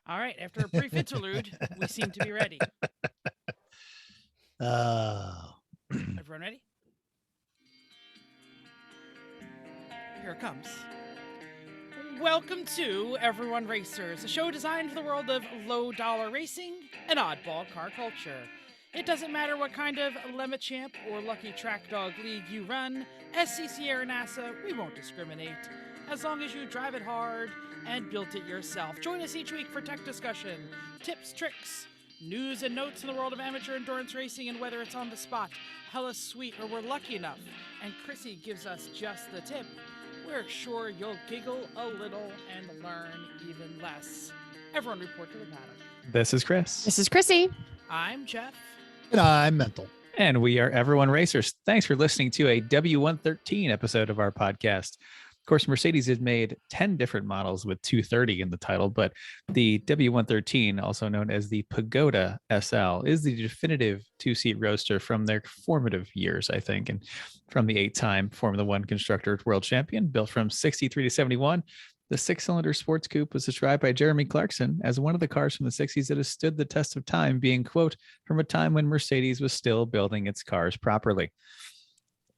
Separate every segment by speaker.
Speaker 1: All right, after a brief interlude, we seem to be ready.
Speaker 2: Uh,
Speaker 1: Everyone ready? Here it comes. Welcome to Everyone Racers, a show designed for the world of low-dollar racing and oddball car culture. It doesn't matter what kind of Lemachamp or Lucky Track Dog League you run, SCCA or NASA, we won't discriminate, as long as you drive it hard and built it yourself. Join us each week for tech discussion, tips, tricks, news and notes in the world of amateur endurance racing, and whether it's on the spot, hella sweet, or we're lucky enough, and Chrissy gives us just the tip, we're sure you'll giggle a little and learn even less. Everyone report to the paddock.
Speaker 3: This is Chris.
Speaker 4: This is Chrissy.
Speaker 1: I'm Jeff.
Speaker 2: and I'm mental.
Speaker 3: And we are Everyone Racers. Thanks for listening to a W113 episode of our podcast. Of course, Mercedes has made 10 different models with 230 in the title, but the W113, also known as the Pagoda SL, is the definitive two-seat roadster from their formative years, I think, and from the 8-time Formula One Constructors World Champion, built from 63 to 71. The 6-cylinder sports coupe was described by Jeremy Clarkson as one of the cars from the 60s that has stood the test of time, being, quote, from a time when Mercedes was still building its cars properly.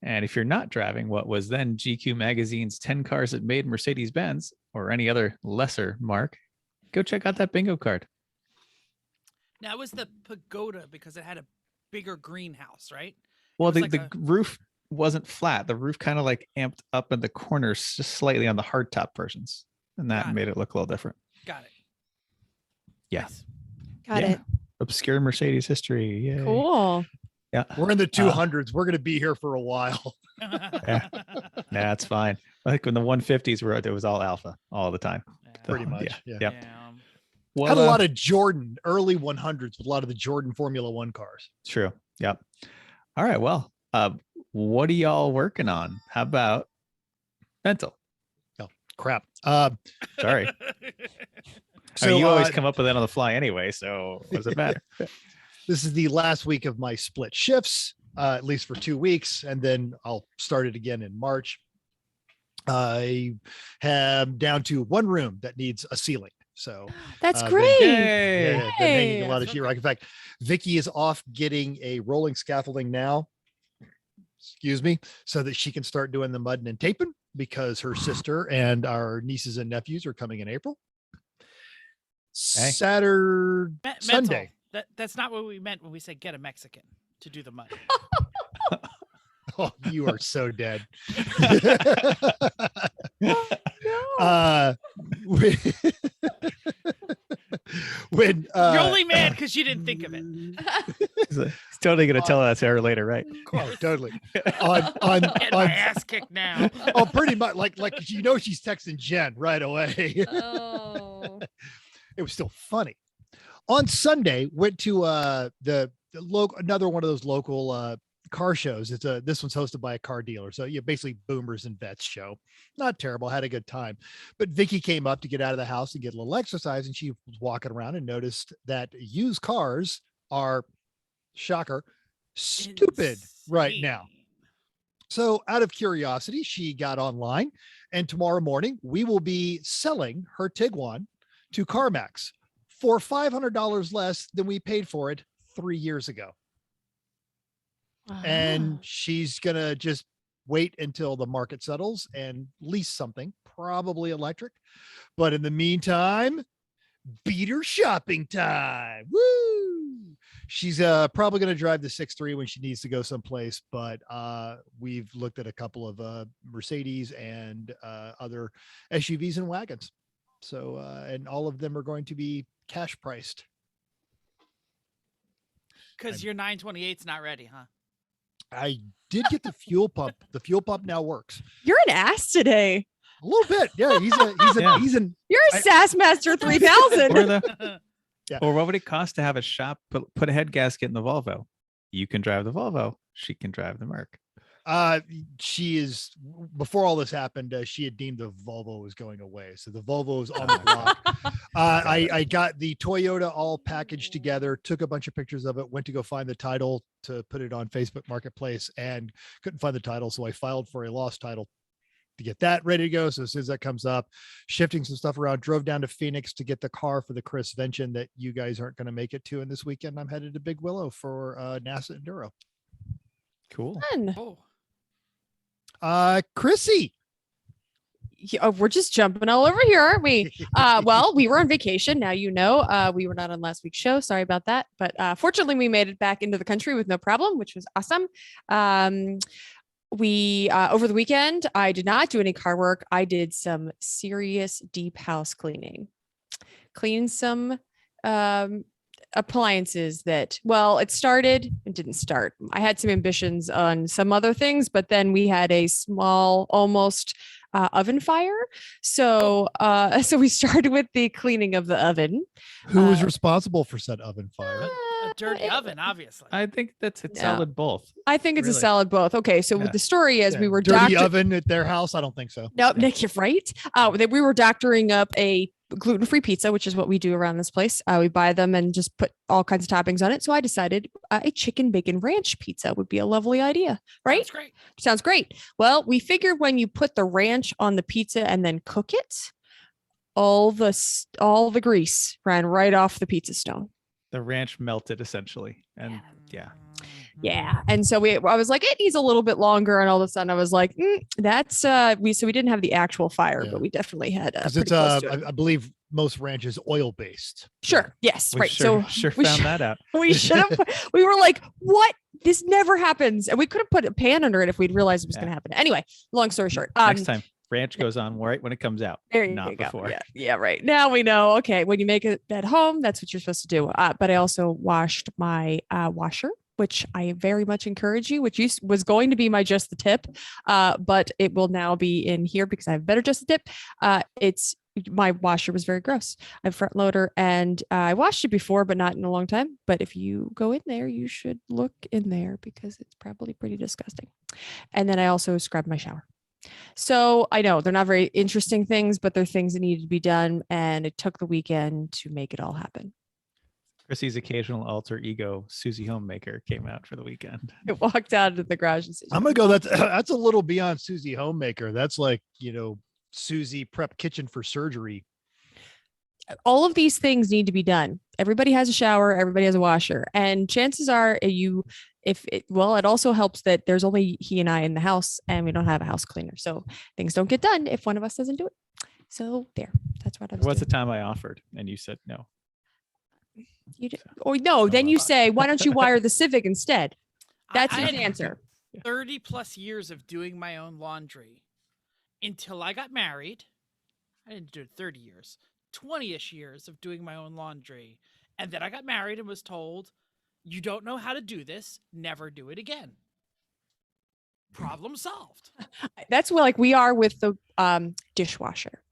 Speaker 3: And if you're not driving what was then GQ Magazine's 10 cars that made Mercedes-Benz, or any other lesser mark, go check out that bingo card.
Speaker 1: Now, it was the Pagoda because it had a bigger greenhouse, right?
Speaker 3: Well,
Speaker 1: was
Speaker 3: the roof wasn't flat. The roof kind of like amped up in the corners just slightly on the hardtop versions. And that made it look a little different.
Speaker 1: Got it.
Speaker 3: Yeah.
Speaker 1: Nice.
Speaker 4: Got it.
Speaker 3: Obscure Mercedes history. Yay.
Speaker 4: Cool.
Speaker 3: Yeah.
Speaker 2: We're in the 200s. We're going to be here for a while.
Speaker 3: That's fine. Like when the 150s were, it was all alpha all the time.
Speaker 2: Pretty much.
Speaker 3: Yeah.
Speaker 2: Yeah.
Speaker 3: Yep.
Speaker 1: Yeah.
Speaker 2: Had a lot of Jordan, early 100s with a lot of the Jordan Formula One cars.
Speaker 3: True. Yep. All right. Well, what are y'all working on? How about mental?
Speaker 2: Oh, crap.
Speaker 3: Sorry.
Speaker 2: So
Speaker 3: I mean, you always come up with it on the fly anyway, so what does it matter?
Speaker 2: This is the last week of my split shifts, at least for 2 weeks, and then I'll start it again in March. I am down to one room that needs a ceiling. So
Speaker 4: That's
Speaker 2: been-
Speaker 4: great.
Speaker 2: Yeah, been hanging a lot of
Speaker 1: That's
Speaker 2: sheetrock. In fact, Vicky is off getting a rolling scaffolding now. Excuse me, so that she can start doing the mudding and taping because her sister and our nieces and nephews are coming in April. Saturday, Sunday.
Speaker 1: That's not what we meant when we said get a Mexican to do the mud.
Speaker 2: Oh, you are so dead.
Speaker 4: No.
Speaker 2: when
Speaker 1: You're only mad because you didn't think of it.
Speaker 3: He's totally going to tell us her later, right?
Speaker 2: oh, totally on
Speaker 1: Get my ass kicked now.
Speaker 2: oh, pretty much like she's texting Jen right away.
Speaker 4: Oh.
Speaker 2: It was still funny. On Sunday, went to the local, another one of those local car shows. This one's hosted by a car dealer, so yeah, basically boomers and vets show. Not terrible, had a good time. But Vicky came up to get out of the house and get a little exercise, and she was walking around and noticed that used cars are, shocker, stupid right now. So out of curiosity, she got online, and tomorrow morning we will be selling her Tiguan to CarMax for $500 less than we paid for it 3 years ago. And she's going to just wait until the market settles and lease something, probably electric. But in the meantime, beater shopping time. Woo! She's probably going to drive the 6.3 when she needs to go someplace. But we've looked at a couple of Mercedes and other SUVs and wagons. So, and all of them are going to be cash priced.
Speaker 1: Because your 928's not ready, huh?
Speaker 2: I did get the fuel pump. The fuel pump now works
Speaker 4: You're an ass today.
Speaker 2: a little bit. Yeah, he's an
Speaker 4: You're a Sass Master 3000.
Speaker 3: Or what would it cost to have a shop put a head gasket in the Volvo? You can drive the Volvo. She can drive the Merc.
Speaker 2: She is, before all this happened, she had deemed the Volvo was going away. So the Volvo is on the block. I got the Toyota all packaged together, took a bunch of pictures of it, went to go find the title to put it on Facebook Marketplace and couldn't find the title. So I filed for a lost title to get that ready to go. So as soon as that comes up, shifting some stuff around, drove down to Phoenix to get the car for the Chris Vention that you guys aren't going to make it to. And this weekend I'm headed to Big Willow for NASA Enduro.
Speaker 3: Cool.
Speaker 4: Fun.
Speaker 2: Chrissy.
Speaker 4: Yeah, we're just jumping all over here, aren't we? Well, we were on vacation. Now you know we were not on last week's show. Sorry about that. But fortunately, we made it back into the country with no problem, which was awesome. We over the weekend, I did not do any car work. I did some serious deep house cleaning. Cleaned some appliances that, well, it didn't start. I had some ambitions on some other things, but then we had a small, almost oven fire. So we started with the cleaning of the oven.
Speaker 2: Who was responsible for said oven fire?
Speaker 1: A dirty oven, obviously.
Speaker 3: I think it's solid both.
Speaker 4: I think it's a
Speaker 2: Really?
Speaker 4: solid both. Okay, so
Speaker 3: Yeah.
Speaker 4: the story is we were
Speaker 2: dirty oven at their house. I don't think so.
Speaker 4: No, Nick, you're right. That we were doctoring up a gluten-free pizza, which is what we do around this place. We buy them and just put all kinds of toppings on it. So I decided a chicken bacon ranch pizza would be a lovely idea, right?
Speaker 1: That's great.
Speaker 4: Sounds great. Well, we figured when you put the ranch on the pizza and then cook it, all the grease ran right off the pizza stone.
Speaker 3: The ranch melted essentially. And yeah.
Speaker 4: Yeah. And so I was like, it needs a little bit longer. And all of a sudden I was like, that's we didn't have the actual fire,
Speaker 2: Yeah.
Speaker 4: but we definitely had
Speaker 2: Because
Speaker 4: pretty
Speaker 2: it's
Speaker 4: close to it.
Speaker 2: I believe most ranch is oil based.
Speaker 4: Sure. Yes.
Speaker 3: We
Speaker 4: Right.
Speaker 3: sure
Speaker 4: we
Speaker 3: found
Speaker 4: should-
Speaker 3: that out.
Speaker 4: we should have, we were like, what? This never happens. And we could have put a pan under it if we'd realized it was
Speaker 3: Yeah.
Speaker 4: going to happen. Anyway, long story short.
Speaker 3: Next time, ranch goes on right when it comes out.
Speaker 4: There you
Speaker 3: Not
Speaker 4: go.
Speaker 3: before.
Speaker 4: Yeah, right. Now we know. Okay, when you make it at home, that's what you're supposed to do. But I also washed my washer, which I very much encourage you, which was going to be my just the tip, but it will now be in here because I have better just the tip. My washer was very gross. I have a front loader and I washed it before, but not in a long time. But if you go in there, you should look in there because it's probably pretty disgusting. And then I also scrubbed my shower. So I know they're not very interesting things, but they're things that needed to be done. And it took the weekend to make it all happen.
Speaker 3: Chrissy's occasional alter ego, Susie Homemaker, came out for the weekend.
Speaker 4: I walked out of the garage and said,
Speaker 2: I'm gonna go. That's a little beyond Susie Homemaker. That's like, Susie prep kitchen for surgery.
Speaker 4: all of these things need to be done. Everybody has a shower, everybody has a washer. And chances are it also helps that there's only he and I in the house and we don't have a house cleaner. So things don't get done if one of us doesn't do it. So that's what I was
Speaker 3: What's the
Speaker 4: doing.
Speaker 3: time I offered? And you said no.
Speaker 4: Then you say, why don't you wire the Civic instead? That's
Speaker 1: I
Speaker 4: his
Speaker 1: had
Speaker 4: answer.
Speaker 1: 30 plus years of doing my own laundry until I got married. I didn't do it 30 years, 20-ish years of doing my own laundry. And then I got married and was told, you don't know how to do this, never do it again. Problem solved.
Speaker 4: That's like we are with the dishwasher.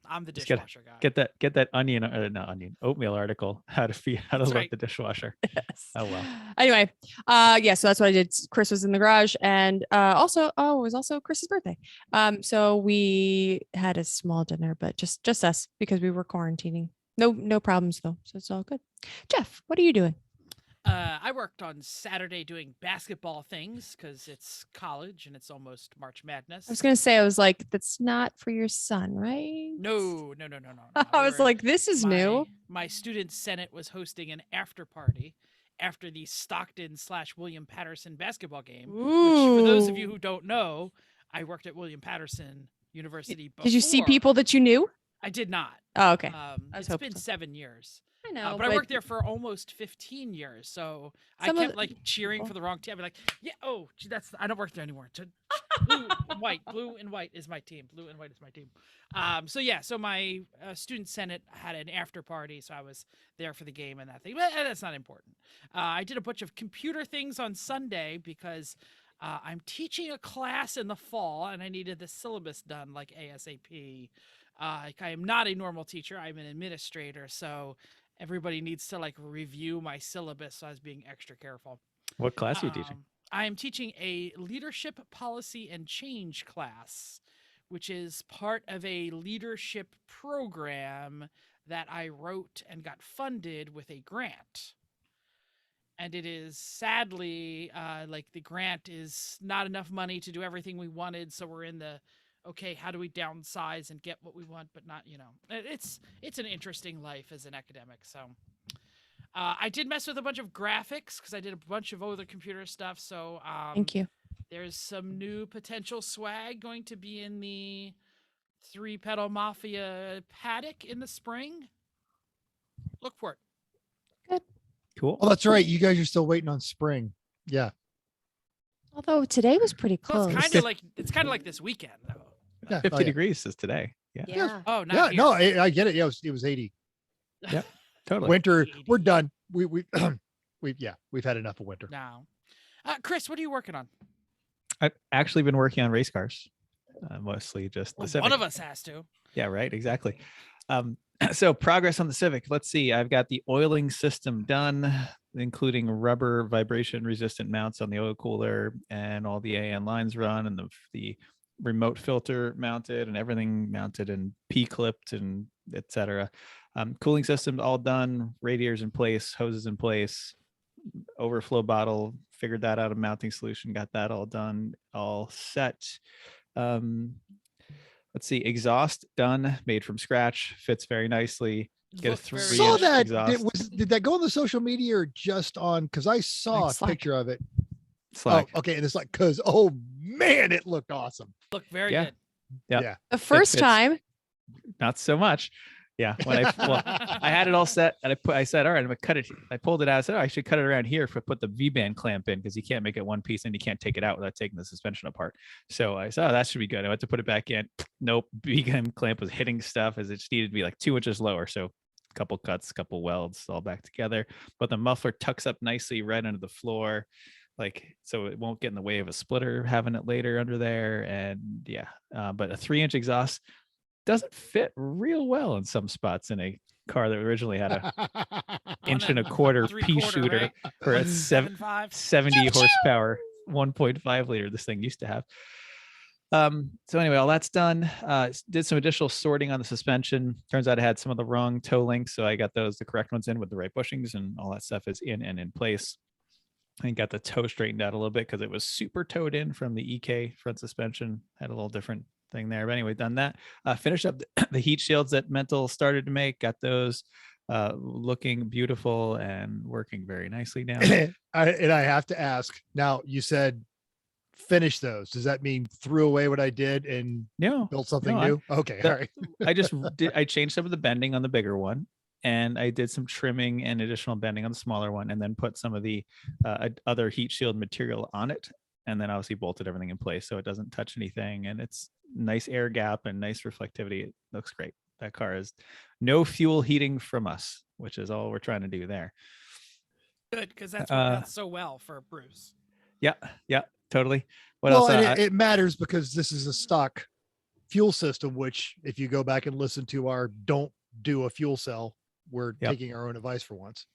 Speaker 1: I'm the
Speaker 3: Just gotta
Speaker 1: dishwasher guy.
Speaker 3: Get that oatmeal article, how to
Speaker 1: That's
Speaker 3: load
Speaker 1: right.
Speaker 3: the dishwasher.
Speaker 4: Yes.
Speaker 3: Oh well.
Speaker 4: Anyway, so that's what I did. Chris was in the garage, and it was also Chris's birthday. So we had a small dinner, but just us because we were quarantining. No problems though, so it's all good. Jeff, what are you doing?
Speaker 1: I worked on Saturday doing basketball things because it's college and it's almost March Madness.
Speaker 4: I was gonna say, I was like, that's not for your son, right?
Speaker 1: No.
Speaker 4: I was like, this is new.
Speaker 1: My student senate was hosting an after party after the Stockton/William Patterson basketball game. Which, for those of you who don't know, I worked at William Patterson University before.
Speaker 4: Did you see people that you knew?
Speaker 1: I did not.
Speaker 4: Oh, okay.
Speaker 1: It's
Speaker 4: hoping
Speaker 1: been
Speaker 4: so.
Speaker 1: 7 years.
Speaker 4: I know,
Speaker 1: But I worked there for almost 15 years, so I
Speaker 4: Some of
Speaker 1: kept like cheering
Speaker 4: people.
Speaker 1: for the wrong team. I'd be like, yeah, oh, gee, I don't work there anymore. Blue and white is my team. Blue and white is my team. So my student senate had an after party, so I was there for the game and that thing. But that's not important. I did a bunch of computer things on Sunday because I'm teaching a class in the fall and I needed the syllabus done like ASAP. I am not a normal teacher. I'm an administrator, so everybody needs to like review my syllabus. So I was being extra careful.
Speaker 3: What class are you teaching?
Speaker 1: I am teaching a leadership policy and change class, which is part of a leadership program that I wrote and got funded with a grant. And it is sadly like the grant is not enough money to do everything we wanted. So we're in the, okay, how do we downsize and get what we want, but not, it's an interesting life as an academic. So I did mess with a bunch of graphics because I did a bunch of other computer stuff. So
Speaker 4: Thank you.
Speaker 1: there's some new potential swag going to be in the 3-pedal Mafia paddock in the spring. Look for it.
Speaker 3: Cool.
Speaker 2: Oh, that's right. You guys are still waiting on spring. Yeah.
Speaker 4: Although today was pretty
Speaker 1: Well,
Speaker 4: close.
Speaker 1: it's kind of like this weekend though.
Speaker 2: Yeah.
Speaker 3: 50
Speaker 2: Oh, yeah.
Speaker 3: degrees is today. Yeah.
Speaker 4: Yeah.
Speaker 1: Oh, not
Speaker 2: Yeah.
Speaker 1: here.
Speaker 2: No, I get it. Yeah, it was 80.
Speaker 3: Totally.
Speaker 2: Winter. We're done. We've had enough of winter.
Speaker 1: No. Chris, what are you working on?
Speaker 3: I've actually been working on race cars, mostly just the
Speaker 1: Well,
Speaker 3: Civic.
Speaker 1: one of us has to.
Speaker 3: Yeah, right. Exactly. So progress on the Civic. Let's see. I've got the oiling system done, including rubber vibration resistant mounts on the oil cooler, and all the AN lines run, and the remote filter mounted, and everything mounted and P-clipped, and etc. Cooling system all done. Radiators in place. Hoses in place. Overflow bottle. Figured that out. A mounting solution. Got that all done. All set. Let's see, exhaust done, made from scratch, fits very nicely. Get a
Speaker 1: Looked very
Speaker 3: 3-inch
Speaker 2: Saw that.
Speaker 3: exhaust.
Speaker 2: Did that go on the social media or just on? Because I saw a
Speaker 4: Slack.
Speaker 2: picture of it.
Speaker 3: Slack.
Speaker 2: Oh, okay. And it's like, oh man, it looked awesome.
Speaker 1: Look very
Speaker 3: Yeah.
Speaker 1: good.
Speaker 3: Yeah.
Speaker 2: Yeah.
Speaker 4: The first
Speaker 3: fits.
Speaker 4: time.
Speaker 3: Not so much. Yeah. When I had it all set, and I said, all right, I'm gonna cut it. I pulled it out. I said, I should cut it around here if I put the V-band clamp in, because you can't make it one piece and you can't take it out without taking the suspension apart. So I said, oh, that should be good. I went to put it back in. Nope. V-band clamp was hitting stuff as it just needed to be like 2 inches lower. So a couple cuts, a couple welds, all back together. But the muffler tucks up nicely right under the floor, like, so it won't get in the way of a splitter having it later under there. And yeah, but a 3-inch exhaust doesn't fit real well in some spots in a car that originally had a inch and a quarter pea
Speaker 1: 3/4,
Speaker 3: shooter
Speaker 1: right?
Speaker 3: for a
Speaker 1: 7.5.
Speaker 3: 70 horsepower 1.5 liter this thing used to have. So anyway, all that's done. Did some additional sorting on the suspension. Turns out I had some of the wrong toe links, so I got those, the correct ones, in with the right bushings, and all that stuff is in and in place. I got the toe straightened out a little bit because it was super towed in from the EK front suspension. Had a little different thing there, but anyway, done that. Finished up the heat shields that Mental started to make. Got those looking beautiful and working very nicely now.
Speaker 2: I have to ask now, you said finish those. Does that mean threw away what I did and
Speaker 3: No,
Speaker 2: built something
Speaker 3: no,
Speaker 2: new? Okay.
Speaker 3: the-
Speaker 2: All right.
Speaker 3: I changed some of the bending on the bigger one, and I did some trimming and additional bending on the smaller one, and then put some of the other heat shield material on it, and then obviously bolted everything in place so it doesn't touch anything, and it's nice air gap and nice reflectivity. It looks great. That car is no fuel heating from us, which is all we're trying to do there.
Speaker 1: Good, because that's worked out so well for Bruce.
Speaker 3: Yeah, totally. What
Speaker 2: Well,
Speaker 3: else?
Speaker 2: and it matters because this is a stock fuel system, which if you go back and listen to our don't do a fuel cell, we're
Speaker 3: Yep.
Speaker 2: taking our own advice for once.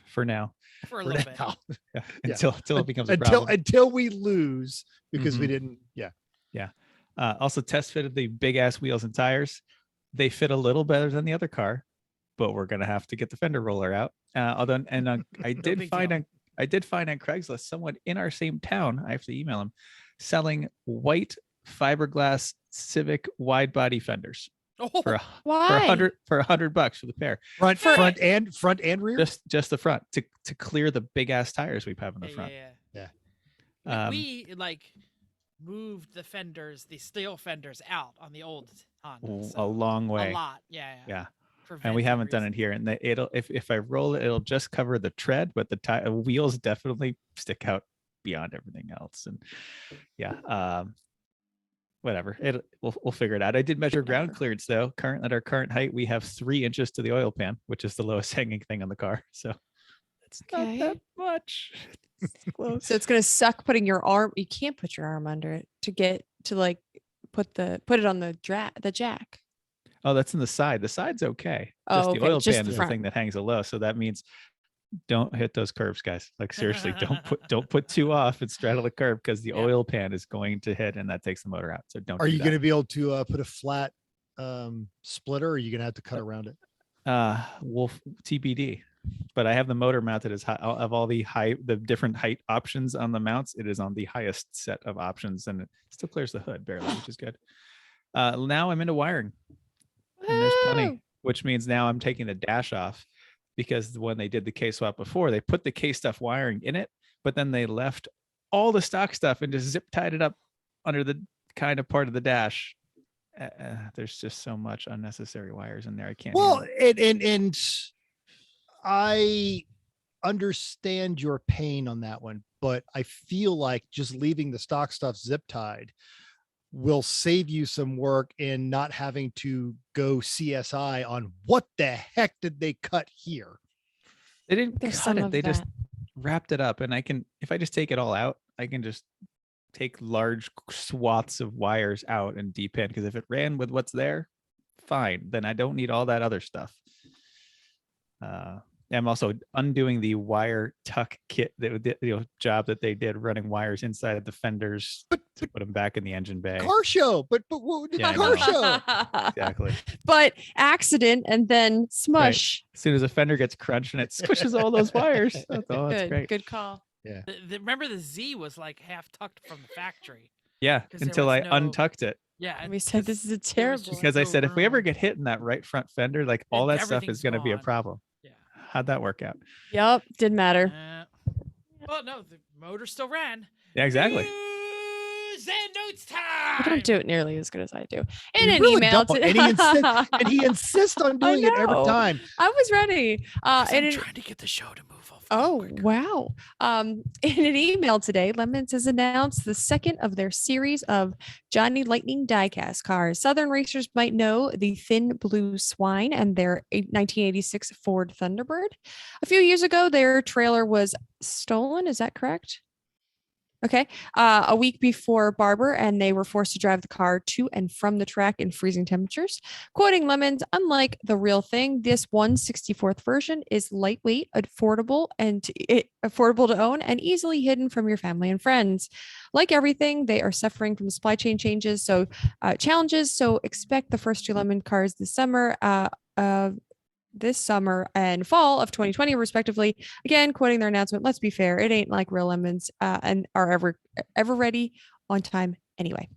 Speaker 3: For now,
Speaker 1: For a
Speaker 2: For
Speaker 1: little bit.
Speaker 2: now.
Speaker 3: yeah,
Speaker 2: Yeah.
Speaker 3: until it becomes a problem.
Speaker 2: Until we lose because we
Speaker 3: Mhm.
Speaker 2: didn't. Yeah.
Speaker 3: Also test fitted the big ass wheels and tires. They fit a little better than the other car, but we're gonna have to get the fender roller out. Although, and I did
Speaker 1: big
Speaker 3: find
Speaker 1: deal.
Speaker 3: I did find on Craigslist someone in our same town. I have to email him, selling white fiberglass Civic wide body fenders
Speaker 1: Oh,
Speaker 3: for
Speaker 4: Why?
Speaker 3: $100 for the pair.
Speaker 2: Front and rear.
Speaker 3: Just the front to clear the big ass tires we have in the
Speaker 1: yeah,
Speaker 3: front.
Speaker 1: yeah.
Speaker 3: Um,
Speaker 1: We like moved the fenders, the steel fenders, out on the old Honda.
Speaker 3: a long way.
Speaker 1: A lot. Yeah.
Speaker 3: Yeah.
Speaker 1: For
Speaker 3: And we
Speaker 1: venting
Speaker 3: haven't done it
Speaker 1: reasons.
Speaker 3: here. And it'll if I roll it, it'll just cover the tread, but the wheels definitely stick out beyond everything else. And yeah, whatever. We'll figure it out. I did measure ground clearance though. At our current height, we have 3 inches to the oil pan, which is the lowest hanging thing on the car. So it's not
Speaker 4: Okay.
Speaker 3: that much. It's close.
Speaker 4: So it's gonna suck putting your arm. You can't put your arm under it to get to like put it on the jack.
Speaker 3: Oh, that's in the side. The side's okay.
Speaker 4: Oh,
Speaker 3: Just the
Speaker 4: okay,
Speaker 3: oil
Speaker 4: just
Speaker 3: pan
Speaker 4: the
Speaker 3: is the
Speaker 4: front.
Speaker 3: thing that hangs it low. So that means don't hit those curves, guys. Like seriously, don't put too off and straddle the curb, because the
Speaker 1: Yeah.
Speaker 3: oil pan is going to hit and that takes the motor out. So don't.
Speaker 2: Are
Speaker 3: do
Speaker 2: you
Speaker 3: that.
Speaker 2: going to be able to put a flat splitter, or are you going to have to cut around it?
Speaker 3: Wolf TBD. but I have the motor mounted as high of all the different height options on the mounts. It is on the highest set of options, and it still clears the hood barely, which is good. Now I'm into wiring, and there's plenty,
Speaker 4: Woo!
Speaker 3: which means now I'm taking the dash off, because when they did the K swap before, they put the K stuff wiring in it, but then they left all the stock stuff and just zip tied it up under the kind of part of the dash. There's just so much unnecessary wires in there. I can't.
Speaker 2: Well, and I understand your pain on that one, but I feel like just leaving the stock stuff zip tied will save you some work in not having to go CSI on what the heck did they cut here.
Speaker 3: They didn't
Speaker 4: There's
Speaker 3: cut
Speaker 4: some
Speaker 3: it.
Speaker 4: of
Speaker 3: They just
Speaker 4: that.
Speaker 3: wrapped it up, and I can, if I just take it all out, I can just take large swaths of wires out and depin, because if it ran with what's there, fine, then I don't need all that other stuff. I'm also undoing the wire tuck kit job that they did, running wires inside the fenders to put them back in the engine bay.
Speaker 2: Car show, but what did
Speaker 3: Yeah, I
Speaker 2: car
Speaker 3: know.
Speaker 2: show?
Speaker 3: Exactly.
Speaker 4: But accident and then smush.
Speaker 3: As soon as a fender gets crunched and it squishes all those wires. That's
Speaker 4: Good,
Speaker 3: great.
Speaker 4: good call.
Speaker 2: Yeah.
Speaker 1: Remember the Z was like half tucked from the factory.
Speaker 3: Yeah,
Speaker 1: 'Cause there
Speaker 3: until
Speaker 1: was
Speaker 3: I
Speaker 1: no-
Speaker 3: untucked it.
Speaker 1: Yeah.
Speaker 4: And we said this is a terrible.
Speaker 1: just-
Speaker 3: Because I
Speaker 1: no
Speaker 3: said, if we ever
Speaker 1: room.
Speaker 3: get hit in that right front fender, like all that stuff
Speaker 1: everything's
Speaker 3: is going to be a
Speaker 1: gone.
Speaker 3: problem.
Speaker 1: Yeah.
Speaker 3: How'd that work out?
Speaker 4: Yep, didn't matter.
Speaker 1: Well, no, the motor still ran.
Speaker 3: Yeah, exactly.
Speaker 1: News and notes time.
Speaker 4: You don't do it nearly as good as I do. In
Speaker 2: You
Speaker 4: an
Speaker 2: really
Speaker 4: email
Speaker 2: don't,
Speaker 4: to
Speaker 2: and he insists on doing it every
Speaker 4: know.
Speaker 2: time.
Speaker 4: I was ready.
Speaker 1: 'Cause
Speaker 4: In
Speaker 1: I'm
Speaker 4: an-
Speaker 1: trying to get the show to move over.
Speaker 4: Oh,
Speaker 1: quicker.
Speaker 4: wow. In an email today, Lemons has announced the second of their series of Johnny Lightning diecast cars. Southern racers might know the Thin Blue Swine and their 1986 Ford Thunderbird. A few years ago, their trailer was stolen. Is that correct? Okay. A week before Barber, and they were forced to drive the car to and from the track in freezing temperatures. Quoting Lemons, unlike the real thing, this 1/64th version is lightweight, affordable, affordable to own, and easily hidden from your family and friends. Like everything, they are suffering from supply chain challenges. So expect the first two Lemon cars this summer. This summer and fall of 2020, respectively. Again, quoting their announcement, let's be fair, it ain't like real lemons and are ever ready on time anyway.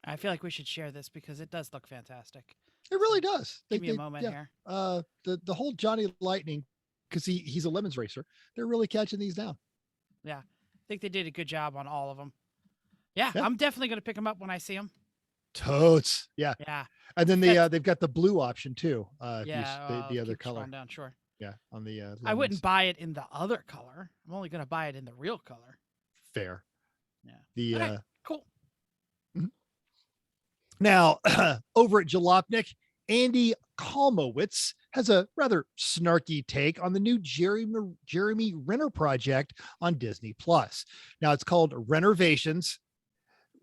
Speaker 1: I feel like we should share this because it does look fantastic.
Speaker 2: It really does.
Speaker 1: Give me a moment here.
Speaker 2: The whole Johnny Lightning, because he's a lemons racer, they're really catching these down.
Speaker 1: Yeah. I think they did a good job on all of them. Yeah.
Speaker 2: Yeah.
Speaker 1: I'm definitely going to pick them up when I see them.
Speaker 2: Totes. Yeah.
Speaker 1: Yeah.
Speaker 2: And then
Speaker 1: That's-
Speaker 2: they've got the blue option too. If you
Speaker 1: Yeah.
Speaker 2: the other
Speaker 1: keep
Speaker 2: color.
Speaker 1: scrolling down, sure.
Speaker 2: Yeah. On the
Speaker 1: I
Speaker 2: lemons.
Speaker 1: wouldn't buy it in the other color. I'm only going to buy it in the real color.
Speaker 2: Fair.
Speaker 1: Yeah.
Speaker 2: The
Speaker 1: Okay, cool.
Speaker 2: Now, over at Jalopnik, Andy Kalmowitz has a rather snarky take on the new Jeremy Renner project on Disney Plus. Now it's called Renovations.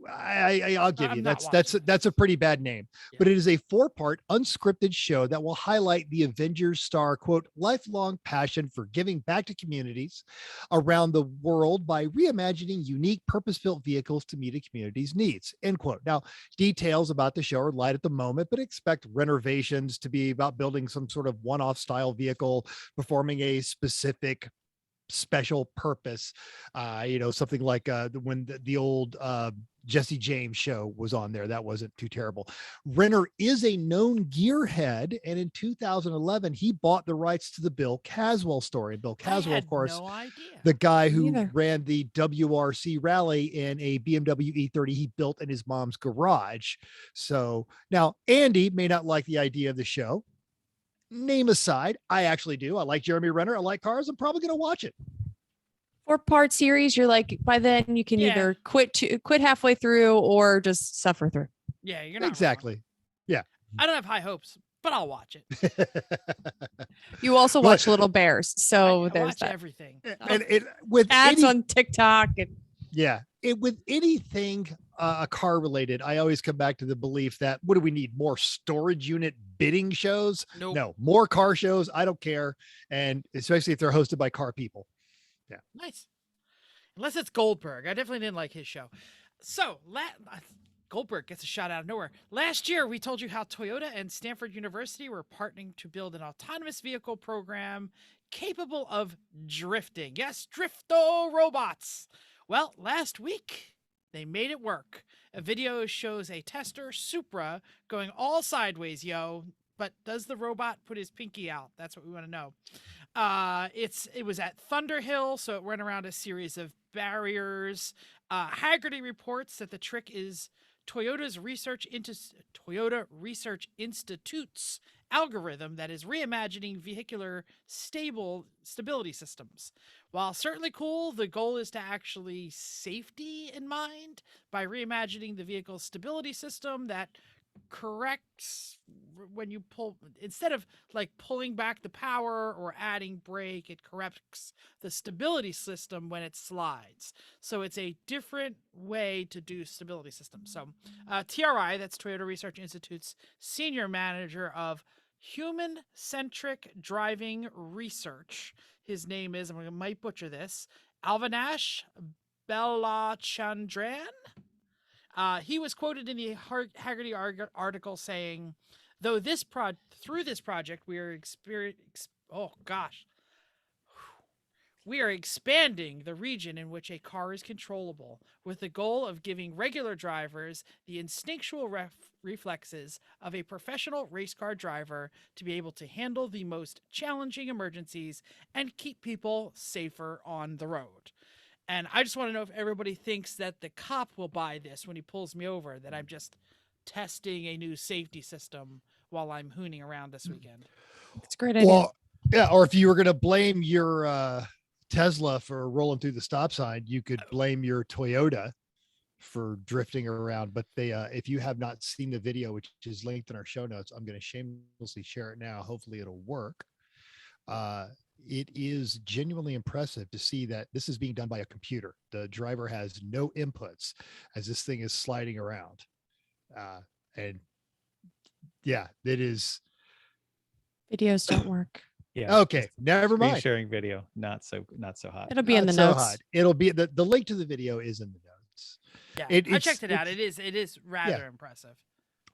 Speaker 2: I'll give
Speaker 1: I'm
Speaker 2: you
Speaker 1: not
Speaker 2: that's
Speaker 1: watching
Speaker 2: a pretty bad name,
Speaker 1: Yeah.
Speaker 2: but it is a 4-part unscripted show that will highlight the Avengers star quote lifelong passion for giving back to communities around the world by reimagining unique purpose-built vehicles to meet a community's needs, end quote. Now, details about the show are light at the moment, but expect Renovations to be about building some sort of one-off style vehicle, performing a specific special purpose, something like when the old Jesse James show was on there. That wasn't too terrible. Renner is a known gearhead, and in 2011 he bought the rights to the Bill Caswell story. Bill Caswell, of course,
Speaker 1: no idea.
Speaker 2: the guy who
Speaker 4: Neither.
Speaker 2: ran the WRC rally in a BMW E30 he built in his mom's garage. So now Andy may not like the idea of the show. Name aside, I actually do. I like Jeremy Renner. I like cars. I'm probably going to watch it.
Speaker 4: 4-part series, you're like, by then you can
Speaker 1: Yeah.
Speaker 4: either quit halfway through or just suffer through.
Speaker 1: Yeah, you're not wrong.
Speaker 2: Exactly.
Speaker 1: I don't have high hopes, but I'll watch it.
Speaker 4: You also watch Little Bears, so
Speaker 1: I
Speaker 4: there's
Speaker 1: watch
Speaker 4: that.
Speaker 1: everything.
Speaker 2: And it with
Speaker 4: Ads
Speaker 2: any,
Speaker 4: on TikTok and
Speaker 2: yeah, it with anything car related, I always come back to the belief that what do we need? More storage unit bidding shows?
Speaker 1: Nope.
Speaker 2: No, more car shows. I don't care, and especially if they're hosted by car people.
Speaker 1: Nice. Unless it's Goldberg. I definitely didn't like his show. So Goldberg gets a shot out of nowhere. Last year, we told you how Toyota and Stanford University were partnering to build an autonomous vehicle program capable of drifting. Yes, drifto robots. Well, last week, they made it work. A video shows a tester, Supra, going all sideways, yo. But does the robot put his pinky out? That's what we want to know. It was at Thunderhill, so it went around a series of barriers. Haggerty reports that the trick is Toyota Research Institute's algorithm that is reimagining vehicular stability systems. While certainly cool, the goal is to actually safety in mind by reimagining the vehicle's stability system that corrects when you pull, instead of like pulling back the power or adding brake, it corrects the stability system when it slides. So it's a different way to do stability systems. So TRI, that's Toyota Research Institute's senior manager of human-centric driving research. His name is, I might butcher this, Avinash Belachandran. He was quoted in the Haggerty article saying, through this project, we are expanding the region in which a car is controllable, with the goal of giving regular drivers the instinctual reflexes of a professional race car driver to be able to handle the most challenging emergencies and keep people safer on the road. And I just want to know if everybody thinks that the cop will buy this when he pulls me over, that I'm just testing a new safety system while I'm hooning around this weekend.
Speaker 4: It's a great idea.
Speaker 2: Well, yeah. Or if you were going to blame your Tesla for rolling through the stop sign, you could blame your Toyota for drifting around. But if you have not seen the video, which is linked in our show notes, I'm going to shamelessly share it now. Hopefully it'll work. It is genuinely impressive to see that this is being done by a computer. The driver has no inputs as this thing is sliding around. And yeah, it is.
Speaker 4: Videos don't work.
Speaker 3: Yeah.
Speaker 2: Okay. Never
Speaker 3: Screen
Speaker 2: mind.
Speaker 3: sharing video, not so hot.
Speaker 4: It'll be in the
Speaker 2: Not so
Speaker 4: notes.
Speaker 2: hot. It'll be the link to the video is in the notes.
Speaker 1: Yeah, I checked it out. It is rather impressive.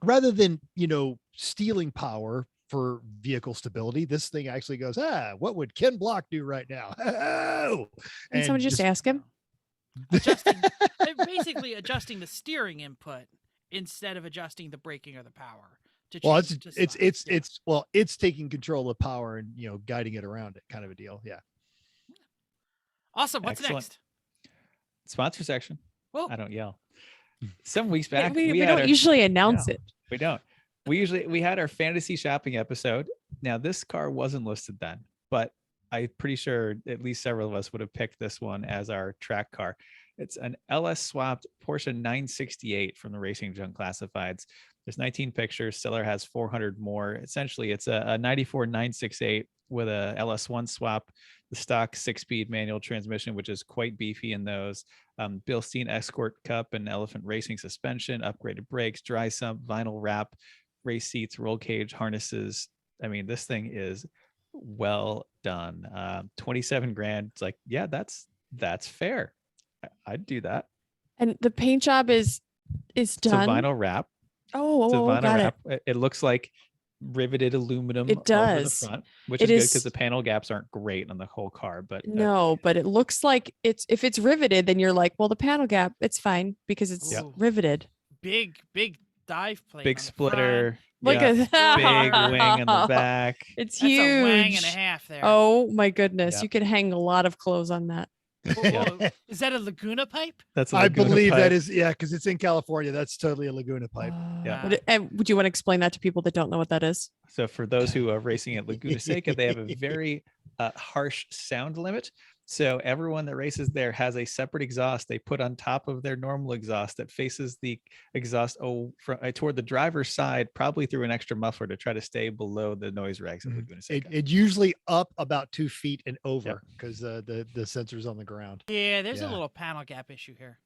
Speaker 2: Rather than, stealing power for vehicle stability, this thing actually goes, what would Ken Block do right now?
Speaker 4: Can someone just ask him?
Speaker 1: Basically adjusting the steering input instead of adjusting the braking or the power.
Speaker 2: Well, it's taking control of power and guiding it around it, kind of a deal. Yeah.
Speaker 1: Awesome. What's
Speaker 3: Excellent.
Speaker 1: next?
Speaker 3: Sponsor section.
Speaker 1: Well,
Speaker 3: I don't yell. Some weeks back,
Speaker 4: we don't usually announce it.
Speaker 3: We don't. We had our fantasy shopping episode. Now, this car wasn't listed then, but I'm pretty sure at least several of us would have picked this one as our track car. It's an LS swapped Porsche 968 from the Racing Junk Classifieds. There's 19 pictures. Seller has 400 more. Essentially, it's a 94 968 with a LS1 swap, the stock 6-speed manual transmission, which is quite beefy in those. Bilstein Escort Cup and Elephant Racing suspension, upgraded brakes, dry sump, vinyl wrap, race seats, roll cage, harnesses. I mean, this thing is well done. 27 grand. It's like, yeah, that's fair. I'd do that.
Speaker 4: And the paint job is done.
Speaker 3: It's a vinyl wrap.
Speaker 4: Got
Speaker 3: wrap. It looks like riveted aluminum.
Speaker 4: It does.
Speaker 3: Over the front, which is good because the panel gaps aren't great on the whole car. But
Speaker 4: but it looks like if it's riveted, then you're like, well, the panel gap, it's fine because it's riveted.
Speaker 1: Big dive plate.
Speaker 3: Big splitter.
Speaker 4: Look at that.
Speaker 3: Big wing in the back.
Speaker 4: It's
Speaker 1: That's
Speaker 4: huge.
Speaker 1: a wang and a half there.
Speaker 4: Oh my goodness.
Speaker 3: Yep.
Speaker 4: You could hang a lot of clothes on that.
Speaker 1: Whoa. Is that a Laguna pipe?
Speaker 3: That's
Speaker 2: I believe that is, because it's in California. That's totally a Laguna pipe.
Speaker 3: Yeah.
Speaker 4: And would you want to explain that to people that don't know what that is?
Speaker 3: So for those who are racing at Laguna Seca, they have a very harsh sound limit. So everyone that races there has a separate exhaust they put on top of their normal exhaust that faces the exhaust toward the driver's side, probably through an extra muffler to try to stay below the noise rags of Laguna Seca.
Speaker 2: It usually up about 2 feet and over because the sensor's on the ground.
Speaker 1: Yeah, there's a little panel gap issue here.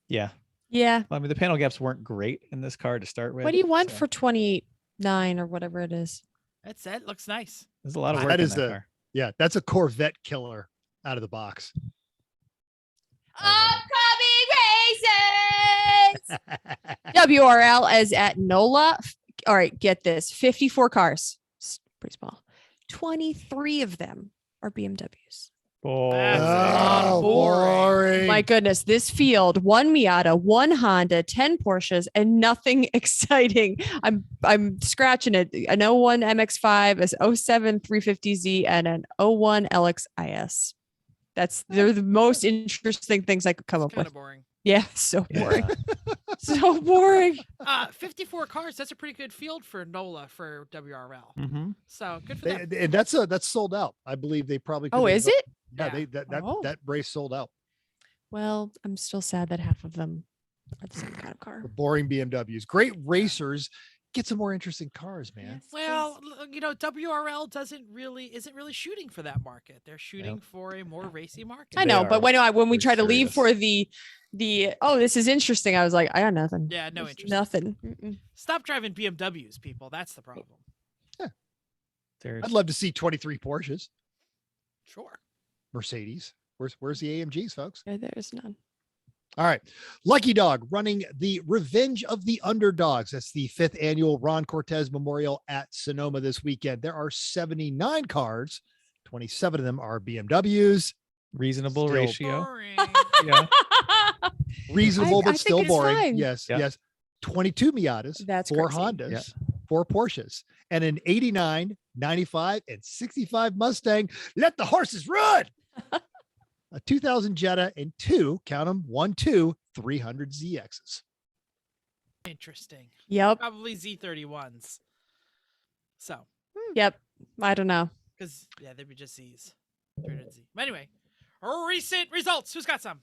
Speaker 3: Yeah.
Speaker 4: Yeah.
Speaker 3: Well, I mean, the panel gaps weren't great in this car to start with.
Speaker 4: What do you want for 29 or whatever it is?
Speaker 1: That looks nice.
Speaker 3: There's a lot of work in that car.
Speaker 2: Yeah, that's a Corvette killer out of the box.
Speaker 4: Upcoming races. is. WRL is at NOLA. All right, get this. 54 cars. It's pretty small. 23 of them are BMWs.
Speaker 1: That's a lot of
Speaker 2: boring.
Speaker 4: My goodness, this field, 1 Miata, 1 Honda, 10 Porsches, and nothing exciting. I'm scratching it. An 01 MX-5, a 07 350Z, and an 01 LXIS. They're the most interesting things I could come up
Speaker 1: Kind
Speaker 4: with.
Speaker 1: of boring.
Speaker 4: Yeah, so boring.
Speaker 3: Yeah.
Speaker 4: So boring.
Speaker 1: 54 cars. That's a pretty good field for NOLA for WRL.
Speaker 3: Mm-hmm.
Speaker 1: So good for them.
Speaker 2: And that's sold out. I believe they probably.
Speaker 4: Oh,
Speaker 2: could've-
Speaker 4: is it?
Speaker 2: Yeah,
Speaker 1: Yeah.
Speaker 2: that race sold out.
Speaker 4: Well, I'm still sad that half of them are the same kind of car.
Speaker 2: The boring BMWs. Great racers. Get some more interesting cars, man.
Speaker 1: Well, WRL isn't really shooting for that market. They're shooting for a more racy market.
Speaker 4: I know,
Speaker 3: They
Speaker 4: but
Speaker 3: are
Speaker 4: when we
Speaker 3: very
Speaker 4: try to leave
Speaker 3: serious.
Speaker 4: for the oh, this is interesting, I was like, I got nothing.
Speaker 1: Yeah, no
Speaker 4: There's
Speaker 1: interest.
Speaker 4: Nothing. Mm-mm.
Speaker 1: Stop driving BMWs, people. That's the problem.
Speaker 2: I'd love to see 23 Porsches,
Speaker 1: Sure.
Speaker 2: Mercedes. Where's the AMGs, folks?
Speaker 4: There's none.
Speaker 2: All right. Lucky Dog running the Revenge of the Underdogs. That's the 5th annual Ron Cortez Memorial at Sonoma this weekend. There are 79 cars. 27 of them are BMWs.
Speaker 3: Reasonable
Speaker 2: Still
Speaker 3: ratio.
Speaker 1: Boring.
Speaker 3: Yeah.
Speaker 2: Reasonable,
Speaker 4: I
Speaker 2: but
Speaker 4: think
Speaker 2: still
Speaker 4: it's
Speaker 2: boring.
Speaker 4: fine.
Speaker 2: Yes,
Speaker 3: Yeah.
Speaker 2: yes. 22 Miatas,
Speaker 4: That's
Speaker 2: 4
Speaker 4: crazy.
Speaker 2: Hondas,
Speaker 3: Yeah.
Speaker 2: 4 Porsches, and an 89, 95, and 65 Mustang. Let the horses run. A 2000 Jetta and 2, count them, 300 ZXs.
Speaker 1: Interesting.
Speaker 4: Yep.
Speaker 1: Probably Z31s. So,
Speaker 4: Yep. I don't know.
Speaker 1: because they'd be just Z's. 300Z. But anyway, recent results. Who's got some?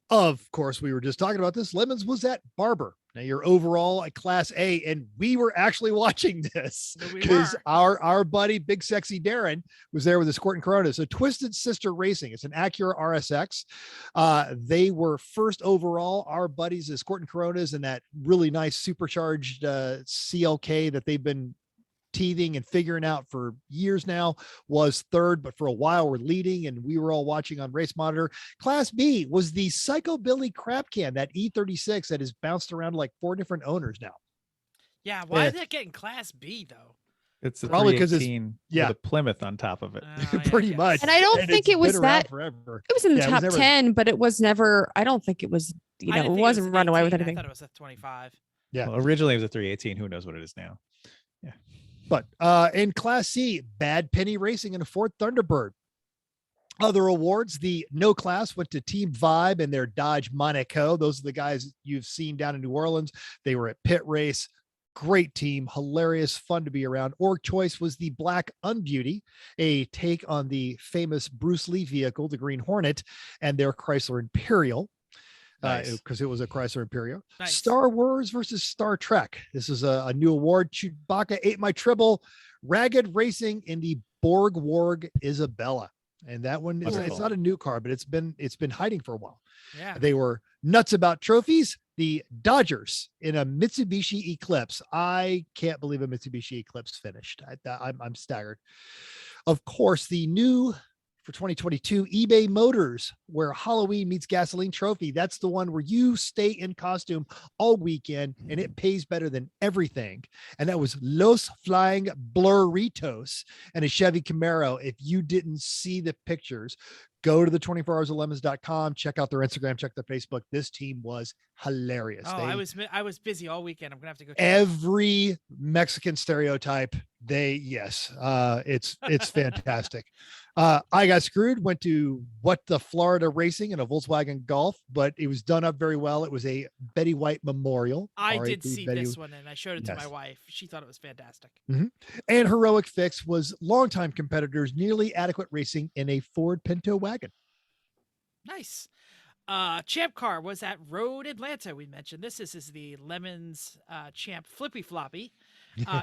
Speaker 2: Of course, we were just talking about this. Lemons was at Barber. Now you're overall a Class A, and we were actually watching this
Speaker 1: No, we
Speaker 2: because
Speaker 1: were.
Speaker 2: our buddy Big Sexy Darren was there with his Court and Corona. So Twisted Sister Racing, it's an Acura RSX. They were first overall. Our buddies is Court and Coronas and that really nice supercharged CLK that they've been teething and figuring out for years now was third, but for a while we're leading, and we were all watching on Race Monitor. Class B was the Psycho Billy crap can, that E36 that has bounced around like 4 different owners now.
Speaker 1: Yeah, why
Speaker 2: Yeah.
Speaker 1: is it getting Class B, though?
Speaker 3: It's a
Speaker 2: Probably 'cause it's-
Speaker 3: 318
Speaker 2: yeah.
Speaker 3: with a Plymouth on top of it.
Speaker 1: Oh, yeah,
Speaker 2: Pretty
Speaker 1: I guess.
Speaker 2: much.
Speaker 4: And I don't think
Speaker 2: it's
Speaker 4: it was
Speaker 2: been around
Speaker 4: that-
Speaker 2: forever.
Speaker 4: It was in the
Speaker 2: Yeah, it was
Speaker 4: top
Speaker 2: never-
Speaker 4: 10, but it was never, I don't think it was,
Speaker 1: I didn't
Speaker 4: it
Speaker 1: think
Speaker 4: wasn't
Speaker 1: was
Speaker 4: run away with
Speaker 1: 18.
Speaker 4: anything.
Speaker 1: I thought it was a 25.
Speaker 2: Yeah.
Speaker 3: Well, originally it was a 318. Who knows what it is now?
Speaker 2: But in Class C, Bad Penny Racing and a Ford Thunderbird. Other awards, the No Class went to Team Vibe and their Dodge Monaco. Those are the guys you've seen down in New Orleans. They were at Pit Race. Great team, hilarious, fun to be around. Org Choice was the Black Unbeauty, a take on the famous Bruce Lee vehicle, the Green Hornet, and their Chrysler Imperial.
Speaker 3: Nice.
Speaker 2: Because it was a Chrysler Imperial.
Speaker 1: Nice.
Speaker 2: Star Wars versus Star Trek. This is a new award. Chewbacca ate my tribble. Ragged Racing in the Borg Warg Isabella. And that one is,
Speaker 3: Wonderful.
Speaker 2: it's not a new car, but it's been hiding for a while.
Speaker 1: Yeah.
Speaker 2: They were nuts about trophies. The Dodgers in a Mitsubishi Eclipse. I can't believe a Mitsubishi Eclipse finished. I'm staggered. Of course, the new for 2022 eBay Motors, where Halloween meets gasoline trophy. That's the one where you stay in costume all weekend and it pays better than everything. And that was Los Flying Blurritos and a Chevy Camaro. If you didn't see the pictures, go to the 24hoursoflemons.com, check out their Instagram, check their Facebook. This team was hilarious.
Speaker 1: Oh,
Speaker 2: They-
Speaker 1: I was busy all weekend. I'm gonna have to go. check it out.
Speaker 2: every Mexican stereotype. It's fantastic. I got screwed, went to What the Florida Racing in a Volkswagen Golf, but it was done up very well. It was a Betty White memorial.
Speaker 1: I
Speaker 2: R.I.P.
Speaker 1: did see
Speaker 2: Betty-
Speaker 1: this one, and I showed it to
Speaker 2: Yes.
Speaker 1: my wife. She thought it was fantastic.
Speaker 2: And Heroic Fix was longtime competitors, Nearly Adequate Racing in a Ford Pinto wagon.
Speaker 1: Nice. Champ Car was at Road Atlanta. We mentioned this. This is the Lemons Champ Flippy Floppy.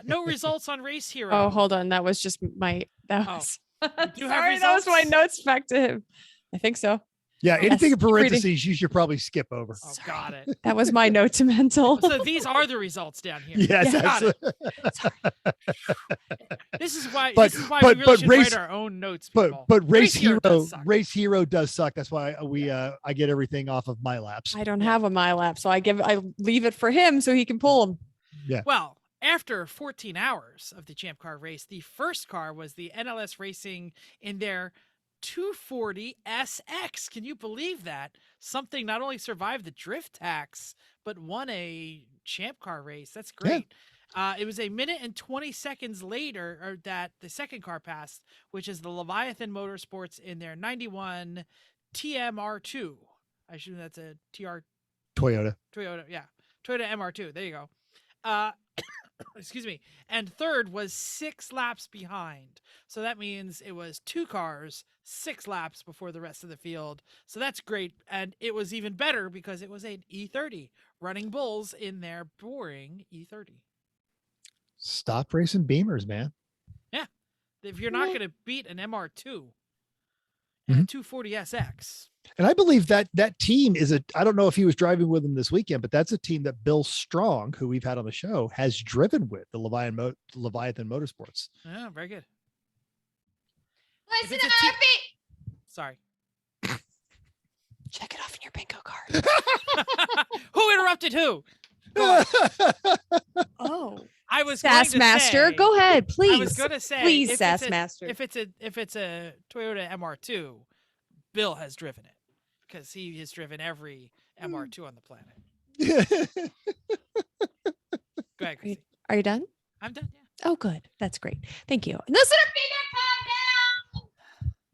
Speaker 1: No results on Race Hero.
Speaker 4: Oh, hold on. That was just my, that
Speaker 1: Oh.
Speaker 4: was,
Speaker 1: do have
Speaker 4: sorry, that was my
Speaker 1: results?
Speaker 4: notes back to him. I think so.
Speaker 2: Yeah, anything in
Speaker 4: keep reading.
Speaker 2: parentheses you should probably skip over.
Speaker 1: Oh,
Speaker 4: Sorry.
Speaker 1: got it.
Speaker 4: That was my note to mental.
Speaker 1: So these are the results down here.
Speaker 2: Yes,
Speaker 4: Yeah.
Speaker 1: Got it.
Speaker 2: absolutely.
Speaker 1: This is why.
Speaker 2: But-
Speaker 1: this is why
Speaker 2: but-
Speaker 1: we really
Speaker 2: but
Speaker 1: should
Speaker 2: race-
Speaker 1: write our own notes.
Speaker 2: But
Speaker 1: People.
Speaker 2: but
Speaker 1: Race Hero does suck.
Speaker 2: Race Hero does suck. That's why I get everything off of my laps.
Speaker 4: I don't have a my lap, so I leave it for him so he can pull them.
Speaker 1: Well, after 14 hours of the Champ Car race, the first car was the NLS Racing in their 240 SX. Can you believe that? Something not only survived the drift tax, but won a Champ Car race. That's great. It was a minute and 20 seconds later or that the second car passed, which is the Leviathan Motorsports in their 91 TMR2. I assume that's a
Speaker 2: Toyota.
Speaker 1: Toyota MR2. There you go. Excuse me. And third was 6 laps behind. So that means it was 2 cars, 6 laps before the rest of the field. So that's great. And it was even better because it was an E30 running bulls in their boring E30.
Speaker 2: Stop racing Beamers, man.
Speaker 1: If you're not going to beat an MR2 and a 240 SX.
Speaker 2: And I believe that team is I don't know if he was driving with them this weekend, but that's a team that Bill Strong, who we've had on the show, has driven with the Leviathan Motorsports.
Speaker 1: Yeah, very good.
Speaker 5: Listen
Speaker 1: If
Speaker 5: to
Speaker 1: it's a
Speaker 5: Murphy.
Speaker 1: Sorry.
Speaker 4: Check it off in your bingo card.
Speaker 1: Who interrupted who?
Speaker 4: Oh,
Speaker 1: I was going
Speaker 4: Sass
Speaker 1: to
Speaker 4: Master,
Speaker 1: say-
Speaker 4: go ahead, please.
Speaker 1: I was going to say,
Speaker 4: please,
Speaker 1: if
Speaker 4: Sass
Speaker 1: it's a-
Speaker 4: Master.
Speaker 1: If it's a Toyota MR2, Bill has driven it because he has driven every MR2 on the planet. Go ahead, Chrissy.
Speaker 4: Are you done?
Speaker 1: I'm done. Yeah.
Speaker 4: Oh, good. That's great. Thank you. Listen to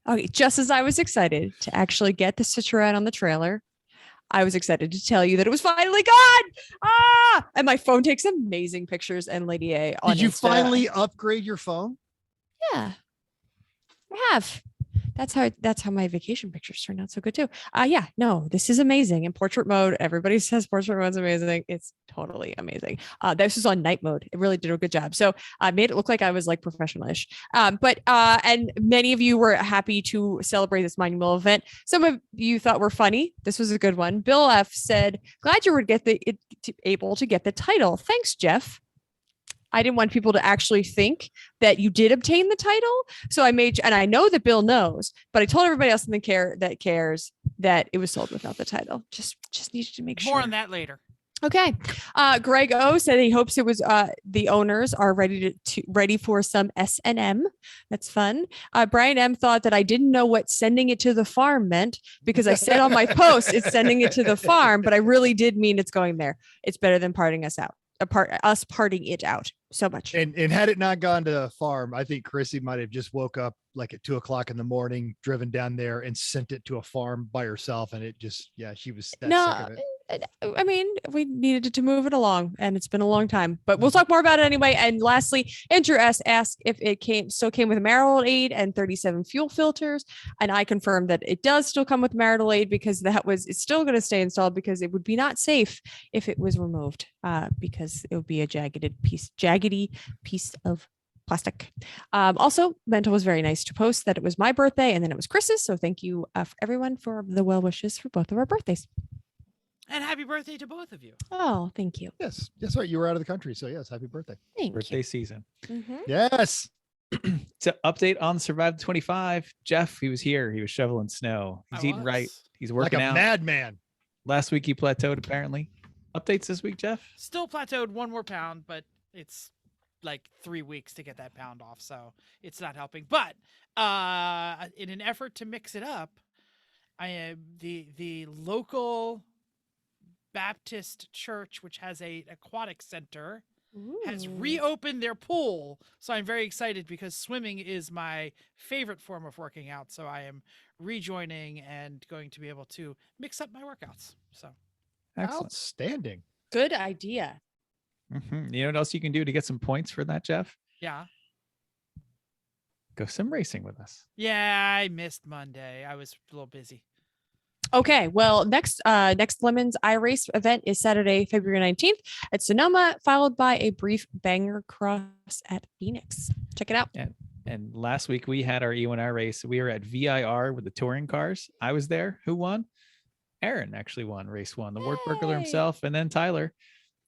Speaker 4: Okay, just as I was excited to actually get the Citroen on the trailer, I was excited to tell you that it was finally gone. And my phone takes amazing pictures. And Lady A on
Speaker 2: Did you
Speaker 4: Insta-
Speaker 2: finally upgrade your phone?
Speaker 4: Yeah, I have. That's how my vacation pictures turn out so good too. Yeah, no, this is amazing in portrait mode. Everybody says portrait mode's amazing. It's totally amazing. This is on night mode. It really did a good job. So I made it look like I was like professional-ish. And many of you were happy to celebrate this monumental event. Some of you thought were funny. This was a good one. Bill F said, "Glad you were able to get the title. Thanks, Jeff." I didn't want people to actually think that you did obtain the title. So I and I know that Bill knows, but I told everybody else in the cares that it was sold without the title. Just needed to make sure.
Speaker 1: More on that later.
Speaker 4: Okay. Greg O said he hopes it was the owners are ready for some S&M. That's fun. Brian M thought that I didn't know what sending it to the farm meant because I said on my post it's sending it to the farm, but I really did mean it's going there. It's better than parting us parting it out so much.
Speaker 2: And had it not gone to the farm, I think Chrissy might have just woke up like at 2:00 in the morning, driven down there and sent it to a farm by herself. And it just, she was that sick of it.
Speaker 4: I mean, we needed it to move it along and it's been a long time, but we'll talk more about it anyway. And lastly, Andrew S asked if it still came with marital aid and 37 fuel filters. And I confirmed that it does still come with marital aid because it's still going to stay installed because it would be not safe if it was removed because it would be a jaggedy piece of plastic. Also, Mental was very nice to post that it was my birthday and then it was Chris's. So thank you everyone for the well wishes for both of our birthdays.
Speaker 1: And happy birthday to both of you.
Speaker 4: Oh, thank you.
Speaker 2: Yes. Yes, right. You were out of the country. So yes, happy birthday.
Speaker 4: Thank
Speaker 3: Birthday
Speaker 4: you.
Speaker 3: season.
Speaker 4: Mhm.
Speaker 2: Yes.
Speaker 3: So update on Survive 25. Jeff, he was here. He was shoveling snow. He's eating right. He's
Speaker 2: Like
Speaker 3: working
Speaker 2: a
Speaker 3: out.
Speaker 2: madman.
Speaker 3: Last week he plateaued apparently. Updates this week, Jeff?
Speaker 1: Still plateaued 1 more pound, but it's like 3 weeks to get that pound off, so it's not helping. But in an effort to mix it up, I am the local Baptist church, which has a aquatic center, has
Speaker 4: Ooh.
Speaker 1: reopened their pool. So I'm very excited because swimming is my favorite form of working out. So I am rejoining and going to be able to mix up my workouts. So
Speaker 3: Excellent.
Speaker 2: Outstanding.
Speaker 4: Good idea.
Speaker 3: You know what else you can do to get some points for that, Jeff?
Speaker 1: yeah.
Speaker 3: Go sim racing with us.
Speaker 1: Yeah, I missed Monday. I was a little busy.
Speaker 4: Okay, well, next Lemons iRace event is Saturday, February 19th at Sonoma, followed by a brief banger cross at Phoenix. Check it out.
Speaker 3: And And last week we had our E1R race. We were at VIR with the touring cars. I was there. Who won? Aaron actually won race 1. The word burglar
Speaker 4: Yay.
Speaker 3: himself, and then Tyler.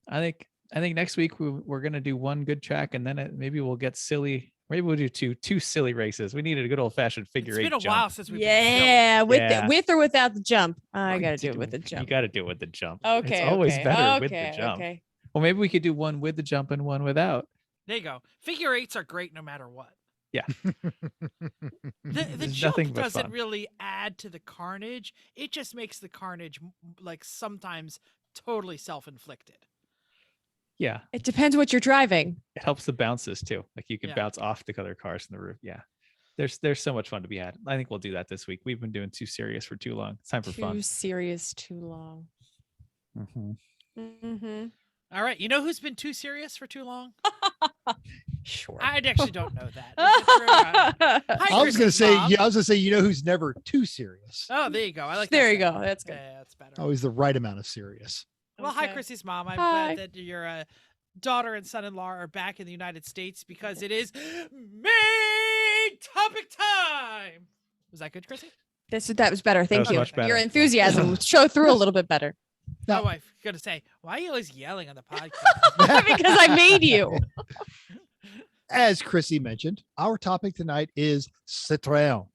Speaker 3: I think next week we're gonna do one good track, and then maybe we'll get silly. Maybe we'll do two silly races. We needed a good old fashioned figure eight.
Speaker 1: It's been a
Speaker 3: jump.
Speaker 1: while since we've
Speaker 4: Yeah,
Speaker 1: been
Speaker 4: with or without the jump. I gotta do it with the
Speaker 3: You
Speaker 4: jump.
Speaker 3: got to do it with the jump.
Speaker 4: Okay,
Speaker 3: It's always
Speaker 4: okay,
Speaker 3: better
Speaker 4: okay,
Speaker 3: with the jump.
Speaker 4: Okay.
Speaker 3: Well, maybe we could do one with the jump and one without.
Speaker 1: There you go. Figure 8s are great no matter what.
Speaker 3: Yeah.
Speaker 1: The
Speaker 3: There's
Speaker 1: jump
Speaker 3: nothing but
Speaker 1: doesn't
Speaker 3: fun.
Speaker 1: really add to the carnage. It just makes the carnage like sometimes totally self-inflicted.
Speaker 3: Yeah.
Speaker 4: It depends what you're driving.
Speaker 3: It helps the bounces too. Like you can
Speaker 1: Yeah.
Speaker 3: bounce off the other cars in the roof. Yeah. There's so much fun to be had. I think we'll do that this week. We've been doing too serious for too long. It's time for
Speaker 4: Too
Speaker 3: fun.
Speaker 4: serious, too long. Mm-hmm.
Speaker 1: All right. You know who's been too serious for too long?
Speaker 3: Sure.
Speaker 1: I actually don't know that. Is it true? Hi,
Speaker 2: I was gonna
Speaker 1: Chrissy's
Speaker 2: say,
Speaker 1: mom.
Speaker 2: yeah, I was gonna say, you know who's never too serious?
Speaker 1: Oh, there you go. I like that
Speaker 4: There you
Speaker 1: better.
Speaker 4: go. That's good.
Speaker 1: Yeah, that's better.
Speaker 2: Always the right amount of serious.
Speaker 1: Well, hi,
Speaker 4: Okay.
Speaker 1: Chrissy's mom. I'm
Speaker 4: Hi.
Speaker 1: glad that your daughter and son-in-law are back in the United States because it is main topic time. Was that good, Chrissy?
Speaker 4: That was better. Thank
Speaker 3: was
Speaker 4: you.
Speaker 3: much better.
Speaker 4: Your enthusiasm showed through a little bit better
Speaker 2: Now-
Speaker 1: Oh, I was gonna say, why are you always yelling on the podcast?
Speaker 4: because I made you.
Speaker 2: As Chrissy mentioned, our topic tonight is Citroen.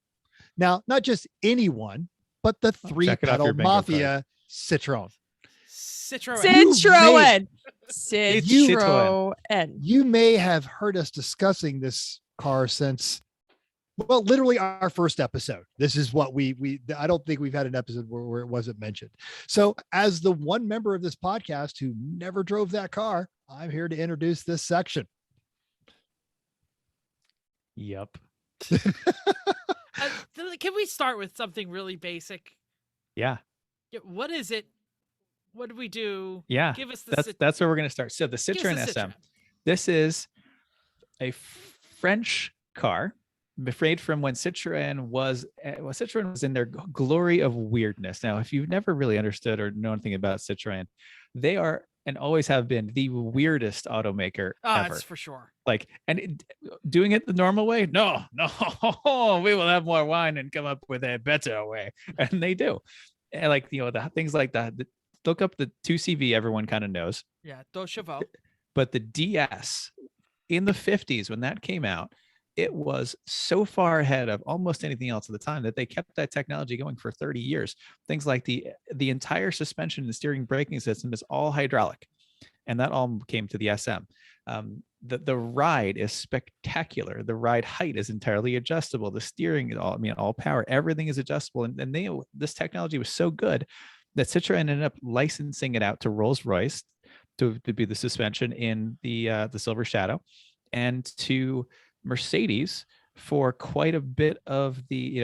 Speaker 2: Now, not just anyone, but the
Speaker 3: check it off
Speaker 2: three-pedal
Speaker 3: your bingo
Speaker 2: mafia Citroen.
Speaker 1: Citroen.
Speaker 4: Citroen.
Speaker 3: Citroen.
Speaker 4: Citroen.
Speaker 2: You may have heard us discussing this car since, well, literally our first episode. This is what we I don't think we've had an episode where it wasn't mentioned. So as the one member of this podcast who never drove that car, I'm here to introduce this section.
Speaker 3: Yep.
Speaker 1: Can we start with something really basic?
Speaker 3: Yeah.
Speaker 1: Yeah, what is it? What do we do?
Speaker 3: Yeah.
Speaker 1: Give us the
Speaker 3: That's where we're going to start. So the
Speaker 1: give us
Speaker 3: Citroen
Speaker 1: the
Speaker 3: SM.
Speaker 1: Citroen.
Speaker 3: This is a French car made from when Citroen was in their glory of weirdness. Now, if you've never really understood or know anything about Citroen, they are and always have been the weirdest automaker
Speaker 1: Oh,
Speaker 3: ever.
Speaker 1: that's for sure.
Speaker 3: Like, and doing it the normal way? No, we will have more wine and come up with a better way. And they do. And like, the things like that. Look up the 2CV, everyone kind of knows.
Speaker 1: Yeah, dos chevaux.
Speaker 3: But the DS in the 50s, when that came out, it was so far ahead of almost anything else at the time that they kept that technology going for 30 years. Things like the entire suspension and steering braking system is all hydraulic. And that all came to the SM. The ride is spectacular. The ride height is entirely adjustable. The steering is all power. Everything is adjustable. And this technology was so good that Citroen ended up licensing it out to Rolls-Royce to be the suspension in the Silver Shadow, and to Mercedes for quite a bit of the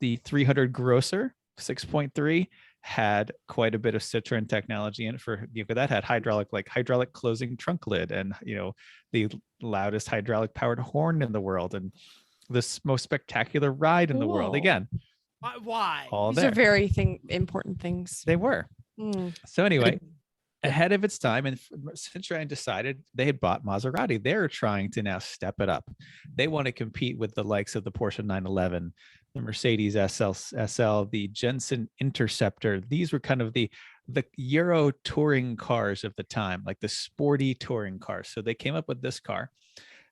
Speaker 3: 300 Grosser 6.3 had quite a bit of Citroen technology in it for that had hydraulic closing trunk lid, and the loudest hydraulic powered horn in the world, and this most spectacular ride in the world.
Speaker 4: Cool.
Speaker 3: Again,
Speaker 1: Why?
Speaker 3: all
Speaker 4: These
Speaker 3: there.
Speaker 4: are very important things.
Speaker 3: They were.
Speaker 4: Mm.
Speaker 3: So anyway, ahead of its time, and Citroen decided they had bought Maserati. They're trying to now step it up. They want to compete with the likes of the Porsche 911, the Mercedes SL, the Jensen Interceptor. These were kind of the Euro touring cars of the time, like the sporty touring cars. So they came up with this car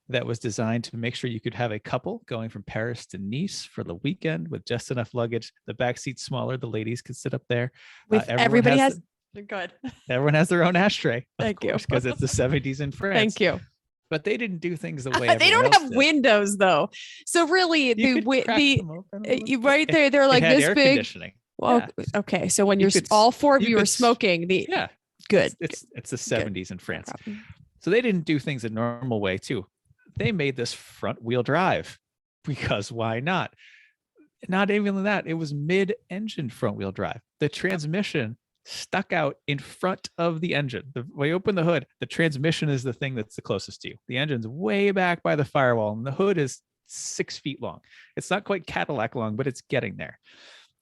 Speaker 3: that was designed to make sure you could have a couple going from Paris to Nice for the weekend with just enough luggage. The back seat's smaller. The ladies could sit up there.
Speaker 4: With everybody has good.
Speaker 3: Everyone has their own ashtray.
Speaker 4: Thank you.
Speaker 3: Because it's the 70s in France.
Speaker 4: Thank you.
Speaker 3: But they didn't do things the way
Speaker 4: They
Speaker 3: everyone
Speaker 4: don't
Speaker 3: else
Speaker 4: have
Speaker 3: did.
Speaker 4: windows though. So really
Speaker 3: You could crack them open a little
Speaker 4: you
Speaker 3: bit.
Speaker 4: right there, they're like
Speaker 3: It had
Speaker 4: this
Speaker 3: air
Speaker 4: big.
Speaker 3: conditioning.
Speaker 4: Well,
Speaker 3: Yeah.
Speaker 4: okay. So when
Speaker 3: You
Speaker 4: you're
Speaker 3: could
Speaker 4: all four of
Speaker 3: you
Speaker 4: you are
Speaker 3: could
Speaker 4: smoking,
Speaker 3: Yeah,
Speaker 4: good.
Speaker 3: it's the 70s in France.
Speaker 4: Problem.
Speaker 3: So they didn't do things a normal way too. They made this front wheel drive because why not? Not even that. It was mid-engine front wheel drive. The transmission stuck out in front of the engine. When you open the hood, the transmission is the thing that's the closest to you. The engine's way back by the firewall, and the hood is 6 feet long. It's not quite Cadillac long, but it's getting there.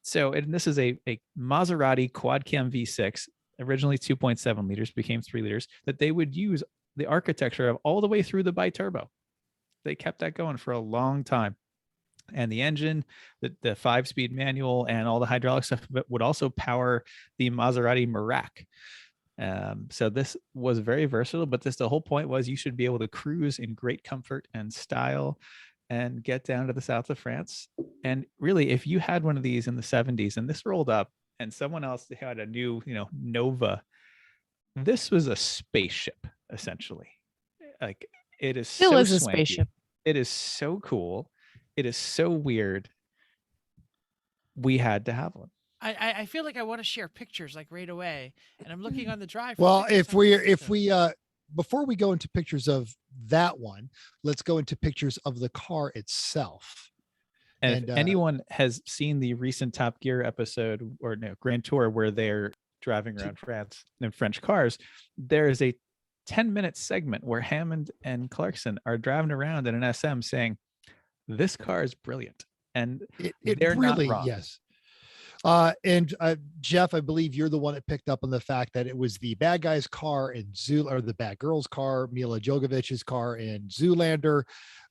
Speaker 3: So, and this is a Maserati quad cam V6, originally 2.7 liters, became 3 liters, that they would use the architecture of all the way through the biturbo. They kept that going for a long time. And the engine, the 5-speed manual, and all the hydraulic stuff would also power the Maserati Merak. So this was very versatile, but the whole point was you should be able to cruise in great comfort and style and get down to the south of France. And really, if you had one of these in the 70s and this rolled up and someone else had a new, Nova, this was a spaceship, essentially. Like, it is
Speaker 4: Still
Speaker 3: so
Speaker 4: is a
Speaker 3: swanky.
Speaker 4: spaceship.
Speaker 3: It is so cool. It is so weird. We had to have one.
Speaker 1: I feel like I want to share pictures like right away, and I'm looking on the drive. for
Speaker 2: Well,
Speaker 1: pictures
Speaker 2: if
Speaker 1: from
Speaker 2: we
Speaker 1: the
Speaker 2: if
Speaker 1: system.
Speaker 2: we before we go into pictures of that one, let's go into pictures of the car itself.
Speaker 3: And
Speaker 2: And,
Speaker 3: if anyone has seen the recent Top Gear episode or Grand Tour where they're driving around France in French cars, there is a 10-minute segment where Hammond and Clarkson are driving around in an SM saying, "This car is brilliant," and
Speaker 2: it
Speaker 3: they're
Speaker 2: really,
Speaker 3: not wrong.
Speaker 2: yes. And Jeff, I believe you're the one that picked up on the fact that it was the bad guy's car in or the bad girl's car, Mila Jovovich's car in Zoolander,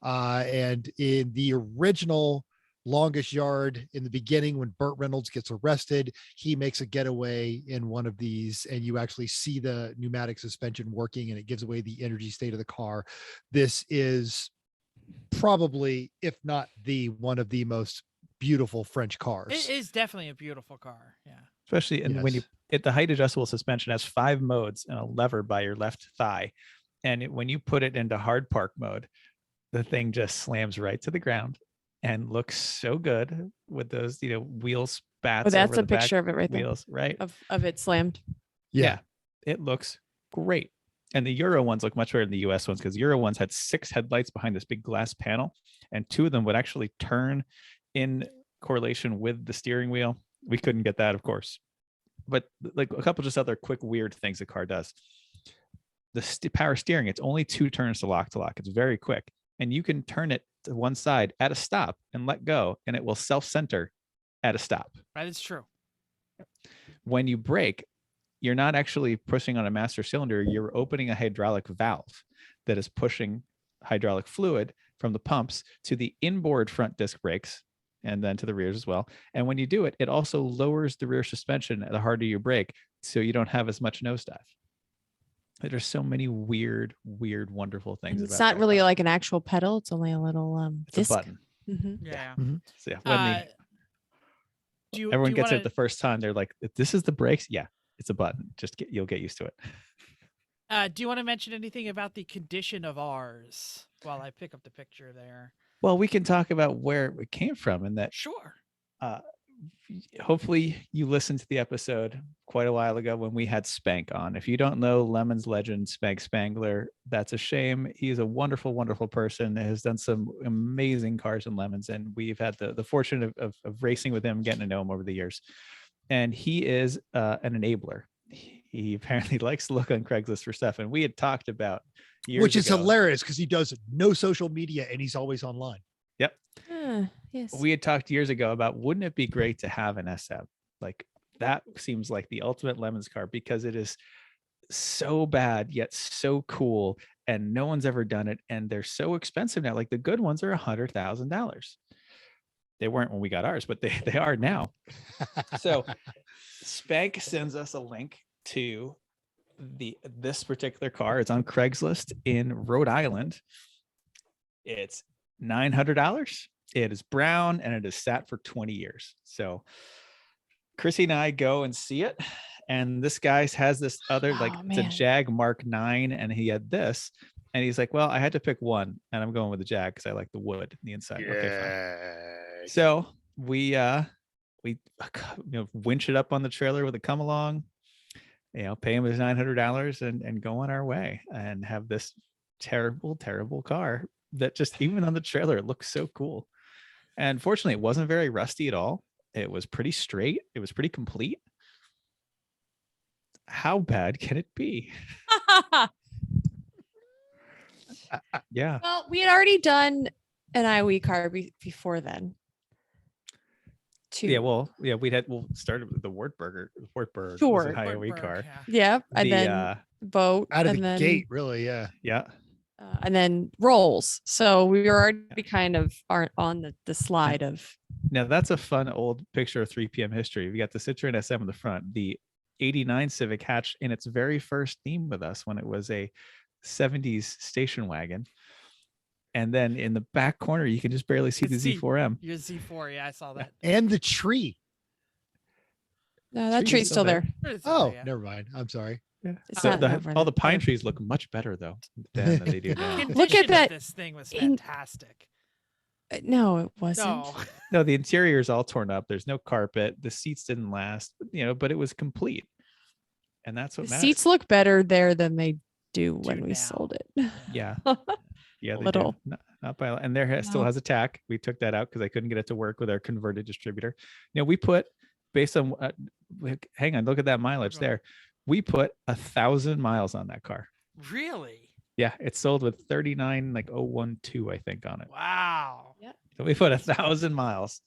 Speaker 2: and in the original Longest Yard in the beginning when Burt Reynolds gets arrested, he makes a getaway in one of these, and you actually see the pneumatic suspension working, and it gives away the energy state of the car. This is probably, if not the one of the most beautiful French cars.
Speaker 1: It is definitely a beautiful car. Yeah.
Speaker 3: Especially when you
Speaker 2: Yes.
Speaker 3: the height adjustable suspension has 5 modes and a lever by your left thigh, and when you put it into hard park mode, the thing just slams right to the ground and looks so good with those wheel spats.
Speaker 4: Oh, that's
Speaker 3: over
Speaker 4: a
Speaker 3: the back
Speaker 4: picture of it right there
Speaker 3: wheels, right?
Speaker 4: of it slammed.
Speaker 2: Yeah.
Speaker 3: It looks great. And the Euro ones look much better than the US ones, because Euro ones had 6 headlights behind this big glass panel, and 2 of them would actually turn in correlation with the steering wheel. We couldn't get that, of course. But like a couple just other quick weird things the car does. The power steering, it's only 2 turns to lock. It's very quick. And you can turn it to one side at a stop and let go, and it will self-center at a stop.
Speaker 1: That is true.
Speaker 3: When you brake, you're not actually pushing on a master cylinder. You're opening a hydraulic valve that is pushing hydraulic fluid from the pumps to the inboard front disc brakes and then to the rears as well. And when you do it, it also lowers the rear suspension the harder you brake, so you don't have as much nosedive. There's so many weird, wonderful things.
Speaker 4: And it's
Speaker 3: about
Speaker 4: not
Speaker 3: that
Speaker 4: really
Speaker 3: car.
Speaker 4: like an actual pedal. It's only a little
Speaker 3: It's
Speaker 4: disc.
Speaker 3: a button.
Speaker 4: Mhm.
Speaker 1: Yeah.
Speaker 3: So yeah, everyone gets it the first time. They're like, "This is the brakes." Yeah, it's a button. You'll get used to it.
Speaker 1: Do you want to mention anything about the condition of ours while I pick up the picture there?
Speaker 3: Well, we can talk about where it came from, and that
Speaker 1: Sure.
Speaker 3: hopefully you listened to the episode quite a while ago when we had Spank on. If you don't know Lemon's legend, Spank Spangler, that's a shame. He's a wonderful, wonderful person, has done some amazing cars and Lemons, and we've had the fortune of racing with him, getting to know him over the years. And he is an enabler. He apparently likes to look on Craigslist for stuff, and we had talked about
Speaker 2: Which is
Speaker 3: ago.
Speaker 2: hilarious because he does no social media and he's always online.
Speaker 3: Yep.
Speaker 4: Yes.
Speaker 3: We had talked years ago about, wouldn't it be great to have an SM? Like, that seems like the ultimate Lemons car, because it is so bad yet so cool, and no one's ever done it, and they're so expensive now. Like, the good ones are $100,000. They weren't when we got ours, but they are now. So Spank sends us a link to this particular car. It's on Craigslist in Rhode Island. It's $900. It is brown, and it is sat for 20 years. So Chrissy and I go and see it, and this guy has this other, it's a Jag Mark 9, and he had this, and he's like, well, I had to pick one, and I'm going with the Jag because I like the wood in the inside.
Speaker 2: Yeah.
Speaker 3: Okay, fine. So we winch it up on the trailer with a come along, pay him his $900 and go on our way, and have this terrible, terrible car that just, even on the trailer, it looks so cool. And fortunately, it wasn't very rusty at all. It was pretty straight. It was pretty complete. How bad can it be? Yeah.
Speaker 4: Well, we had already done an IOE car before then.
Speaker 3: Yeah, we'll start with the Wartburg
Speaker 4: Sure.
Speaker 3: was an IOE car.
Speaker 4: Yeah, and
Speaker 3: The,
Speaker 4: then boat
Speaker 2: Out of
Speaker 4: and
Speaker 2: the
Speaker 4: then
Speaker 2: gate, really. Yeah.
Speaker 3: Yeah.
Speaker 4: and then rolls. So we were already kind of aren't on the slide of.
Speaker 3: Now that's a fun old picture of 3 p.m. history. We got the Citroen SM in the front. The '89 Civic hatched in its very first theme with us when it was a '70s station wagon. And then in the back corner, you can just barely see the Z4M.
Speaker 1: Your Z4, yeah, I saw that.
Speaker 2: And the tree.
Speaker 4: No, that
Speaker 3: Tree's
Speaker 4: tree's still there.
Speaker 1: It's
Speaker 2: Oh,
Speaker 1: okay, yeah.
Speaker 2: never mind. I'm sorry.
Speaker 4: It's
Speaker 3: So
Speaker 4: not over
Speaker 3: all the
Speaker 4: there.
Speaker 3: pine trees look much better though than they do now.
Speaker 1: Condition
Speaker 4: Look at
Speaker 1: of
Speaker 4: that
Speaker 1: This thing was
Speaker 4: in-
Speaker 1: fantastic.
Speaker 4: No, it wasn't.
Speaker 1: No,
Speaker 3: No, the interior is all torn up. There's no carpet. The seats didn't last, but it was complete. And that's what
Speaker 4: The
Speaker 3: matters.
Speaker 4: seats look better there than they do when we
Speaker 1: now.
Speaker 4: sold it.
Speaker 3: Yeah. Yeah, they
Speaker 4: Little.
Speaker 3: do. Not by, and there still
Speaker 4: No.
Speaker 3: has a tack. We took that out because I couldn't get it to work with our converted distributor. We put based on hang on, look at that mileage
Speaker 1: on.
Speaker 3: there. We put 1,000 miles on that car.
Speaker 1: really?
Speaker 3: Yeah, it sold with 39 like 012, I think, on it.
Speaker 1: Wow.
Speaker 3: So we put 1,000 miles.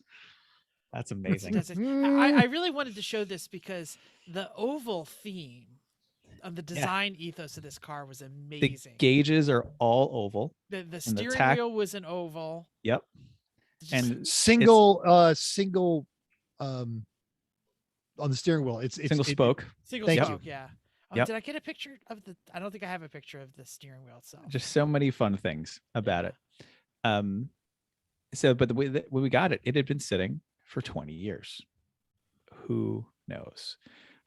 Speaker 3: That's amazing.
Speaker 1: Does it- I really wanted to show this because the oval theme of the design ethos of this car was
Speaker 3: The
Speaker 1: amazing.
Speaker 3: gauges are all oval.
Speaker 1: The steering
Speaker 3: tack-
Speaker 1: wheel was an oval.
Speaker 3: Yep.
Speaker 1: Just-
Speaker 3: And
Speaker 2: Single on the steering wheel. It's
Speaker 3: single spoke.
Speaker 1: single
Speaker 2: thank you.
Speaker 1: spoke, yeah. Oh,
Speaker 3: Yep.
Speaker 1: did I get a picture of the? I don't think I have a picture of the steering wheel itself.
Speaker 3: Just so many fun things about it. But the way that when we got it, it had been sitting for 20 years. Who knows?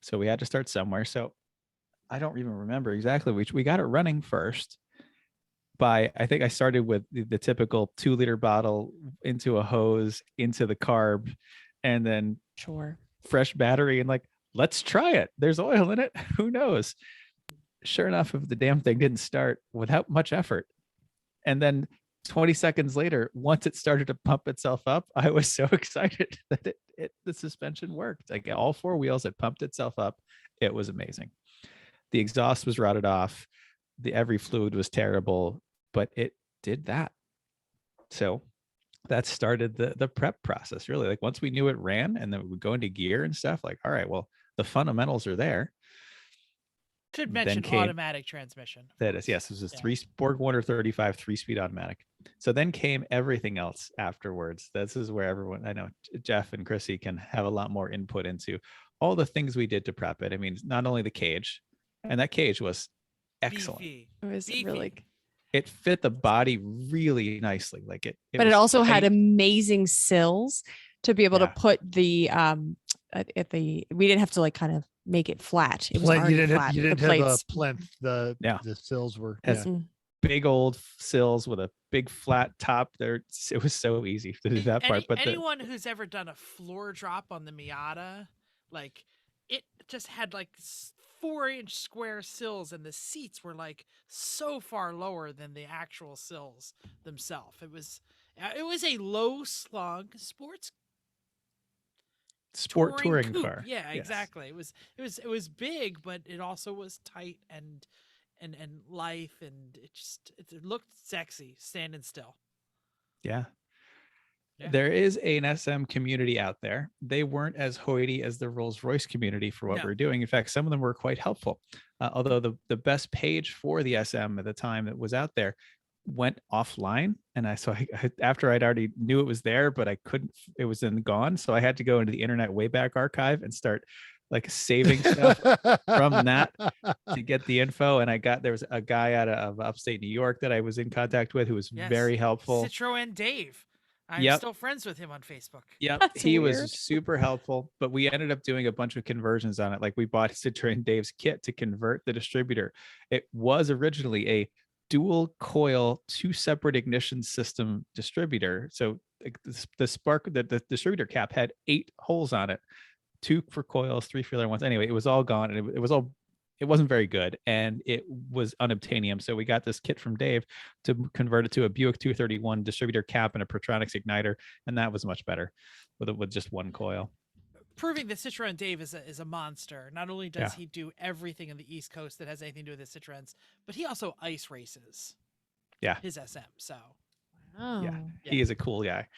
Speaker 3: So we had to start somewhere. So I don't even remember exactly which. We got it running first by, I think I started with the typical 2-liter bottle into a hose, into the carb, and then
Speaker 4: Sure.
Speaker 3: fresh battery and like, let's try it. There's oil in it. Who knows? Sure enough, if the damn thing didn't start without much effort. And then 20 seconds later, once it started to pump itself up, I was so excited that the suspension worked. Like all 4 wheels, it pumped itself up. It was amazing. The exhaust was rotted off. Every fluid was terrible, but it did that. So that started the prep process, really. Like once we knew it ran and then we would go into gear and stuff, like, all right, well, the fundamentals are there.
Speaker 1: Should
Speaker 3: then
Speaker 1: mention
Speaker 3: came-
Speaker 1: automatic transmission. of
Speaker 3: That is,
Speaker 1: course.
Speaker 3: yes, it was a
Speaker 1: Yeah.
Speaker 3: Borg Warner 35 3-speed automatic. So then came everything else afterwards. This is where everyone, I know Jeff and Chrissy can have a lot more input into all the things we did to prep it. I mean, not only the cage, and that cage was excellent.
Speaker 1: Beefy.
Speaker 4: It was
Speaker 1: Beefy.
Speaker 4: really,
Speaker 3: It fit the body really nicely. Like it
Speaker 4: but it
Speaker 3: was
Speaker 4: also had
Speaker 3: tight.
Speaker 4: amazing sills to be able
Speaker 3: Yeah.
Speaker 4: to put the we didn't have to like kind of make it flat. It was
Speaker 2: You
Speaker 4: already
Speaker 2: didn't
Speaker 4: flat.
Speaker 2: have, you
Speaker 4: The
Speaker 2: didn't have a
Speaker 4: plates.
Speaker 2: plinth. The sills were.
Speaker 3: Has-
Speaker 2: Yeah.
Speaker 4: Mm.
Speaker 3: big old sills with a big flat top. There, it was so easy to do that part. But
Speaker 1: anyone who's ever done a floor drop on the Miata, like it just had like 4-inch square sills, and the seats were like so far lower than the actual sills themselves. It was a low slung
Speaker 3: sport touring
Speaker 1: coupe.
Speaker 3: car.
Speaker 1: Yeah,
Speaker 3: Yes.
Speaker 1: exactly. It was big, but it also was tight and lithe, and it looked sexy standing still.
Speaker 3: Yeah.
Speaker 1: Yeah.
Speaker 3: There is an SM community out there. They weren't as hoity as the Rolls-Royce community for what
Speaker 1: No.
Speaker 3: we're doing. In fact, some of them were quite helpful. Although the best page for the SM at the time that was out there went offline. And I after I'd already knew it was there, but I couldn't, it was then gone. So I had to go into the Internet Wayback Archive and start like saving stuff from that to get the info. And there was a guy out of upstate New York that I was in contact with who was
Speaker 1: Yes.
Speaker 3: very helpful.
Speaker 1: Citroen Dave. I'm
Speaker 3: Yep.
Speaker 1: still friends with him on Facebook.
Speaker 3: Yep,
Speaker 4: That's
Speaker 3: he
Speaker 4: weird.
Speaker 3: was super helpful, but we ended up doing a bunch of conversions on it. Like we bought Citroen Dave's kit to convert the distributor. It was originally a dual coil, 2 separate ignition system distributor. So like, the distributor cap had 8 holes on it, 2 for coils, 3 for the other ones. Anyway, it was all gone, and it wasn't very good, and it was unobtainium. So we got this kit from Dave to convert it to a Buick 231 distributor cap and a Protronics igniter, and that was much better with just 1 coil.
Speaker 1: Proving that Citroen Dave is a monster. Not only does
Speaker 3: Yeah.
Speaker 1: he do everything in the East Coast that has anything to do with the Citroens, but he also ice races.
Speaker 3: Yeah.
Speaker 1: His SM. So
Speaker 4: Oh.
Speaker 3: He is a cool guy.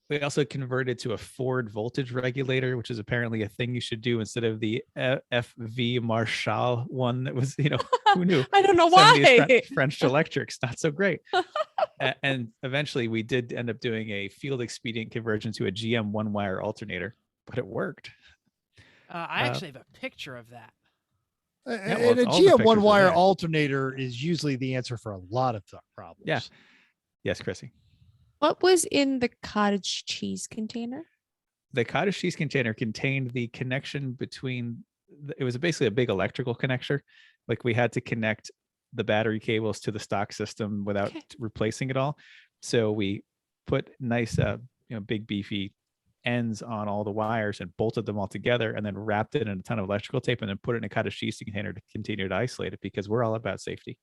Speaker 3: We also converted to a Ford voltage regulator, which is apparently a thing you should do instead of the FV Marshall one that was, who knew?
Speaker 4: I don't know
Speaker 3: Some of these
Speaker 4: why.
Speaker 3: French electrics, not so great. And eventually we did end up doing a field expedient conversion to a GM one-wire alternator, but it worked.
Speaker 1: I actually have a picture of that.
Speaker 2: And a
Speaker 3: all the
Speaker 2: GM
Speaker 3: pictures
Speaker 2: one
Speaker 3: are
Speaker 2: wire
Speaker 3: there.
Speaker 2: alternator is usually the answer for a lot of problems.
Speaker 3: Yeah. Yes, Chrissy.
Speaker 4: What was in the cottage cheese container?
Speaker 3: The cottage cheese container contained the connection between, it was basically a big electrical connector. Like we had to connect the battery cables to the stock system without replacing it all. So we put nice, big beefy ends on all the wires and bolted them all together and then wrapped it in a ton of electrical tape and then put it in a cottage cheese container to continue to isolate it because we're all about safety.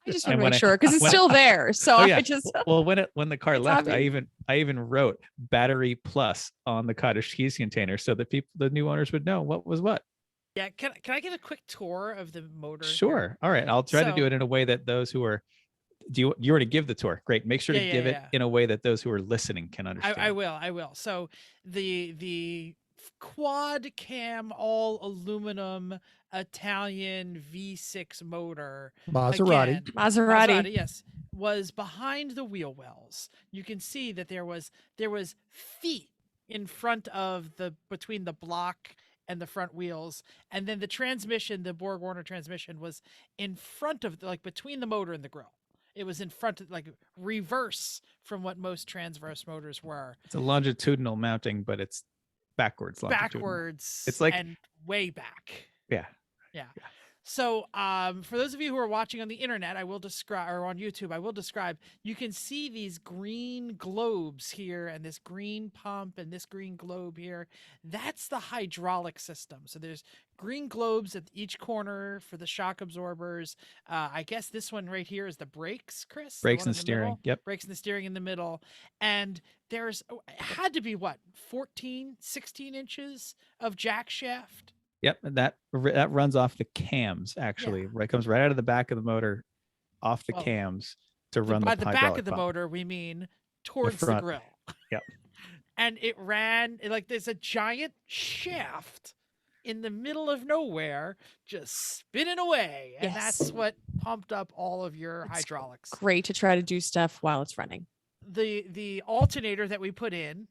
Speaker 4: I just
Speaker 3: And
Speaker 4: want to
Speaker 3: when
Speaker 4: make
Speaker 3: I-
Speaker 4: sure because it's
Speaker 3: when-
Speaker 4: still there. So
Speaker 3: Oh, yeah.
Speaker 4: I just
Speaker 3: Well, when the car
Speaker 4: It's
Speaker 3: left,
Speaker 4: obvious.
Speaker 3: I even wrote battery plus on the cottage cheese container so that the new owners would know what was what.
Speaker 1: Yeah, can I get a quick tour of the motor? here?
Speaker 3: Sure. All right. I'll try to do
Speaker 1: So-
Speaker 3: it in a way that those who are, you already give the tour? Great. Make sure to
Speaker 1: Yeah,
Speaker 3: give it
Speaker 1: yeah.
Speaker 3: in a way that those who are listening can understand.
Speaker 1: I will. So the quad cam all aluminum Italian V6 motor,
Speaker 2: Maserati.
Speaker 1: again,
Speaker 4: Maserati.
Speaker 1: yes, was behind the wheel wells. You can see that there was feet in front of between the block and the front wheels, and then the transmission, the Borg Warner transmission, was in front of between the motor and the grill. It was in front of reverse from what most transverse motors were.
Speaker 3: It's a longitudinal mounting, but it's backwards.
Speaker 1: Backwards.
Speaker 3: It's like-
Speaker 1: and way back.
Speaker 3: Yeah.
Speaker 1: Yeah. So, for those of you who are watching on the internet, I will describe, or on YouTube, I will describe, you can see these green globes here and this green pump and this green globe here. That's the hydraulic system. So there's green globes at each corner for the shock absorbers. I guess this one right here is the brakes, Chris? The
Speaker 3: Brakes
Speaker 1: one
Speaker 3: and
Speaker 1: in the
Speaker 3: steering.
Speaker 1: middle?
Speaker 3: Yep.
Speaker 1: Brakes and the steering in the middle. And there's, it had to be 14, 16 inches of jack shaft.
Speaker 3: Yep. And that runs off the cams, actually. Right, comes right out of the back of the motor, off the
Speaker 1: Well,
Speaker 3: cams to run
Speaker 1: By
Speaker 3: the
Speaker 1: the back
Speaker 3: hydraulic
Speaker 1: of the
Speaker 3: pump.
Speaker 1: motor, we mean towards the
Speaker 3: front.
Speaker 1: grill.
Speaker 3: Yep.
Speaker 1: And it ran there's a giant shaft in the middle of nowhere just spinning away. And
Speaker 4: Yes.
Speaker 1: that's what pumped up all of your
Speaker 4: It's
Speaker 1: hydraulics.
Speaker 4: great to try to do stuff while it's running.
Speaker 1: The alternator that we put in,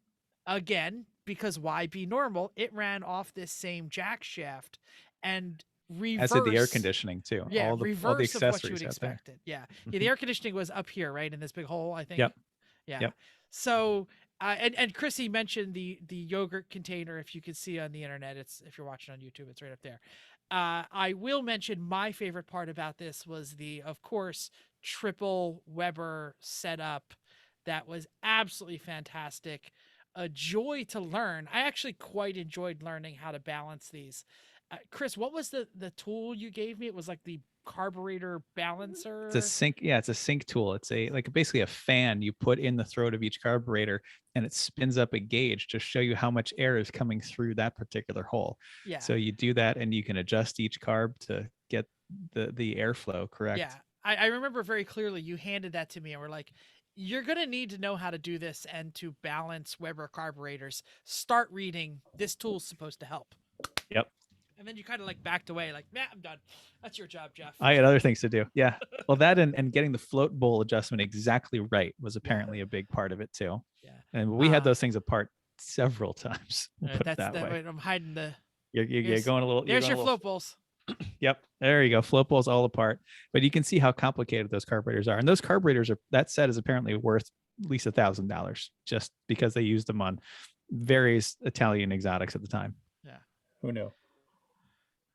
Speaker 1: again, because why be normal, it ran off this same jack shaft and reversed.
Speaker 3: As did the air conditioning too.
Speaker 1: Yeah,
Speaker 3: all the
Speaker 1: reverse of what you
Speaker 3: accessories
Speaker 1: would
Speaker 3: out there.
Speaker 1: expected. Yeah. Yeah, the air conditioning was up here, right, in this big hole, I think.
Speaker 3: Yep.
Speaker 1: Yeah.
Speaker 3: Yep.
Speaker 1: So, and Chrissy mentioned the yogurt container. If you can see on the internet, if you're watching on YouTube, it's right up there. I will mention my favorite part about this was of course, triple Weber setup. That was absolutely fantastic. A joy to learn. I actually quite enjoyed learning how to balance these. Chris, what was the tool you gave me? It was like the carburetor balancer.
Speaker 3: It's a sync. Yeah, it's a sync tool. It's basically a fan you put in the throat of each carburetor, and it spins up a gauge to show you how much air is coming through that particular hole.
Speaker 1: Yeah.
Speaker 3: So you do that, and you can adjust each carb to get the airflow correct.
Speaker 1: Yeah. I remember very clearly you handed that to me and we're like, you're going to need to know how to do this and to balance Weber carburetors. Start reading. This tool's supposed to help.
Speaker 3: Yep.
Speaker 1: And then you kind of backed away, I'm done. That's your job, Jeff.
Speaker 3: I had other things to do. Yeah. Well, that and getting the float bowl adjustment exactly right was apparently a big part of it too.
Speaker 1: Yeah.
Speaker 3: And we had those things apart several times. We'll put it
Speaker 1: That's
Speaker 3: that way.
Speaker 1: way. I'm hiding the.
Speaker 3: You're going a little.
Speaker 1: There's
Speaker 3: you're
Speaker 1: your
Speaker 3: going a little-
Speaker 1: float bowls.
Speaker 3: Yep. There you go. Float bowls all apart. But you can see how complicated those carburetors are. And those carburetors that set is apparently worth at least $1,000 just because they used them on various Italian exotics at the time.
Speaker 1: Yeah.
Speaker 3: Who knew?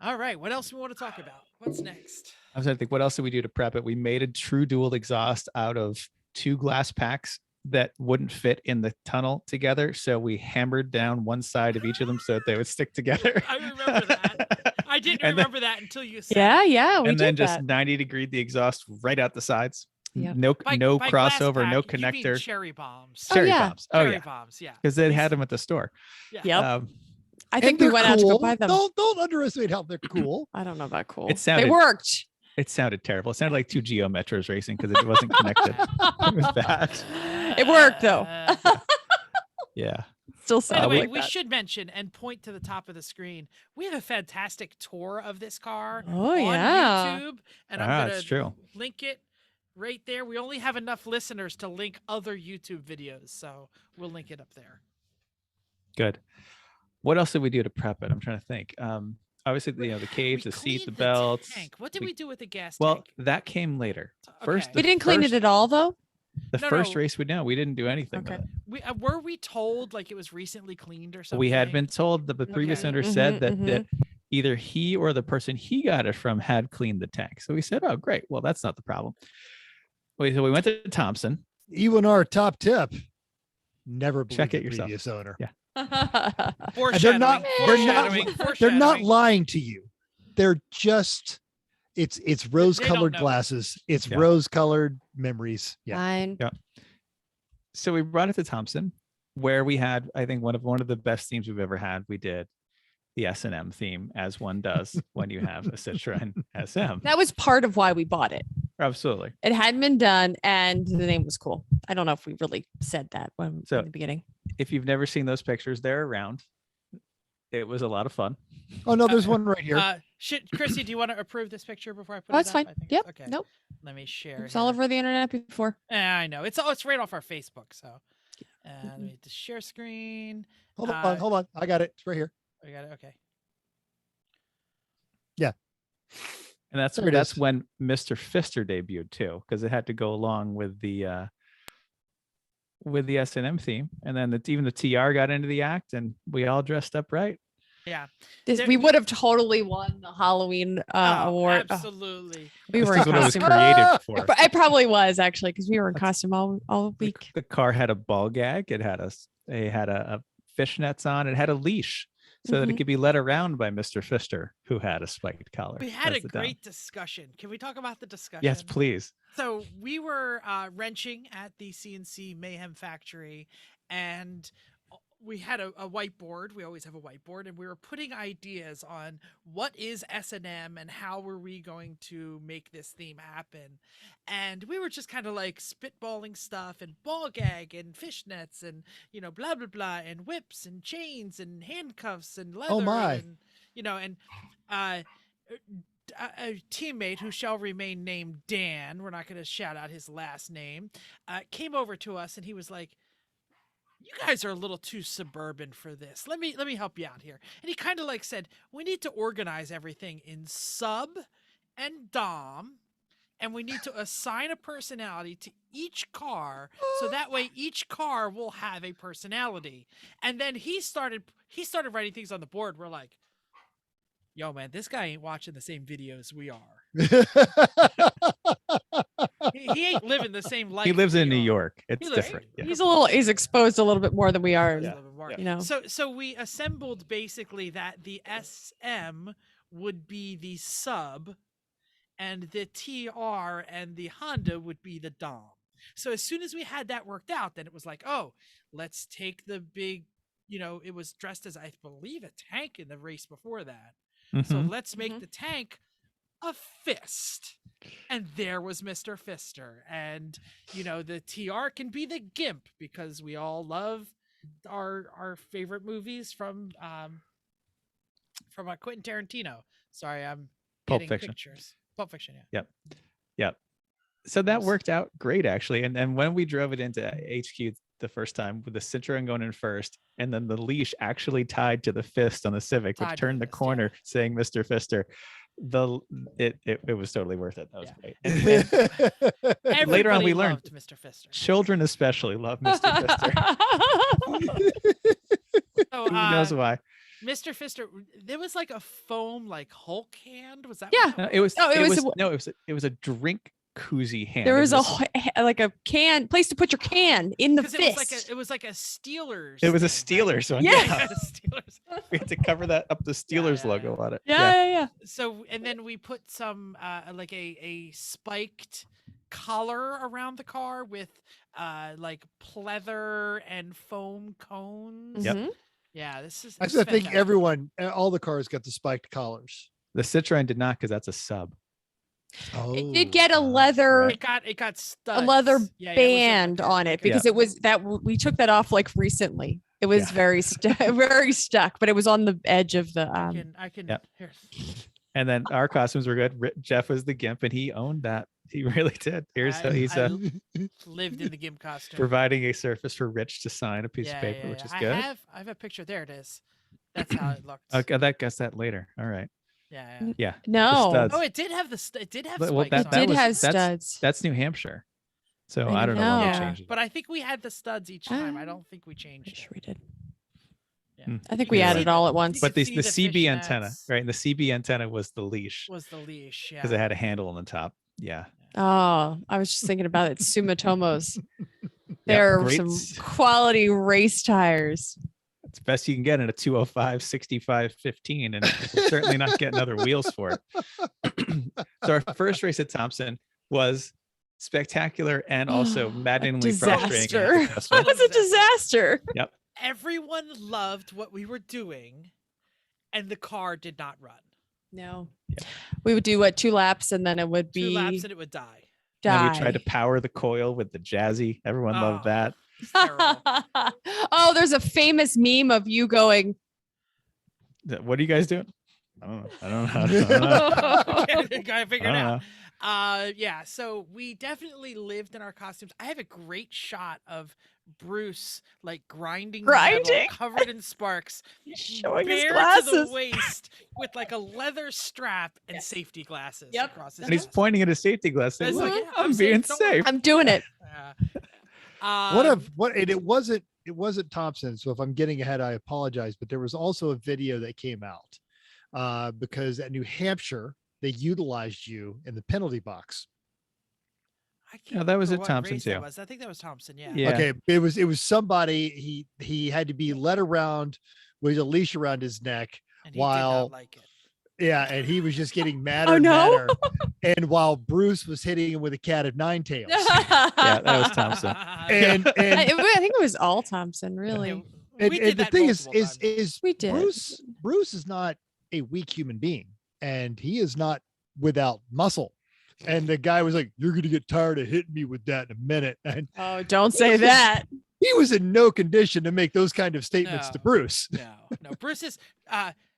Speaker 1: All right. What else do we want to talk about? What's next?
Speaker 3: I was trying to think, what else did we do to prep it? We made a true dual exhaust out of 2 glass packs that wouldn't fit in the tunnel together. So we hammered down one side of each of them so that they would stick together.
Speaker 1: I remember that. I didn't
Speaker 3: And then-
Speaker 1: remember that until you said
Speaker 4: Yeah, we
Speaker 3: and then
Speaker 4: did
Speaker 3: just
Speaker 4: that.
Speaker 3: 90-degree the exhaust right out the sides.
Speaker 4: Yep.
Speaker 3: No
Speaker 1: By glass
Speaker 3: crossover,
Speaker 1: pack,
Speaker 3: no
Speaker 1: you mean
Speaker 3: connector.
Speaker 1: cherry bombs.
Speaker 4: Oh,
Speaker 3: Cherry
Speaker 4: yeah.
Speaker 3: bombs. Oh
Speaker 1: Cherry
Speaker 3: yeah,
Speaker 1: bombs. Yeah.
Speaker 3: because they had them at the store.
Speaker 4: Yep. I think
Speaker 2: And
Speaker 4: we went
Speaker 2: they're
Speaker 4: out to go
Speaker 2: cool.
Speaker 4: buy them.
Speaker 2: Don't underestimate how they're cool.
Speaker 4: I don't know about cool.
Speaker 3: It sounded-
Speaker 4: they worked.
Speaker 3: It sounded terrible. It sounded like 2 Geo Metros racing because it wasn't connected. It was bad.
Speaker 4: It worked though.
Speaker 3: Yeah.
Speaker 4: Still
Speaker 1: By the
Speaker 4: sounds
Speaker 1: way,
Speaker 4: like
Speaker 1: we
Speaker 4: that.
Speaker 1: should mention and point to the top of the screen. We have a fantastic tour of this car
Speaker 4: Oh,
Speaker 1: on
Speaker 4: yeah.
Speaker 1: YouTube, and I'm
Speaker 3: Ah,
Speaker 1: gonna
Speaker 3: it's true.
Speaker 1: link it right there. We only have enough listeners to link other YouTube videos, so we'll link it up there.
Speaker 3: Good. What else did we do to prep it? I'm trying to think. Obviously, the cage,
Speaker 1: We
Speaker 3: the seat, the
Speaker 1: cleaned
Speaker 3: belts.
Speaker 1: tank. What did we do with the gas
Speaker 3: Well,
Speaker 1: tank?
Speaker 3: that came later. First,
Speaker 1: Okay.
Speaker 4: We didn't clean it at all, though.
Speaker 3: The
Speaker 1: No,
Speaker 3: first
Speaker 1: no.
Speaker 3: race we didn't do anything
Speaker 4: Okay.
Speaker 3: with it.
Speaker 1: Were we told like it was recently cleaned or something?
Speaker 3: We had been told that the previous
Speaker 1: Okay.
Speaker 3: owner said that either he or the person he got it from had cleaned the tank. So we said, "Oh, great. Well, that's not the problem." So we went to Thompson.
Speaker 2: E1R top tip. Never believe
Speaker 3: Check it
Speaker 2: the
Speaker 3: yourself.
Speaker 2: previous owner.
Speaker 3: Yeah.
Speaker 2: And
Speaker 1: Foreshadowing.
Speaker 2: they're not
Speaker 1: foreshadowing.
Speaker 2: lying to you. They're just it's rose-colored
Speaker 1: know.
Speaker 2: glasses. It's
Speaker 3: Yeah.
Speaker 2: rose-colored memories. Yeah.
Speaker 4: Fine.
Speaker 3: So we brought it to Thompson, where we had, I think, one of the best themes we've ever had. We did the S&M theme, as one does when you have a Citroen SM.
Speaker 4: That was part of why we bought it.
Speaker 3: Absolutely.
Speaker 4: It hadn't been done, and the name was cool. I don't know if we really said that in the beginning.
Speaker 3: If you've never seen those pictures, they're around. It was a lot of fun.
Speaker 2: Oh no, there's one right here.
Speaker 1: Chrissy, do you want to approve this picture before I put
Speaker 4: Oh,
Speaker 1: it
Speaker 4: it's
Speaker 1: up?
Speaker 4: fine.
Speaker 1: I think
Speaker 4: Yep.
Speaker 1: Okay.
Speaker 4: Nope.
Speaker 1: Let me share.
Speaker 4: It's all over the internet before.
Speaker 1: I know. It's right off our Facebook. So let me just share screen.
Speaker 2: Hold on. I got it. It's right here.
Speaker 1: I got it. Okay.
Speaker 3: And that's
Speaker 2: There it
Speaker 3: that's
Speaker 2: is.
Speaker 3: when Mr. Pfister debuted too, because it had to go along with the S&M theme. And then even the TR got into the act, and we all dressed up right.
Speaker 1: Yeah.
Speaker 4: We would have totally won the Halloween award. Oh,
Speaker 1: Absolutely.
Speaker 4: we were
Speaker 3: This
Speaker 4: in
Speaker 3: is what it was
Speaker 4: costume.
Speaker 3: created for.
Speaker 4: It probably was actually, because we were in costume all week.
Speaker 3: The car had a ball gag. It had a fishnets on. It had a leash so that it could be led around by Mr. Pfister, who had a spiked collar.
Speaker 1: We had a
Speaker 3: as the dome.
Speaker 1: great discussion. Can we talk about the discussion?
Speaker 3: Yes, please.
Speaker 1: So we were wrenching at the CNC Mayhem factory, and we had a whiteboard. We always have a whiteboard, and we were putting ideas on what is S&M and how were we going to make this theme happen. And we were just kind of like spitballing stuff and ball gag and fishnets and, blah, blah, blah, and whips and chains and handcuffs and leather.
Speaker 2: Oh, my.
Speaker 1: And, a teammate who shall remain named Dan, we're not going to shout out his last name, came over to us and he was like, "You guys are a little too suburban for this. Let me help you out here." And he kind of like said, "We need to organize everything in sub and dom, and we need to assign a personality to each car, so that way each car will have a personality." And then he started writing things on the board. We're like, "Yo, man, this guy ain't watching the same videos we are. He ain't living the same life.
Speaker 3: He lives in
Speaker 1: we
Speaker 3: New
Speaker 1: are."
Speaker 3: York. It's
Speaker 1: lives-
Speaker 3: different. Yeah.
Speaker 4: He's exposed a little bit more than we are.
Speaker 1: Just a little bit more.
Speaker 4: You know.
Speaker 1: So we assembled basically that the SM would be the sub, and the TR and the Honda would be the dom. So as soon as we had that worked out, then it was like, oh, let's take the big, it was dressed as, I believe, a tank in the race before that. So
Speaker 3: Mhm.
Speaker 1: let's make the tank a fist. And there was Mr. Pfister. And, the TR can be the gimp, because we all love our favorite movies from Quentin Tarantino. Sorry, I'm
Speaker 3: Pulp
Speaker 1: getting
Speaker 3: Fiction.
Speaker 1: pictures. Pulp Fiction, yeah.
Speaker 3: Yep. So that worked out great, actually. And when we drove it into HQ the first time, with the Citroen going in first, and then the leash actually tied to the fist on the Civic,
Speaker 1: Tied
Speaker 3: which
Speaker 1: to the
Speaker 3: turned the
Speaker 1: fist,
Speaker 3: corner
Speaker 1: yeah.
Speaker 3: saying Mr. Pfister, it was totally worth it. That was great. And later on,
Speaker 1: Everybody
Speaker 3: we learned
Speaker 1: loved Mr. Pfister.
Speaker 3: children especially love Mr. Pfister.
Speaker 1: So,
Speaker 3: Who knows why?
Speaker 1: Mr. Pfister, there was like a foam like Hulk hand. Was that?
Speaker 4: Yeah.
Speaker 1: what
Speaker 3: It was.
Speaker 4: No,
Speaker 3: It was a drink koozie hand.
Speaker 4: There
Speaker 3: It
Speaker 4: was like a place to put your can in the
Speaker 1: 'Cause
Speaker 4: fist.
Speaker 1: it was like a Steelers.
Speaker 3: It was a
Speaker 1: thing, right?
Speaker 3: Steelers one.
Speaker 4: Yeah.
Speaker 1: The Steelers.
Speaker 3: We had to cover that up the Steelers
Speaker 1: yeah,
Speaker 3: logo on it.
Speaker 4: Yeah.
Speaker 1: So, and then we put some like a spiked collar around the car with like pleather and foam cones.
Speaker 3: Yep.
Speaker 4: Mhm.
Speaker 1: Yeah, this is.
Speaker 2: I
Speaker 1: this is
Speaker 2: think
Speaker 1: fantastic.
Speaker 2: all the cars got the spiked collars.
Speaker 3: The Citroen did not, because that's a sub.
Speaker 4: It did get a leather
Speaker 1: It got studs.
Speaker 4: a leather
Speaker 1: Yeah, it was
Speaker 4: band
Speaker 1: like
Speaker 4: on it because it was that we took that off like recently. It was very very stuck, but it was on the edge of the
Speaker 1: I can here.
Speaker 3: And then our costumes were good. Jeff was the gimp, and he owned that. He really did. He's
Speaker 1: lived in the gimp costume,
Speaker 3: providing a surface for Rich to sign a piece of paper, which is good.
Speaker 1: I have a picture. There it is. That's how it looked.
Speaker 3: Okay, that guess that later. All right.
Speaker 1: Yeah.
Speaker 4: No.
Speaker 1: Oh, it did have it did have
Speaker 3: well,
Speaker 1: spikes.
Speaker 4: It did have studs.
Speaker 3: That's New Hampshire. So
Speaker 4: I
Speaker 3: I don't know why we
Speaker 4: know.
Speaker 3: changed it.
Speaker 1: But I think we had the studs each time. I don't think we changed.
Speaker 4: Sure we did.
Speaker 1: Yeah.
Speaker 4: I think we added all at once.
Speaker 3: But the
Speaker 1: see the
Speaker 3: CB antenna,
Speaker 1: fishnets.
Speaker 3: right? The CB antenna was the leash
Speaker 1: Yeah.
Speaker 3: because it had a handle on the top. Yeah.
Speaker 4: Oh, I was just thinking about it. Sumatomos. There are some quality race tires.
Speaker 3: It's best you can get in a 205 65 15, and we're certainly not getting other wheels for it. So our first race at Thompson was spectacular and also maddeningly frustrating.
Speaker 4: Disaster. It was a disaster.
Speaker 3: Yep.
Speaker 1: Everyone loved what we were doing, and the car did not run.
Speaker 4: No.
Speaker 3: Yeah.
Speaker 4: We would do 2 laps and then it would be
Speaker 1: 2 laps and it would die.
Speaker 3: Then we tried to power the coil with the Jazzy. Everyone loved that.
Speaker 4: Oh, there's a famous meme of you going,
Speaker 3: what are you guys doing? I don't know.
Speaker 1: Gotta figure it out. Yeah, so we definitely lived in our costumes. I have a great shot of Bruce like grinding metal, covered in sparks,
Speaker 4: showing his
Speaker 1: bare
Speaker 4: glasses
Speaker 1: to the waist with like a leather strap and safety glasses across his
Speaker 3: and he's
Speaker 1: chest.
Speaker 3: pointing at his safety glasses.
Speaker 1: It's
Speaker 3: Like,
Speaker 1: like,
Speaker 3: I'm being safe.
Speaker 4: I'm doing it.
Speaker 2: It wasn't Thompson. So if I'm getting ahead, I apologize. But there was also a video that came out because at New Hampshire they utilized you in the penalty box.
Speaker 3: That was at Thompson too.
Speaker 1: I think that was Thompson. Yeah.
Speaker 2: Okay. It was somebody. He had to be led around with a leash around his neck
Speaker 1: and he did not like it.
Speaker 2: Yeah, and he was just getting madder
Speaker 4: Oh,
Speaker 2: and
Speaker 4: no?
Speaker 2: madder. And while Bruce was hitting him with a cat of 9 tails.
Speaker 3: Yeah, that was Thompson.
Speaker 2: And
Speaker 4: I think it was all Thompson, really.
Speaker 2: and the thing is
Speaker 4: we did.
Speaker 2: Bruce is not a weak human being, and he is not without muscle. And the guy was like, "You're gonna get tired of hitting me with that in a minute." And
Speaker 4: oh, don't say that.
Speaker 2: He was in no condition to make those kind of statements to Bruce.
Speaker 1: No. Bruce is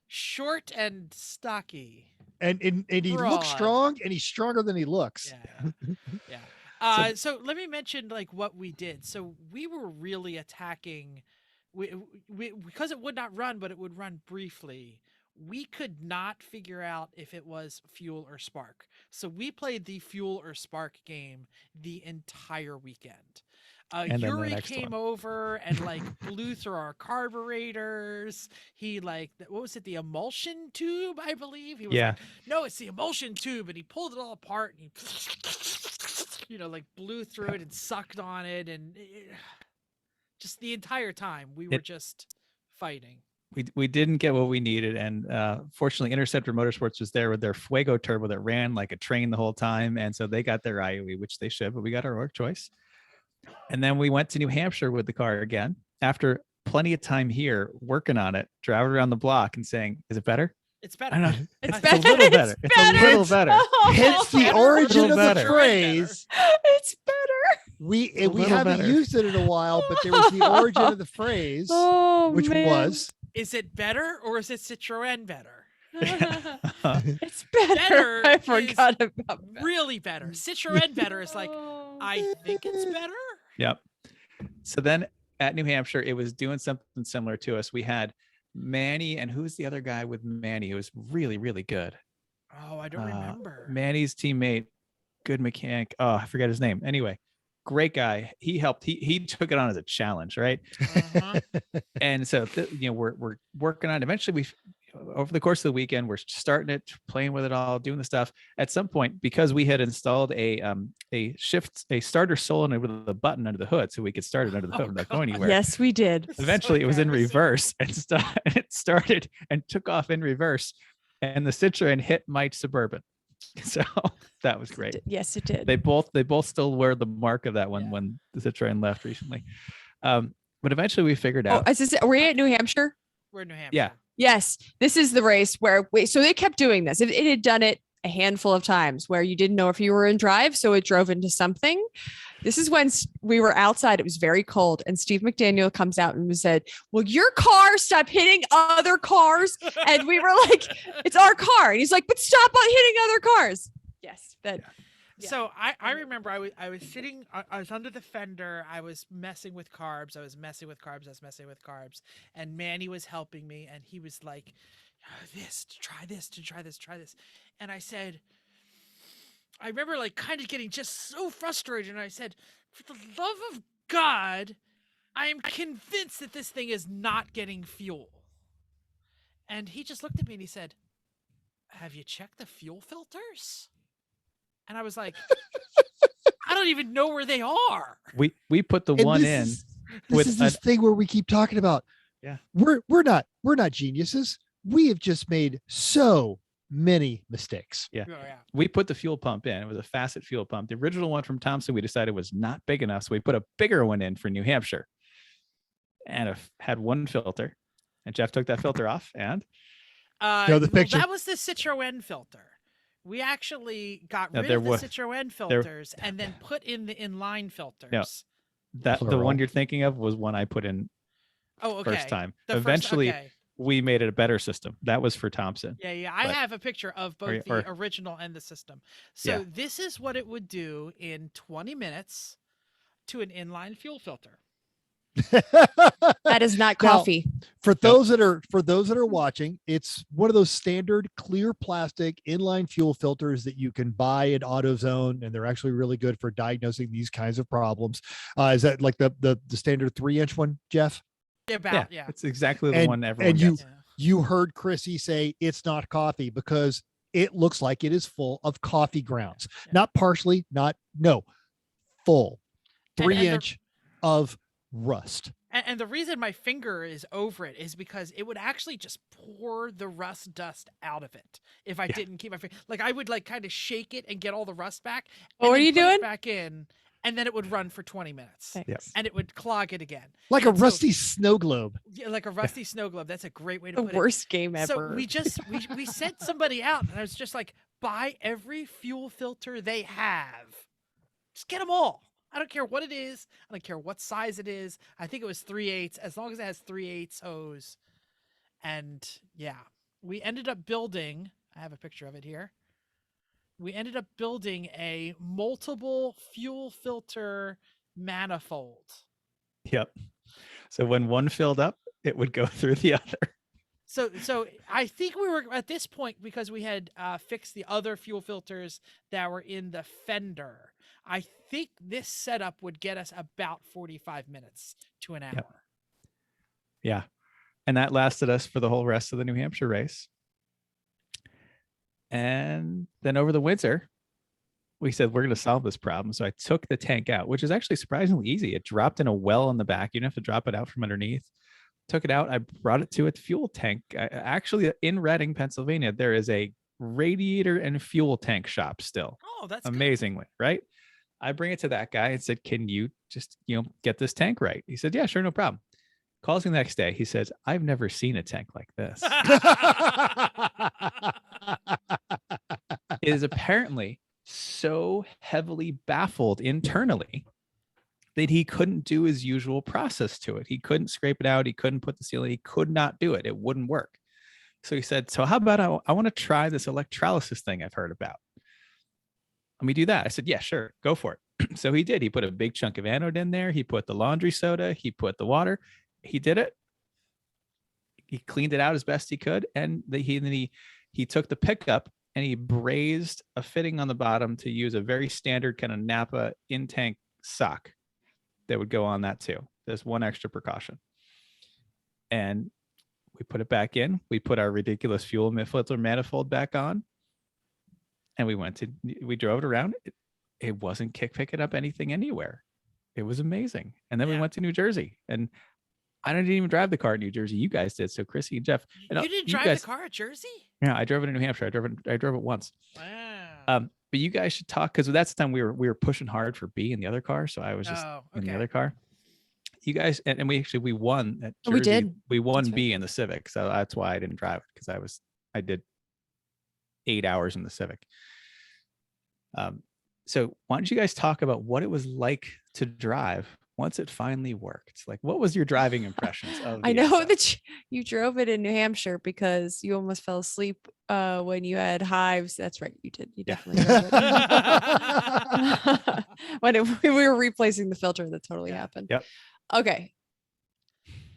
Speaker 1: short and stocky.
Speaker 2: And he looks strong, and he's stronger than he looks.
Speaker 1: Yeah. So let me mention like what we did. So we were really attacking. We because it would not run, but it would run briefly. We could not figure out if it was fuel or spark. So we played the fuel or spark game the entire weekend. Yuri came over and like blew through our carburetors. He like, what was it? The emulsion tube, I believe. He was like, no, it's the emulsion tube. And he pulled it all apart and he, like blew through it and sucked on it. And just the entire time we were just fighting.
Speaker 3: We didn't get what we needed, and fortunately Interceptor Motorsports was there with their Fuego turbo that ran like a train the whole time, and so they got their IOE, which they should, but we got our work choice. And then we went to New Hampshire with the car again after plenty of time here working on it, driving around the block and saying, is it better?
Speaker 1: It's better.
Speaker 3: I don't know.
Speaker 4: It's
Speaker 3: a little better. It's a little better.
Speaker 2: Hence the origin of the phrase.
Speaker 4: It's better.
Speaker 2: We haven't used it in a while, but there was the origin of the phrase, which was,
Speaker 1: is it better or is it Citroen better?
Speaker 4: It's better. I forgot about that.
Speaker 1: Really better. Citroen better is like, I think it's better.
Speaker 3: Yep. So then at New Hampshire, it was doing something similar to us. We had Manny, and who's the other guy with Manny who was really, really good?
Speaker 1: Oh, I don't remember.
Speaker 3: Manny's teammate, good mechanic. Oh, I forget his name. Anyway, great guy. He helped. He took it on as a challenge, right? And so we're working on it. Eventually over the course of the weekend, we're starting it, playing with it all, doing the stuff. At some point, because we had installed a starter solenoid with a button under the hood, so we could start it under the hood without going anywhere.
Speaker 4: Yes, we did.
Speaker 3: Eventually, it was in reverse and it started and took off in reverse, and the Citroen hit my Suburban. So that was great.
Speaker 4: Yes, it did.
Speaker 3: They both still wear the mark of that one when the Citroen left recently. But eventually we figured out.
Speaker 4: Were you at New Hampshire?
Speaker 1: We're in New Hampshire.
Speaker 3: Yeah.
Speaker 4: Yes. This is the race where so they kept doing this. It had done it a handful of times where you didn't know if you were in drive, so it drove into something. This is when we were outside. It was very cold, and Steve McDaniel comes out and said, "Will your car stop hitting other cars?" And we were like, "It's our car." And he's like, "But stop hitting other cars." Yes, that. Yeah.
Speaker 1: So I remember I was sitting, I was under the fender, I was messing with carbs, and Manny was helping me, and he was like, try this. And I said, I remember like kind of getting just so frustrated, and I said, for the love of God, I am convinced that this thing is not getting fuel. And he just looked at me and he said, have you checked the fuel filters? And I was like, I don't even know where they are.
Speaker 3: We put the one in.
Speaker 2: This is this thing where we keep talking about.
Speaker 3: Yeah,
Speaker 2: we're not geniuses. We have just made so many mistakes.
Speaker 3: Yeah.
Speaker 1: Oh, yeah.
Speaker 3: We put the fuel pump in. It was a facet fuel pump. The original one from Thompson we decided was not big enough, so we put a bigger one in for New Hampshire, and it had one filter. And Jeff took that filter off, and
Speaker 2: Show the picture.
Speaker 1: That was the Citroen filter. We actually got rid of the Citroen filters and then put in the inline filters.
Speaker 3: No, that the one you're thinking of was one I put in.
Speaker 1: Oh, okay.
Speaker 3: First time. Eventually, we made it a better system. That was for Thompson.
Speaker 1: Yeah. I have a picture of both the original and the system. So this is what it would do in 20 minutes to an inline fuel filter.
Speaker 4: That is not coffee.
Speaker 2: Now, for those that are watching, it's one of those standard clear plastic inline fuel filters that you can buy at AutoZone, and they're actually really good for diagnosing these kinds of problems. Is that like the standard 3-inch one, Jeff?
Speaker 1: Yeah.
Speaker 3: It's exactly the one everyone gets.
Speaker 2: You heard Chrissy say it's not coffee because it looks like it is full of coffee grounds. Not partially, full 3-inch of rust.
Speaker 1: And the reason my finger is over it is because it would actually just pour the rust dust out of it if I didn't keep my finger. Like I would like kind of shake it and get all the rust back.
Speaker 4: What are you doing?
Speaker 1: Back in, and then it would run for 20 minutes.
Speaker 3: Yes.
Speaker 1: And it would clog it again.
Speaker 2: Like a rusty snow globe.
Speaker 1: Yeah, like a rusty snow globe. That's a great way to put it.
Speaker 4: The worst game ever.
Speaker 1: So we sent somebody out, and I was just like, buy every fuel filter they have. Just get them all. I don't care what it is. I don't care what size it is. I think it was 3/8, as long as it has 3/8 hose. And yeah, we ended up building, I have a picture of it here. We ended up building a multiple fuel filter manifold.
Speaker 3: Yep. So when one filled up, it would go through the other.
Speaker 1: So I think we were at this point, because we had fixed the other fuel filters that were in the fender. I think this setup would get us about 45 minutes to an hour.
Speaker 3: Yep. Yeah. And that lasted us for the whole rest of the New Hampshire race. And then over the winter, we said, we're going to solve this problem. So I took the tank out, which is actually surprisingly easy. It dropped in a well in the back. You don't have to drop it out from underneath. Took it out. I brought it to a fuel tank. Actually, in Reading, Pennsylvania, there is a radiator and fuel tank shop still.
Speaker 1: Oh, that's
Speaker 3: amazingly, right? I bring it to that guy and said, can you just, get this tank right? He said, yeah, sure. No problem. Calls me the next day. He says, I've never seen a tank like this. It is apparently so heavily baffled internally that he couldn't do his usual process to it. He couldn't scrape it out. He couldn't put the seal in. He could not do it. It wouldn't work. So he said, so how about I want to try this electrolysis thing I've heard about. Let me do that. I said, yeah, sure. Go for it. So he did. He put a big chunk of anode in there. He put the laundry soda. He put the water. He did it. He cleaned it out as best he could. And he took the pickup and he brazed a fitting on the bottom to use a very standard kind of Napa in-tank sock that would go on that too. There's one extra precaution. And we put it back in. We put our ridiculous fuel filter manifold back on. And we drove it around. It wasn't picking up anything anywhere. It was amazing. And then we went to New Jersey, and I didn't even drive the car in New Jersey. You guys did. So Chrissy and Jeff.
Speaker 1: You didn't drive the car at Jersey?
Speaker 3: Yeah, I drove it in New Hampshire. I drove it once.
Speaker 1: Wow.
Speaker 3: But you guys should talk, because that's the time we were pushing hard for B in the other car. So I was just in the other car. You guys, and we won at Jersey.
Speaker 4: We did.
Speaker 3: We won B in the Civic. So that's why I didn't drive it, because I did 8 hours in the Civic. So why don't you guys talk about what it was like to drive once it finally worked? Like, what was your driving impressions of the
Speaker 4: I know
Speaker 3: SM?
Speaker 4: that you drove it in New Hampshire because you almost fell asleep when you had hives. That's right, you did. You
Speaker 3: Yeah.
Speaker 4: definitely drove it. When we were replacing the filter, that totally happened.
Speaker 3: Yep.
Speaker 4: Okay.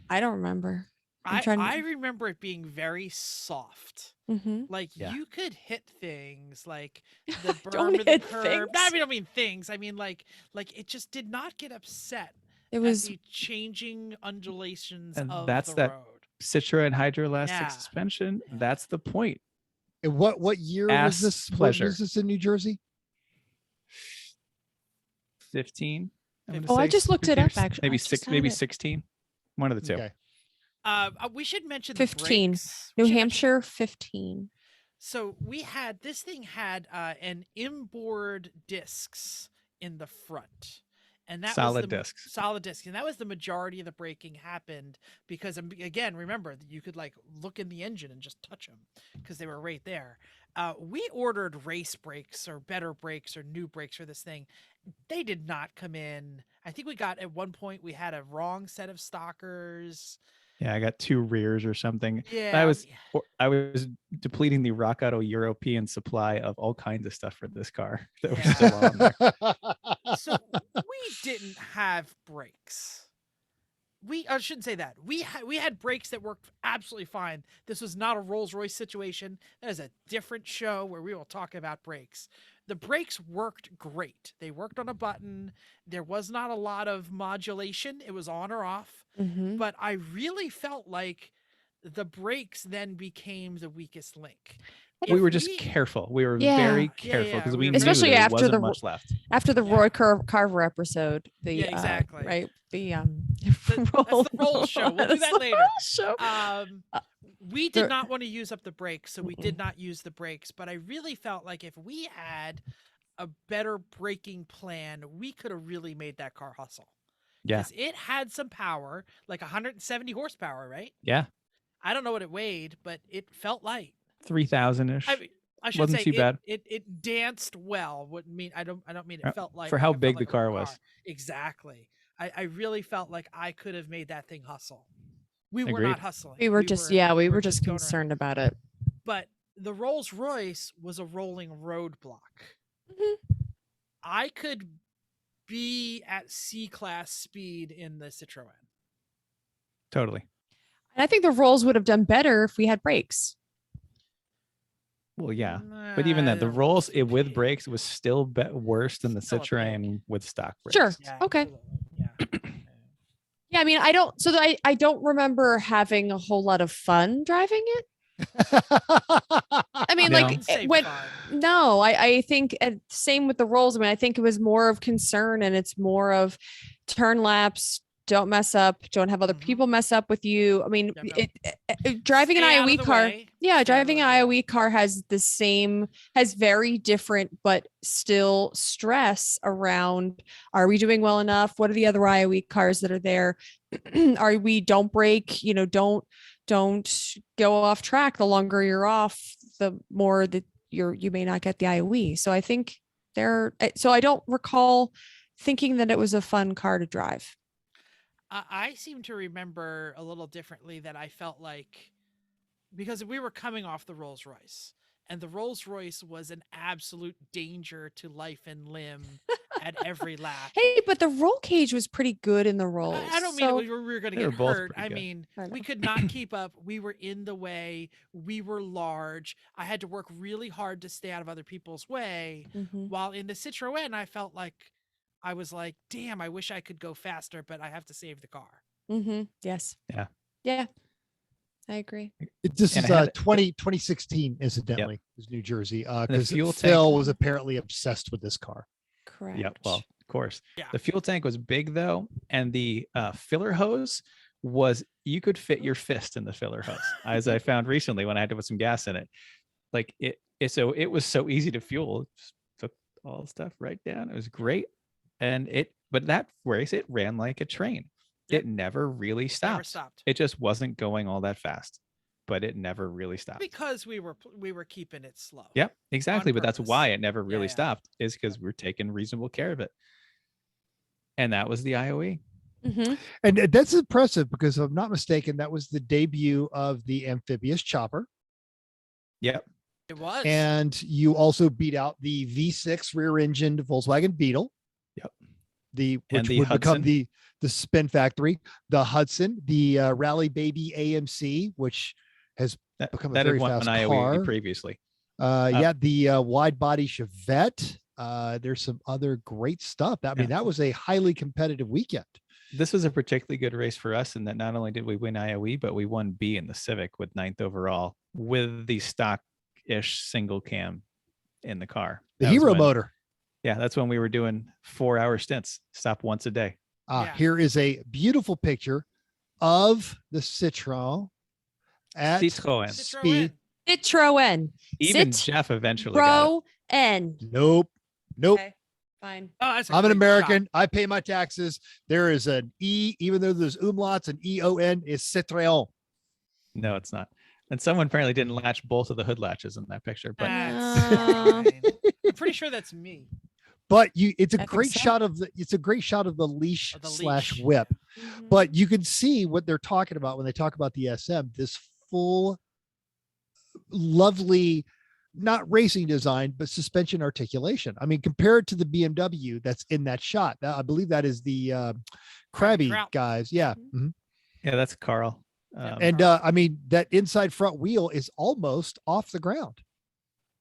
Speaker 4: I don't remember.
Speaker 1: I remember it being very soft.
Speaker 4: Mhm.
Speaker 1: Like
Speaker 3: Yeah.
Speaker 1: you could hit things like the
Speaker 4: Don't
Speaker 1: berm of the
Speaker 4: hit
Speaker 1: curb.
Speaker 4: things.
Speaker 1: No, I don't mean things. I mean like it just did not get upset
Speaker 4: It
Speaker 1: at
Speaker 4: was
Speaker 1: the changing undulations
Speaker 3: And
Speaker 1: of
Speaker 3: that's
Speaker 1: the
Speaker 3: that
Speaker 1: road.
Speaker 3: Citroen hydroelastic
Speaker 1: Yeah.
Speaker 3: suspension.
Speaker 1: Yeah.
Speaker 3: That's the point.
Speaker 2: And what year was
Speaker 3: Ass
Speaker 2: this?
Speaker 3: pleasure.
Speaker 2: Was this in New Jersey?
Speaker 3: 15. I'm gonna
Speaker 4: Oh, I
Speaker 3: say,
Speaker 4: just looked it
Speaker 3: 15 or
Speaker 4: up, actually.
Speaker 3: Maybe
Speaker 4: I just
Speaker 3: 6,
Speaker 4: had
Speaker 3: maybe
Speaker 4: it.
Speaker 3: 16. One of the two.
Speaker 2: Okay.
Speaker 1: We should mention
Speaker 4: 15.
Speaker 1: the brakes.
Speaker 4: New
Speaker 1: We should mention-
Speaker 4: Hampshire 15.
Speaker 1: So this thing had an inboard discs in the front, and that
Speaker 3: Solid
Speaker 1: was the
Speaker 3: discs.
Speaker 1: solid discs, and that was the majority of the braking happened because again, remember you could like look in the engine and just touch them because they were right there. We ordered race brakes or better brakes or new brakes for this thing. They did not come in. I think we got at one point we had a wrong set of stockers.
Speaker 3: Yeah, I got 2 rears or something.
Speaker 1: Yeah,
Speaker 3: I was depleting the Rock Auto European supply of all kinds of stuff for this car that was
Speaker 1: Yeah.
Speaker 3: still on there.
Speaker 1: So we didn't have brakes. I shouldn't say that. We had brakes that worked absolutely fine. This was not a Rolls-Royce situation. That is a different show where we will talk about brakes. The brakes worked great. They worked on a button. There was not a lot of modulation. It was on or off.
Speaker 4: Mhm.
Speaker 1: But I really felt like the brakes then became the weakest link.
Speaker 3: We were just careful. We were
Speaker 4: Yeah.
Speaker 3: very
Speaker 1: Yeah,
Speaker 3: careful
Speaker 1: yeah,
Speaker 3: because
Speaker 1: we
Speaker 3: we
Speaker 1: were
Speaker 3: knew
Speaker 4: Especially
Speaker 3: there
Speaker 4: after
Speaker 3: wasn't
Speaker 4: the-
Speaker 3: much left.
Speaker 4: After the
Speaker 1: Yeah.
Speaker 4: Roy Carver episode, the
Speaker 1: Yeah, exactly.
Speaker 4: right, the
Speaker 1: That's the roll show. We'll do
Speaker 4: That's
Speaker 1: that
Speaker 4: the
Speaker 1: later.
Speaker 4: roll show.
Speaker 1: We
Speaker 4: there-
Speaker 1: did not want to use up the brakes, so we did not use the brakes. But I really felt like if we had a better braking plan, we could have really made that car hustle.
Speaker 3: Yeah.
Speaker 1: Because it had some power, like 170 horsepower, right?
Speaker 3: Yeah.
Speaker 1: I don't know what it weighed, but it felt light.
Speaker 3: 3,000-ish.
Speaker 1: I mean, I should
Speaker 3: Wasn't
Speaker 1: say
Speaker 3: too bad.
Speaker 1: It danced well. Wouldn't mean I don't mean it felt like
Speaker 3: for how
Speaker 1: it felt
Speaker 3: big
Speaker 1: like
Speaker 3: the
Speaker 1: a
Speaker 3: car was.
Speaker 1: Exactly. I really felt like I could have made that thing hustle. We were
Speaker 3: Agreed.
Speaker 1: not hustling.
Speaker 4: We were just we were just
Speaker 1: going around.
Speaker 4: concerned about it.
Speaker 1: But the Rolls Royce was a rolling roadblock.
Speaker 4: Mhm.
Speaker 1: I could be at C-class speed in the Citroen.
Speaker 3: Totally.
Speaker 4: And I think the rolls would have done better if we had brakes.
Speaker 3: Well, yeah. But even then, the rolls with brakes was still worse than the
Speaker 1: Still a pig.
Speaker 3: Citroen with stock brakes.
Speaker 4: Sure.
Speaker 1: Yeah,
Speaker 4: Okay.
Speaker 1: absolutely. Yeah.
Speaker 4: Yeah, I mean, I don't remember having a whole lot of fun driving it. I mean,
Speaker 3: No.
Speaker 4: like
Speaker 1: Say
Speaker 4: when
Speaker 1: fun.
Speaker 4: no, I think same with the rolls. I mean, I think it was more of concern, and it's more of turn laps. Don't mess up. Don't have other
Speaker 1: Mhm.
Speaker 4: people mess up with you. I mean,
Speaker 1: Yeah, no.
Speaker 4: driving an
Speaker 1: Stay out of
Speaker 4: IOE
Speaker 1: the
Speaker 4: car.
Speaker 1: way.
Speaker 4: Yeah,
Speaker 1: Stay out of
Speaker 4: driving
Speaker 1: the
Speaker 4: an
Speaker 1: way.
Speaker 4: IOE car has very different, but still stress around, are we doing well enough? What are the other IOE cars that are there? Don't brake, don't go off track. The longer you're off, the more that you may not get the IOE. So I think so I don't recall thinking that it was a fun car to drive.
Speaker 1: I seem to remember a little differently that I felt like because we were coming off the Rolls Royce, and the Rolls Royce was an absolute danger to life and limb at every lap.
Speaker 4: Hey, but the roll cage was pretty good in the rolls.
Speaker 1: I don't mean
Speaker 4: so-
Speaker 1: we were going to
Speaker 3: They were
Speaker 1: get
Speaker 3: both
Speaker 1: hurt.
Speaker 3: pretty
Speaker 1: I
Speaker 3: good.
Speaker 1: mean,
Speaker 4: I know.
Speaker 1: we could not keep up. We were in the way. We were large. I had to work really hard to stay out of other people's way.
Speaker 4: Mhm.
Speaker 1: While in the Citroen, I felt like I was like, damn, I wish I could go faster, but I have to save the car.
Speaker 4: Mm-hmm. Yes.
Speaker 3: Yeah.
Speaker 4: Yeah. I agree.
Speaker 2: This
Speaker 3: And
Speaker 2: is
Speaker 3: it had-
Speaker 2: 2016, incidentally, it was New Jersey. Because
Speaker 3: fuel
Speaker 2: Phil
Speaker 3: tank-
Speaker 2: was apparently obsessed with this car.
Speaker 4: Correct.
Speaker 3: Yeah, well, of course.
Speaker 1: Yeah.
Speaker 3: The fuel tank was big though, and the filler hose you could fit your fist in the filler hose, as I found recently when I had to put some gas in it. Like it was so easy to fuel. Just took all the stuff right down. It was great, but that race it ran like a train.
Speaker 1: Yep.
Speaker 3: It never really stopped.
Speaker 1: Never stopped.
Speaker 3: It just wasn't going all that fast. but it never really stopped.
Speaker 1: Because we were keeping it slow.
Speaker 3: Yep, exactly. But that's
Speaker 1: purpose.
Speaker 3: why it never really
Speaker 1: Yeah.
Speaker 3: stopped, is because we're taking reasonable care of it. And that was the IOE.
Speaker 4: Mm-hmm.
Speaker 2: And that's impressive because if I'm not mistaken, that was the debut of the amphibious chopper.
Speaker 3: Yep.
Speaker 1: It was.
Speaker 2: And you also beat out the V6 rear-engined Volkswagen Beetle.
Speaker 3: Yep.
Speaker 2: Which
Speaker 3: the
Speaker 2: would become
Speaker 3: Hudson.
Speaker 2: the Spin Factory, the Hudson, the Rally Baby AMC, which has become a
Speaker 3: that
Speaker 2: very
Speaker 3: had won
Speaker 2: fast
Speaker 3: an IOE
Speaker 2: car.
Speaker 3: previously.
Speaker 2: The wide body Chevette. There's some other great stuff. I mean, that was a highly competitive weekend.
Speaker 3: This was a particularly good race for us in that not only did we win IOE, but we won B in the Civic with 9th overall with the stock-ish single cam in the car.
Speaker 2: The Hero motor.
Speaker 3: Yeah, that's when we were doing 4-hour stints, stop once a day.
Speaker 2: Here is a beautiful picture of the Citroen at
Speaker 3: Citroen.
Speaker 2: speed.
Speaker 4: Citroen.
Speaker 3: Even Jeff eventually got it.
Speaker 4: N.
Speaker 2: Nope.
Speaker 4: Okay, fine.
Speaker 1: Oh, that's a
Speaker 2: I'm an
Speaker 1: great
Speaker 2: American.
Speaker 1: shot.
Speaker 2: I pay my taxes. There is an E, even though there's umlauts, and EON is Citroen.
Speaker 3: No, it's not. And someone apparently didn't latch both of the hood latches in that picture. But
Speaker 1: That's fine. I'm pretty sure that's me.
Speaker 2: But it's a
Speaker 4: I think
Speaker 2: great
Speaker 4: so.
Speaker 2: shot of the leash
Speaker 1: Of the
Speaker 2: /
Speaker 1: leash.
Speaker 2: whip.
Speaker 4: Mhm.
Speaker 2: But you can see what they're talking about when they talk about the SM, this full, lovely, not racing design, but suspension articulation. I mean, compared to the BMW that's in that shot, I believe that is the Krabby
Speaker 1: Kraut.
Speaker 2: guys. Yeah.
Speaker 4: Mhm.
Speaker 2: Mhm.
Speaker 3: yeah, that's Carl.
Speaker 2: And I mean, that inside front wheel is almost off the ground.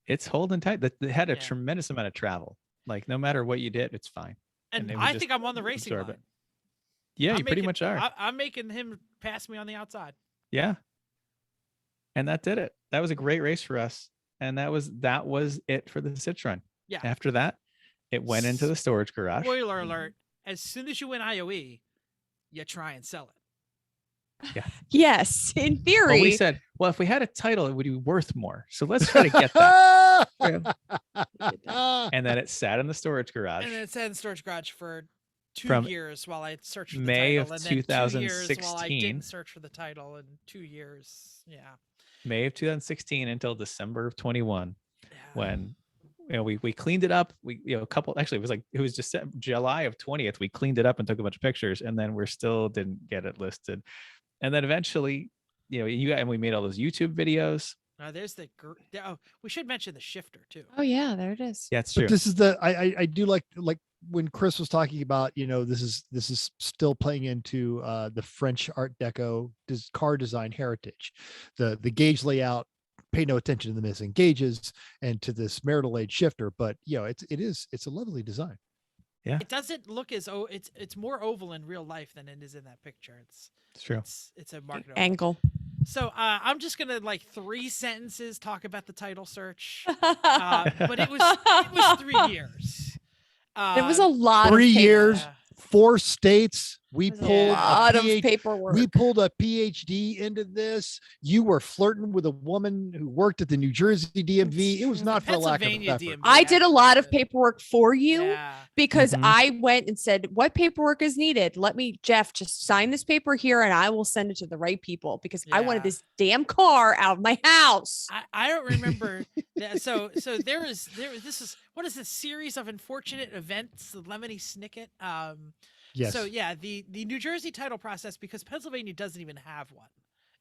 Speaker 3: It's holding tight. That it had a
Speaker 1: Yeah.
Speaker 3: tremendous amount of travel. Like no matter what you did, it's fine.
Speaker 1: And
Speaker 3: And they would
Speaker 1: I
Speaker 3: just
Speaker 1: think I'm on the racing
Speaker 3: absorb
Speaker 1: line.
Speaker 3: it. Yeah,
Speaker 1: I'm
Speaker 3: you pretty
Speaker 1: making-
Speaker 3: much are.
Speaker 1: I'm making him pass me on the outside.
Speaker 3: Yeah. And that did it. That was a great race for us. And that was it for the Citroen.
Speaker 1: Yeah.
Speaker 3: After that, it went into the storage garage.
Speaker 1: Spoiler alert: as soon as you win IOE, you try and sell it.
Speaker 4: Yes, in
Speaker 3: But
Speaker 4: theory.
Speaker 3: we said, well, if we had a title, it would be worth more. So let's try to get that.
Speaker 4: True.
Speaker 3: And then it sat in the storage garage.
Speaker 1: And then it sat in the storage garage for 2
Speaker 3: From
Speaker 1: years while I searched for the
Speaker 3: May
Speaker 1: title,
Speaker 3: of
Speaker 1: and then 2 years while I
Speaker 3: 2016.
Speaker 1: didn't search for the title, and 2 years. Yeah.
Speaker 3: May of 2016 until December of 21,
Speaker 1: Yeah.
Speaker 3: when we cleaned it up. It was just July of 20th. We cleaned it up and took a bunch of pictures, and then we still didn't get it listed. And then eventually, and we made all those YouTube videos.
Speaker 1: There's the. We should mention the shifter too.
Speaker 4: Oh yeah, there it is.
Speaker 3: Yeah, it's true.
Speaker 2: But this is I do like when Chris was talking about, this is still playing into the French Art Deco car design heritage, the gauge layout. Pay no attention to the missing gauges and to this marital age shifter, but it's a lovely design.
Speaker 3: Yeah,
Speaker 1: It doesn't look as it's more oval in real life than it is in that picture.
Speaker 3: it's true.
Speaker 1: It's a market oval.
Speaker 4: Angle.
Speaker 1: So I'm just gonna 3 sentences talk about the title search, but it was 3 years.
Speaker 4: It was a lot
Speaker 2: 3
Speaker 4: of paper.
Speaker 2: years,
Speaker 1: Yeah.
Speaker 2: 4 states. We
Speaker 4: It was
Speaker 2: pulled
Speaker 4: a lot of
Speaker 2: PhD
Speaker 4: paperwork.
Speaker 2: We pulled a PhD into this. You were flirting with a woman who worked at the New Jersey DMV. It was not for a lack of
Speaker 1: Pennsylvania
Speaker 2: effort.
Speaker 1: DMV.
Speaker 4: I did a lot of paperwork for you
Speaker 1: Yeah.
Speaker 4: because
Speaker 3: Mhm.
Speaker 4: I went and said, what paperwork is needed? Jeff, just sign this paper here and I will send it to the right people because I wanted
Speaker 1: Yeah.
Speaker 4: this damn car out of my house.
Speaker 1: I don't remember that. So this is what is this series of unfortunate events, the Lemony Snicket.
Speaker 2: Yes.
Speaker 1: So yeah, the New Jersey title process, because Pennsylvania doesn't even have one,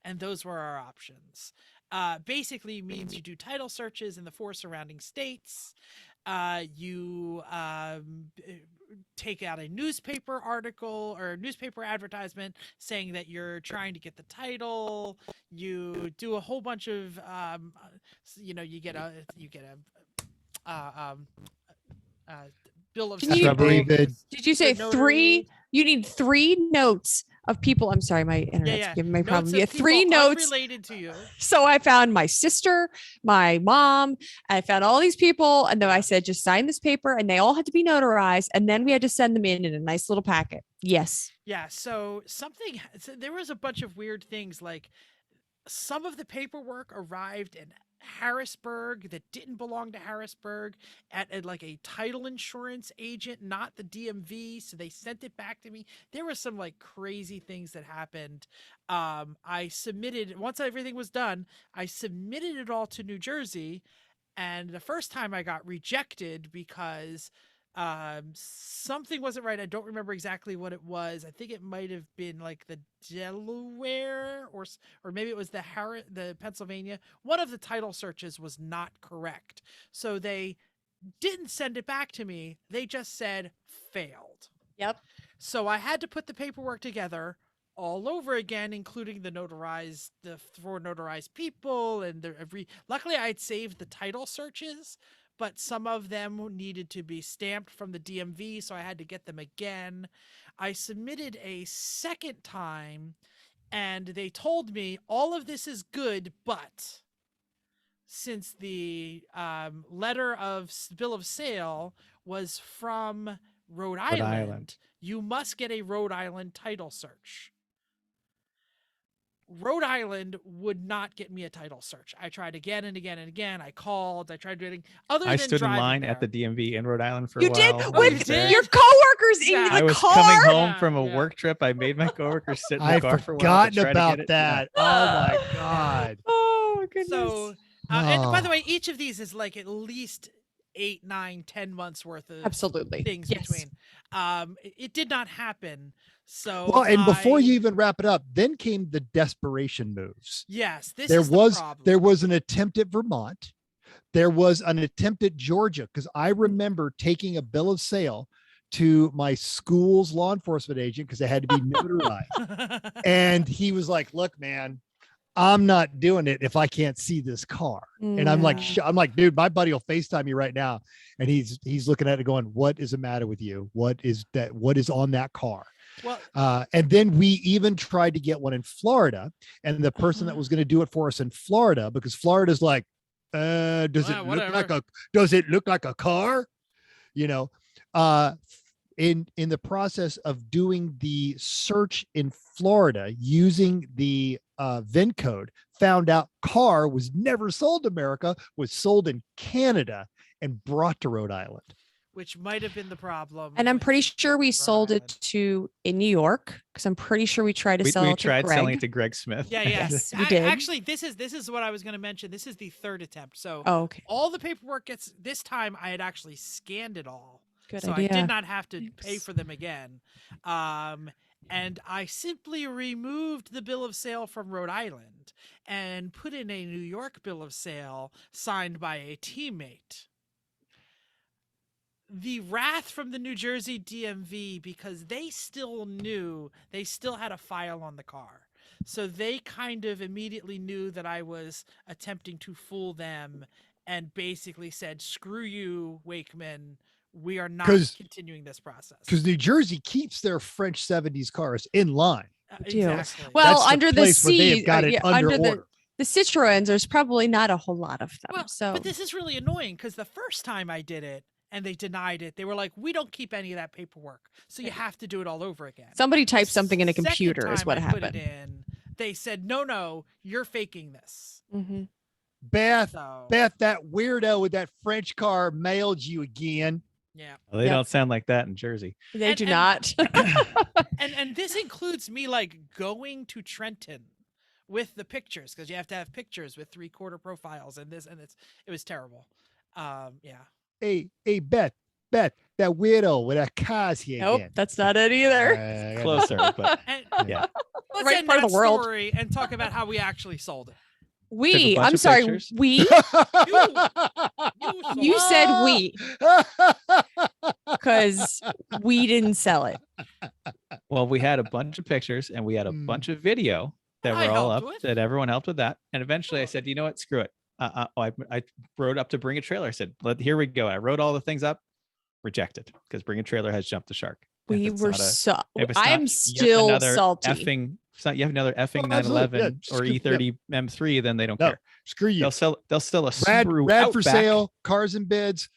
Speaker 1: and those were our options. Basically means you do title searches in the 4 surrounding states. You take out a newspaper article or a newspaper advertisement saying that you're trying to get the title. You do a whole bunch of you get a bill of
Speaker 4: Can you-
Speaker 1: sale.
Speaker 2: Affidavit.
Speaker 4: Did you say
Speaker 1: The
Speaker 4: 3?
Speaker 1: notary.
Speaker 4: You need 3 notes of people. I'm sorry, my internet's
Speaker 1: Yeah.
Speaker 4: giving me
Speaker 1: Notes
Speaker 4: problems.
Speaker 1: of
Speaker 4: Yeah, 3
Speaker 1: people
Speaker 4: notes.
Speaker 1: unrelated to you.
Speaker 4: So I found my sister, my mom, I found all these people. And then I said, just sign this paper and they all had to be notarized. And then we had to send them in a nice little packet. Yes.
Speaker 1: Yeah, so there was a bunch of weird things, like some of the paperwork arrived in Harrisburg that didn't belong to Harrisburg at like a title insurance agent, not the DMV. So they sent it back to me. There were some like crazy things that happened. I submitted, once everything was done, I submitted it all to New Jersey. And the first time I got rejected because something wasn't right. I don't remember exactly what it was. I think it might have been like the Delaware or maybe it was the Pennsylvania. One of the title searches was not correct. So they didn't send it back to me. They just said failed.
Speaker 4: Yep.
Speaker 1: So I had to put the paperwork together all over again, including the four notarized people and luckily I had saved the title searches, but some of them needed to be stamped from the DMV, so I had to get them again. I submitted a second time, and they told me all of this is good, but since the letter of bill of sale was from Rhode Island, you must get a Rhode Island title search. Rhode Island would not get me a title search. I tried again and again and again. I called. I tried doing
Speaker 3: I stood in line at the DMV in Rhode Island for a
Speaker 4: You
Speaker 3: while.
Speaker 4: did
Speaker 1: Oh, you
Speaker 4: with
Speaker 1: did?
Speaker 4: your coworkers
Speaker 1: Yeah.
Speaker 4: in the
Speaker 3: I was
Speaker 4: car.
Speaker 3: coming home
Speaker 1: Yeah,
Speaker 3: from a
Speaker 1: yeah.
Speaker 3: work trip. I made my coworkers sit in the
Speaker 2: I've
Speaker 3: car for a while. to
Speaker 2: forgotten
Speaker 3: try to get
Speaker 2: about
Speaker 3: it.
Speaker 2: that. Oh my God.
Speaker 4: Oh my goodness.
Speaker 1: So, and by the
Speaker 2: Oh.
Speaker 1: way, each of these is like at least 8, 9, 10 months worth of
Speaker 4: Absolutely.
Speaker 1: things
Speaker 4: Yes.
Speaker 1: between. It did not happen. So,
Speaker 2: Well, and before
Speaker 1: I-
Speaker 2: you even wrap it up, then came the desperation moves.
Speaker 1: yes, this
Speaker 2: There
Speaker 1: is the
Speaker 2: was
Speaker 1: problem.
Speaker 2: an attempt at Vermont. There was an attempt at Georgia, because I remember taking a bill of sale to my school's law enforcement agent because it had to be notarized. And he was like, look, man, I'm not doing it if I can't see this car. And I'm like,
Speaker 4: Yeah.
Speaker 2: I'm like, dude, my buddy will FaceTime you right now. And he's looking at it going, what is the matter with you? What is that? What is on that car?
Speaker 1: Well,
Speaker 2: And then we even tried to get one in Florida, and the person that was going to do it for us in Florida, because Florida's like, does
Speaker 1: Well,
Speaker 2: it look like a car? You know, in the process of doing the search in Florida using the VIN code, found out car was never sold in America, was sold in Canada and brought to Rhode Island.
Speaker 1: which might have been the problem.
Speaker 4: And I'm
Speaker 1: with
Speaker 4: pretty sure we sold
Speaker 1: Rhode
Speaker 4: it to in New York because I'm pretty sure we tried to
Speaker 3: We
Speaker 4: sell it to
Speaker 3: tried
Speaker 4: Greg.
Speaker 3: selling it to Greg Smith.
Speaker 1: Yeah, yeah.
Speaker 4: Yes, we did.
Speaker 1: Actually, this is what I was going to mention. This is the third attempt. So
Speaker 4: Oh, okay.
Speaker 1: all the paperwork gets this time. I had actually scanned it all,
Speaker 4: Good
Speaker 1: so
Speaker 4: idea.
Speaker 1: I did not have to pay
Speaker 4: Thanks.
Speaker 1: for them again. And I simply removed the bill of sale from Rhode Island and put in a New York bill of sale signed by a teammate. The wrath from the New Jersey DMV, because they still had a file on the car. So they kind of immediately knew that I was attempting to fool them and basically said, screw you, Wakeman. We are not
Speaker 2: 'Cause-
Speaker 1: continuing this process.
Speaker 2: Because New Jersey keeps their French 70s cars in line.
Speaker 4: do.
Speaker 1: Exactly.
Speaker 4: Well,
Speaker 2: That's the
Speaker 4: under the
Speaker 2: place where they have
Speaker 4: C,
Speaker 2: got it under
Speaker 4: under
Speaker 2: order.
Speaker 4: the Citroens, there's probably not a whole lot of them.
Speaker 1: Well,
Speaker 4: so
Speaker 1: but this is really annoying because the first time I did it and they denied it, they were like, we don't keep any of that paperwork. So you have to do it all over again.
Speaker 4: somebody
Speaker 1: The
Speaker 4: typed something in a
Speaker 1: second
Speaker 4: computer is
Speaker 1: time
Speaker 4: what
Speaker 1: I put
Speaker 4: happened.
Speaker 1: it in, they said, no, you're faking this.
Speaker 4: hmm
Speaker 2: Beth,
Speaker 1: So,
Speaker 2: that weirdo with that French car mailed you again.
Speaker 1: yeah.
Speaker 3: Well, they
Speaker 4: Yep.
Speaker 3: don't sound like that in Jersey.
Speaker 4: They
Speaker 1: And-
Speaker 4: do
Speaker 1: and-
Speaker 4: not.
Speaker 1: And this includes me like going to Trenton with the pictures because you have to have pictures with 3/4 profiles and it was terrible. Yeah.
Speaker 2: Hey, Beth, that weirdo with that car's here
Speaker 4: Nope,
Speaker 2: again.
Speaker 4: that's not it either.
Speaker 2: Uh,
Speaker 3: Closer, but
Speaker 1: And
Speaker 3: yeah.
Speaker 1: let's
Speaker 4: Right
Speaker 1: end
Speaker 4: part of
Speaker 1: that
Speaker 4: the world.
Speaker 1: story and talk about how we actually sold it.
Speaker 3: a bunch
Speaker 4: I'm
Speaker 3: of
Speaker 4: sorry,
Speaker 3: pictures.
Speaker 4: we. You said we because we didn't sell it.
Speaker 3: Well, we had a bunch of pictures and we had a
Speaker 2: Mm.
Speaker 3: bunch of video that
Speaker 1: I
Speaker 3: were all
Speaker 1: helped
Speaker 3: up.
Speaker 1: with.
Speaker 3: That everyone helped with that. And eventually, I said, you know what? Screw it. I wrote up to Bring a Trailer. I said, here we go. I wrote all the things up. Rejected because Bring a Trailer has jumped the shark. If
Speaker 4: We
Speaker 3: it's
Speaker 4: were
Speaker 3: not a-
Speaker 4: so.
Speaker 3: if it's
Speaker 4: I'm
Speaker 3: not yet
Speaker 4: still
Speaker 3: another
Speaker 4: salty.
Speaker 3: It's not you have another effing
Speaker 2: Oh, absolutely.
Speaker 3: 911
Speaker 2: Yeah,
Speaker 3: or
Speaker 2: screw-
Speaker 3: E30 M3, then they don't
Speaker 2: No,
Speaker 3: care.
Speaker 2: screw you.
Speaker 3: They'll sell a
Speaker 2: Rad
Speaker 3: Subaru
Speaker 2: for
Speaker 3: Outback.
Speaker 2: sale, cars and bids,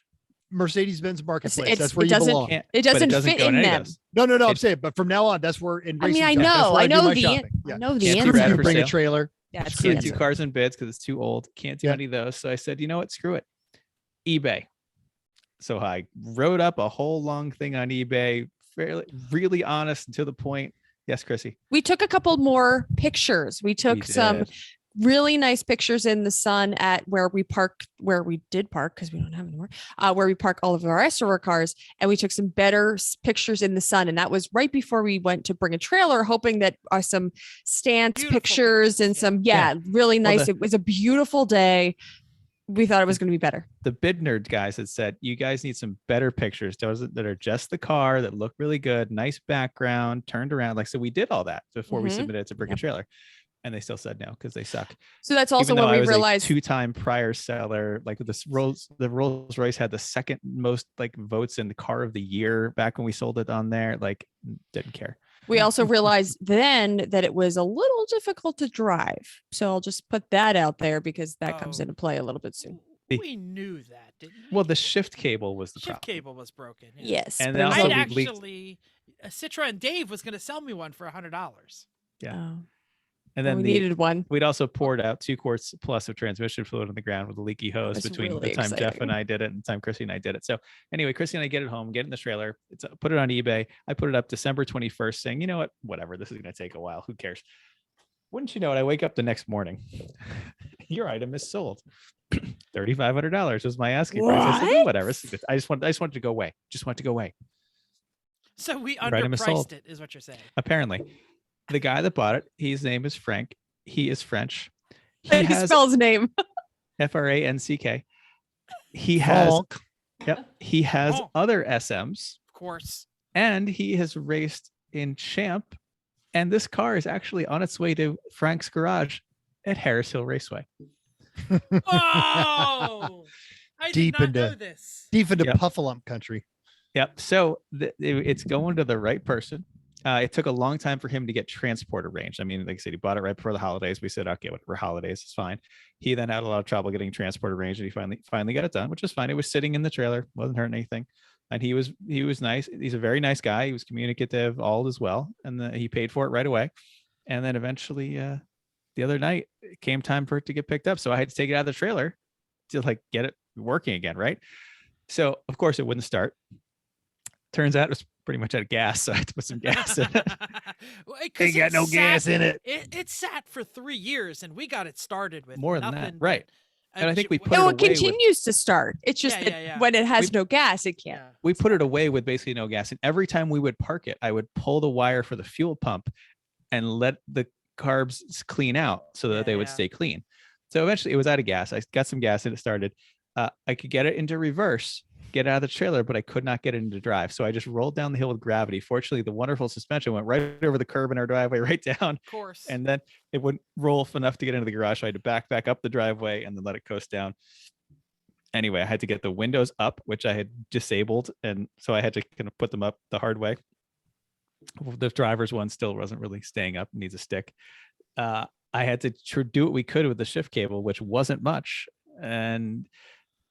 Speaker 2: Mercedes-Benz marketplace.
Speaker 4: it's-
Speaker 2: That's where
Speaker 4: it
Speaker 2: you
Speaker 4: doesn't-
Speaker 2: belong.
Speaker 3: Can't-
Speaker 4: It
Speaker 3: but
Speaker 4: doesn't fit
Speaker 3: go
Speaker 4: in
Speaker 3: any of
Speaker 4: them.
Speaker 3: those.
Speaker 2: No, I'm
Speaker 3: It-
Speaker 2: saying, but from now on, that's where in
Speaker 4: I mean,
Speaker 2: racing
Speaker 4: I
Speaker 2: shop, that's
Speaker 4: know,
Speaker 2: where
Speaker 4: I
Speaker 2: do
Speaker 4: know
Speaker 2: my
Speaker 4: the
Speaker 2: shopping.
Speaker 4: I
Speaker 2: Yeah.
Speaker 4: know the
Speaker 3: Can't
Speaker 2: Screw
Speaker 3: do rad
Speaker 4: answer.
Speaker 2: you,
Speaker 3: for
Speaker 2: Bring a
Speaker 3: sale.
Speaker 2: Trailer.
Speaker 4: Yeah, it's
Speaker 3: Can't do
Speaker 4: expensive.
Speaker 3: cars and bids because it's too old. Can't do
Speaker 2: Yeah.
Speaker 3: any of those. So I said, you know what? Screw it. eBay. So I wrote up a whole long thing on eBay, fairly, really honest and to the point. Yes, Chrissy.
Speaker 4: We took a couple more pictures. We took some
Speaker 3: did.
Speaker 4: really nice pictures in the sun at where we did park because we don't have anymore, where we park all of our SRO cars. And we took some better pictures in the sun. And that was right before we went to bring a trailer, hoping that some stance
Speaker 1: Beautiful
Speaker 4: pictures and
Speaker 1: pictures,
Speaker 4: some,
Speaker 3: yeah.
Speaker 4: really
Speaker 3: Well,
Speaker 4: nice. It was a beautiful day. We thought it was going to be better.
Speaker 3: The bid nerd guys had said, you guys need some better pictures that are just the car that look really good, nice background, turned around. Like, so we did all that before we
Speaker 4: Mhm.
Speaker 3: submitted to bring a trailer. And they still said no because they suck.
Speaker 4: So that's also
Speaker 3: Even though
Speaker 4: when
Speaker 3: I
Speaker 4: we
Speaker 3: was
Speaker 4: realized
Speaker 3: a 2-time prior seller, like the Rolls Royce had the second most like votes in the car of the year back when we sold it on there. Like, didn't care.
Speaker 4: we also realized then that it was a little difficult to drive. So I'll just put that out there because that comes
Speaker 1: Oh.
Speaker 4: into play a little bit soon.
Speaker 1: We knew that, didn't we?
Speaker 3: Well, the shift cable was the
Speaker 1: shift
Speaker 3: problem.
Speaker 1: cable was broken. Yeah.
Speaker 4: Yes.
Speaker 3: And
Speaker 4: but it was
Speaker 3: also
Speaker 1: I'd
Speaker 3: we leaked-
Speaker 1: actually, Citroen Dave was going to sell me one for $100.
Speaker 3: Yeah.
Speaker 4: oh,
Speaker 3: And
Speaker 4: well,
Speaker 3: then
Speaker 4: we needed one.
Speaker 3: we'd also poured out 2 quarts plus of transmission fluid on the ground with a leaky hose
Speaker 4: was
Speaker 3: between
Speaker 4: really
Speaker 3: the time Jeff
Speaker 4: exciting.
Speaker 3: and I did it and the time Chrissy and I did it. So anyway, Chrissy and I get it home, get it in the trailer, put it on eBay. I put it up December 21st saying, you know what, whatever, this is going to take a while. Who cares? Wouldn't you know it? I wake up the next morning. Your item is sold. $3,500 was my asking price. I said,
Speaker 4: What?
Speaker 3: whatever. I just wanted to go away. Just want to go away.
Speaker 1: So we
Speaker 3: Your item is sold.
Speaker 1: underpriced it, is what you're saying.
Speaker 3: Apparently, the guy that bought it, his name is Frank. He is French. He
Speaker 4: He
Speaker 3: has
Speaker 4: spells name.
Speaker 3: FRANCK. He has
Speaker 2: Honk.
Speaker 3: he has
Speaker 1: Oh.
Speaker 3: other SMs,
Speaker 1: Of course.
Speaker 3: and he has raced in Champ. And this car is actually on its way to Frank's garage at Harris Hill Raceway.
Speaker 1: Oh, I
Speaker 2: Deep
Speaker 1: did not know
Speaker 2: into-
Speaker 1: this.
Speaker 2: Deep into
Speaker 3: Yep.
Speaker 2: Puffalump country.
Speaker 3: Yep. So it's going to the right person. It took a long time for him to get transport arranged. I mean, like I said, he bought it right before the holidays. We said, okay, whatever, holidays, it's fine. He then had a lot of trouble getting transport arranged, and he finally got it done, which is fine. It was sitting in the trailer, wasn't hurting anything, and he was nice. He's a very nice guy. He was communicative, all as well, and he paid for it right away. And then eventually, the other night, it came time for it to get picked up, so I had to take it out of the trailer to like get it working again, right? So of course it wouldn't start. Turns out it was pretty much out of gas, so I had to put some gas in it.
Speaker 1: Well,
Speaker 2: Ain't
Speaker 1: 'cause
Speaker 2: got
Speaker 1: it
Speaker 2: no
Speaker 1: sat-
Speaker 2: gas in it.
Speaker 1: It sat for 3 years, and we got it started with
Speaker 3: More than that,
Speaker 1: nothing
Speaker 3: right.
Speaker 1: but
Speaker 3: And
Speaker 1: a
Speaker 3: I think we
Speaker 1: j-
Speaker 3: put it
Speaker 4: No,
Speaker 3: away
Speaker 4: it
Speaker 3: with-
Speaker 4: continues to start. It's just
Speaker 1: Yeah,
Speaker 4: that
Speaker 1: yeah, yeah.
Speaker 4: when it has
Speaker 3: We-
Speaker 4: no gas, it can't.
Speaker 1: yeah.
Speaker 3: We put it away with basically no gas. And every time we would park it, I would pull the wire for the fuel pump and let the carbs clean out so that
Speaker 1: Yeah,
Speaker 3: they would
Speaker 1: yeah.
Speaker 3: stay clean. So eventually it was out of gas. I got some gas and it started. I could get it into reverse, get out of the trailer, but I could not get it into drive. So I just rolled down the hill with gravity. Fortunately, the wonderful suspension went right over the curb in our driveway, right down.
Speaker 1: Of course.
Speaker 3: And then it wouldn't roll enough to get into the garage. So I had to back up the driveway and then let it coast down. Anyway, I had to get the windows up, which I had disabled. And so I had to kind of put them up the hard way. The driver's one still wasn't really staying up, needs a stick. I had to do what we could with the shift cable, which wasn't much. And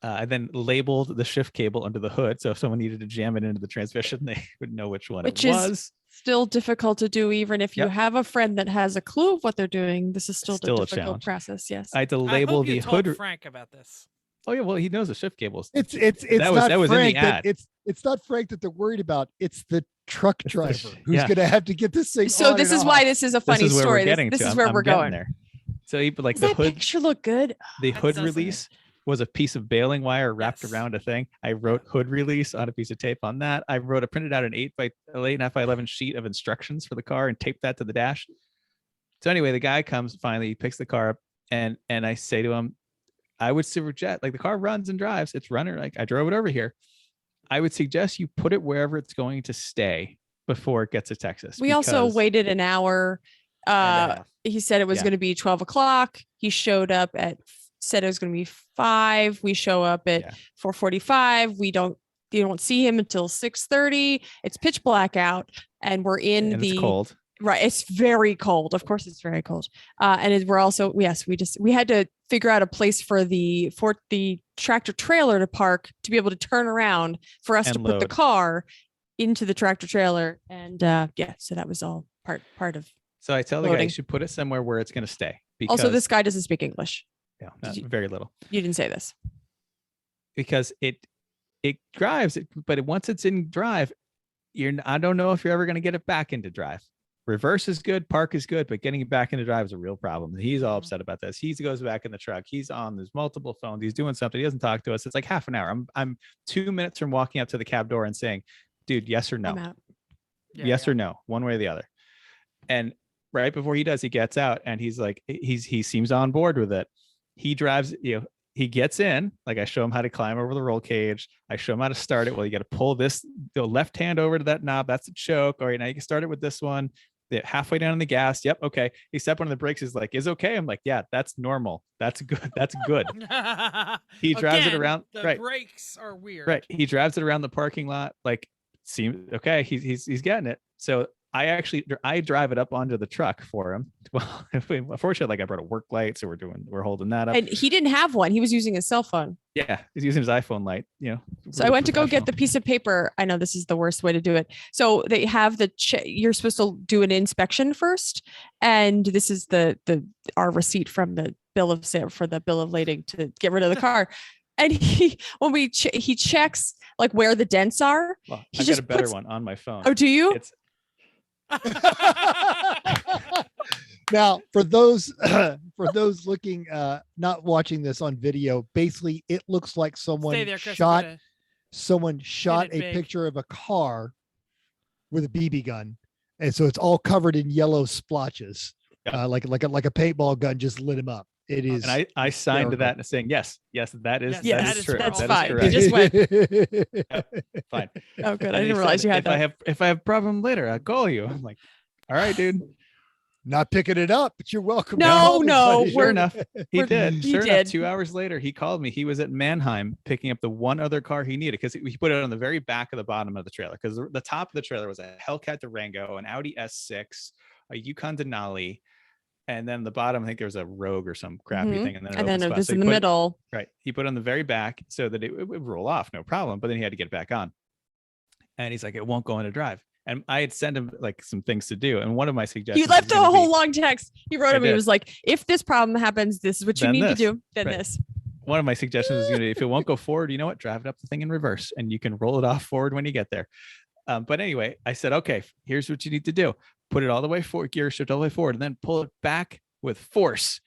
Speaker 3: I then labeled the shift cable under the hood. So if someone needed to jam it into the transmission, they would know which one
Speaker 4: Which
Speaker 3: it
Speaker 4: is
Speaker 3: was.
Speaker 4: Still difficult to do, even if you
Speaker 3: Yep.
Speaker 4: have a friend that has a clue of what they're doing. This is still,
Speaker 3: Still
Speaker 4: a
Speaker 3: a
Speaker 4: difficult
Speaker 3: challenge.
Speaker 4: process. Yes.
Speaker 3: I had to
Speaker 1: I
Speaker 3: label
Speaker 1: hope
Speaker 3: the
Speaker 1: you told
Speaker 3: hood.
Speaker 1: Frank about this.
Speaker 3: Oh yeah, well he knows the shift cables.
Speaker 2: It's
Speaker 3: That was-
Speaker 2: not
Speaker 3: that was in the
Speaker 2: Frank that
Speaker 3: ad.
Speaker 2: it's not Frank that they're worried about. It's the truck
Speaker 3: It's the
Speaker 2: driver
Speaker 3: sh-
Speaker 2: who's
Speaker 3: yeah.
Speaker 2: gonna have to get this thing.
Speaker 4: So
Speaker 2: on
Speaker 4: this
Speaker 2: and
Speaker 4: is why
Speaker 2: off.
Speaker 4: this is a
Speaker 3: This
Speaker 4: funny
Speaker 3: is where
Speaker 4: story.
Speaker 3: we're getting
Speaker 4: This
Speaker 3: to.
Speaker 4: is
Speaker 3: I'm-
Speaker 4: where
Speaker 3: I'm
Speaker 4: we're
Speaker 3: getting
Speaker 4: going.
Speaker 3: there. So he like
Speaker 4: Does
Speaker 3: the
Speaker 4: that
Speaker 3: hood.
Speaker 4: picture look good?
Speaker 3: The
Speaker 1: That
Speaker 3: hood
Speaker 1: does look-
Speaker 3: release was a piece of baling wire wrapped
Speaker 1: Yes.
Speaker 3: around a thing. I wrote hood release on a piece of tape on that. I printed out an 8.5 by 11 sheet of instructions for the car and taped that to the dash. So anyway, the guy comes finally, he picks the car up, and I say to him, I would suggest, like, the car runs and drives, it's running. Like, I drove it over here. I would suggest you put it wherever it's going to stay before it gets to Texas.
Speaker 4: We also
Speaker 3: because-
Speaker 4: waited an hour.
Speaker 3: and a half.
Speaker 4: He said it was
Speaker 3: Yeah.
Speaker 4: going to be 12 o'clock. He showed up said it was going to be 5. We show up at
Speaker 3: Yeah.
Speaker 4: 4:45. You don't see him until 6:30. It's pitch black out, and we're in
Speaker 3: and
Speaker 4: the
Speaker 3: it's cold.
Speaker 4: right. It's very cold. Of course, it's very cold. We're also, yes, we had to figure out a place for the tractor trailer to park to be able to turn around for us
Speaker 3: And
Speaker 4: to put the
Speaker 3: load.
Speaker 4: car into the tractor trailer. And so that was all part of.
Speaker 3: So I tell the guy, you
Speaker 4: loading.
Speaker 3: should put it somewhere where it's going to stay. because
Speaker 4: Also, this guy doesn't speak English.
Speaker 3: yeah, very little.
Speaker 4: You didn't say this.
Speaker 3: Because it drives it, but once it's in drive, I don't know if you're ever going to get it back into drive. Reverse is good, park is good, but getting it back into drive is a real problem. He's all upset about this. He goes back in the truck. He's on there's multiple phones. He's doing something. He doesn't talk to us. It's like half an hour. I'm 2 minutes from walking up to the cab door and saying, dude, yes or no?
Speaker 4: I'm out.
Speaker 3: Yes or no, one way or the other. And right before he does, he gets out and he's like, he seems on board with it. He drives, he gets in, like I show him how to climb over the roll cage. I show him how to start it. Well, you got to pull the left hand over to that knob. That's a choke. All right, now you can start it with this one. Halfway down on the gas. Yep. Okay. He stepped on the brakes. Is like, is okay. I'm like, yeah, that's normal. That's good. That's good. He drives it around.
Speaker 1: The brakes are weird.
Speaker 3: Right. He drives it around the parking lot. Like, seems okay. He's getting it. So I drive it up onto the truck for him. Well, unfortunately, like I brought a work light, so we're holding that up.
Speaker 4: And he didn't have one. He was using his cell phone.
Speaker 3: Yeah, he's using his iPhone light.
Speaker 4: So I went to go get the piece of paper. I know this is the worst way to do it. So they have you're supposed to do an inspection first, and this is our receipt from the bill of sale for the bill of lading to get rid of the car. And he checks like where the dents are.
Speaker 3: Well,
Speaker 4: he
Speaker 3: I got a better one on my phone.
Speaker 4: Oh, do you?
Speaker 2: Now, for those looking, not watching this on video, basically it looks like someone shot a
Speaker 1: big
Speaker 2: picture of a car with a BB gun, and so it's all covered in yellow splotches, like a paintball gun just lit him up. It is,
Speaker 3: and I signed to that and saying yes, that is true.
Speaker 4: That's
Speaker 3: that
Speaker 4: fine.
Speaker 3: Is
Speaker 4: You just went.
Speaker 3: Fine.
Speaker 4: Oh, good.
Speaker 3: And
Speaker 4: I didn't realize you had that.
Speaker 3: If I have problem later, I'll call you. I'm like, all right, dude.
Speaker 2: Not picking it up, but you're welcome.
Speaker 4: No,
Speaker 3: Sure enough, he did.
Speaker 4: He
Speaker 3: Sure
Speaker 4: did.
Speaker 3: enough, 2 hours later, he called me. He was at Mannheim picking up the one other car he needed because he put it on the very back of the bottom of the trailer because the top of the trailer was a Hellcat Durango, an Audi S6, a Yukon Denali. And then the bottom, I think there was a Rogue or some crappy thing. And then
Speaker 4: it was in the middle.
Speaker 3: Right. He put it on the very back so that it would roll off, no problem. But then he had to get it back on. And he's like, it won't go into drive. And I had sent him like some things to do. And one of my suggestions.
Speaker 4: He left a whole long text. He wrote him. He was like, if this problem happens, this is what you need to do. Then this.
Speaker 3: One of my suggestions was going to be, if it won't go forward, you know what? Drive it up the thing in reverse and you can roll it off forward when you get there. But anyway, I said, okay, here's what you need to do. Put it all the way forward, gear shift all the way forward, and then pull it back with force.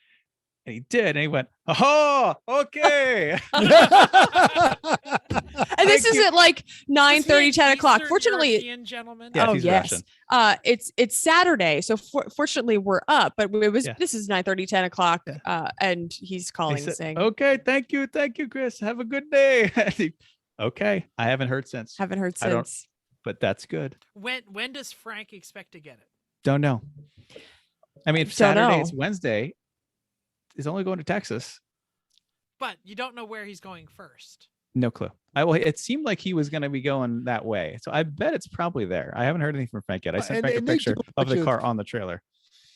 Speaker 3: And he did. And he went, oh, okay.
Speaker 4: And this is at like 9:30, 10 o'clock. Fortunately,
Speaker 1: gentleman.
Speaker 3: Yeah,
Speaker 4: oh
Speaker 3: he's
Speaker 4: yes.
Speaker 3: Russian.
Speaker 4: It's Saturday. So fortunately we're up, but this is 9:30, 10 o'clock. And he's calling and saying,
Speaker 3: okay, thank you, Chris. Have a good day. Okay. I haven't heard since. But that's good.
Speaker 1: When does Frank expect to get it?
Speaker 3: Don't know. I mean, Saturday's Wednesday is only going to Texas.
Speaker 1: But you don't know where he's going first.
Speaker 3: No clue. It seemed like he was going to be going that way. So I bet it's probably there. I haven't heard anything from Frank yet. I sent Frank a picture of the car on the trailer.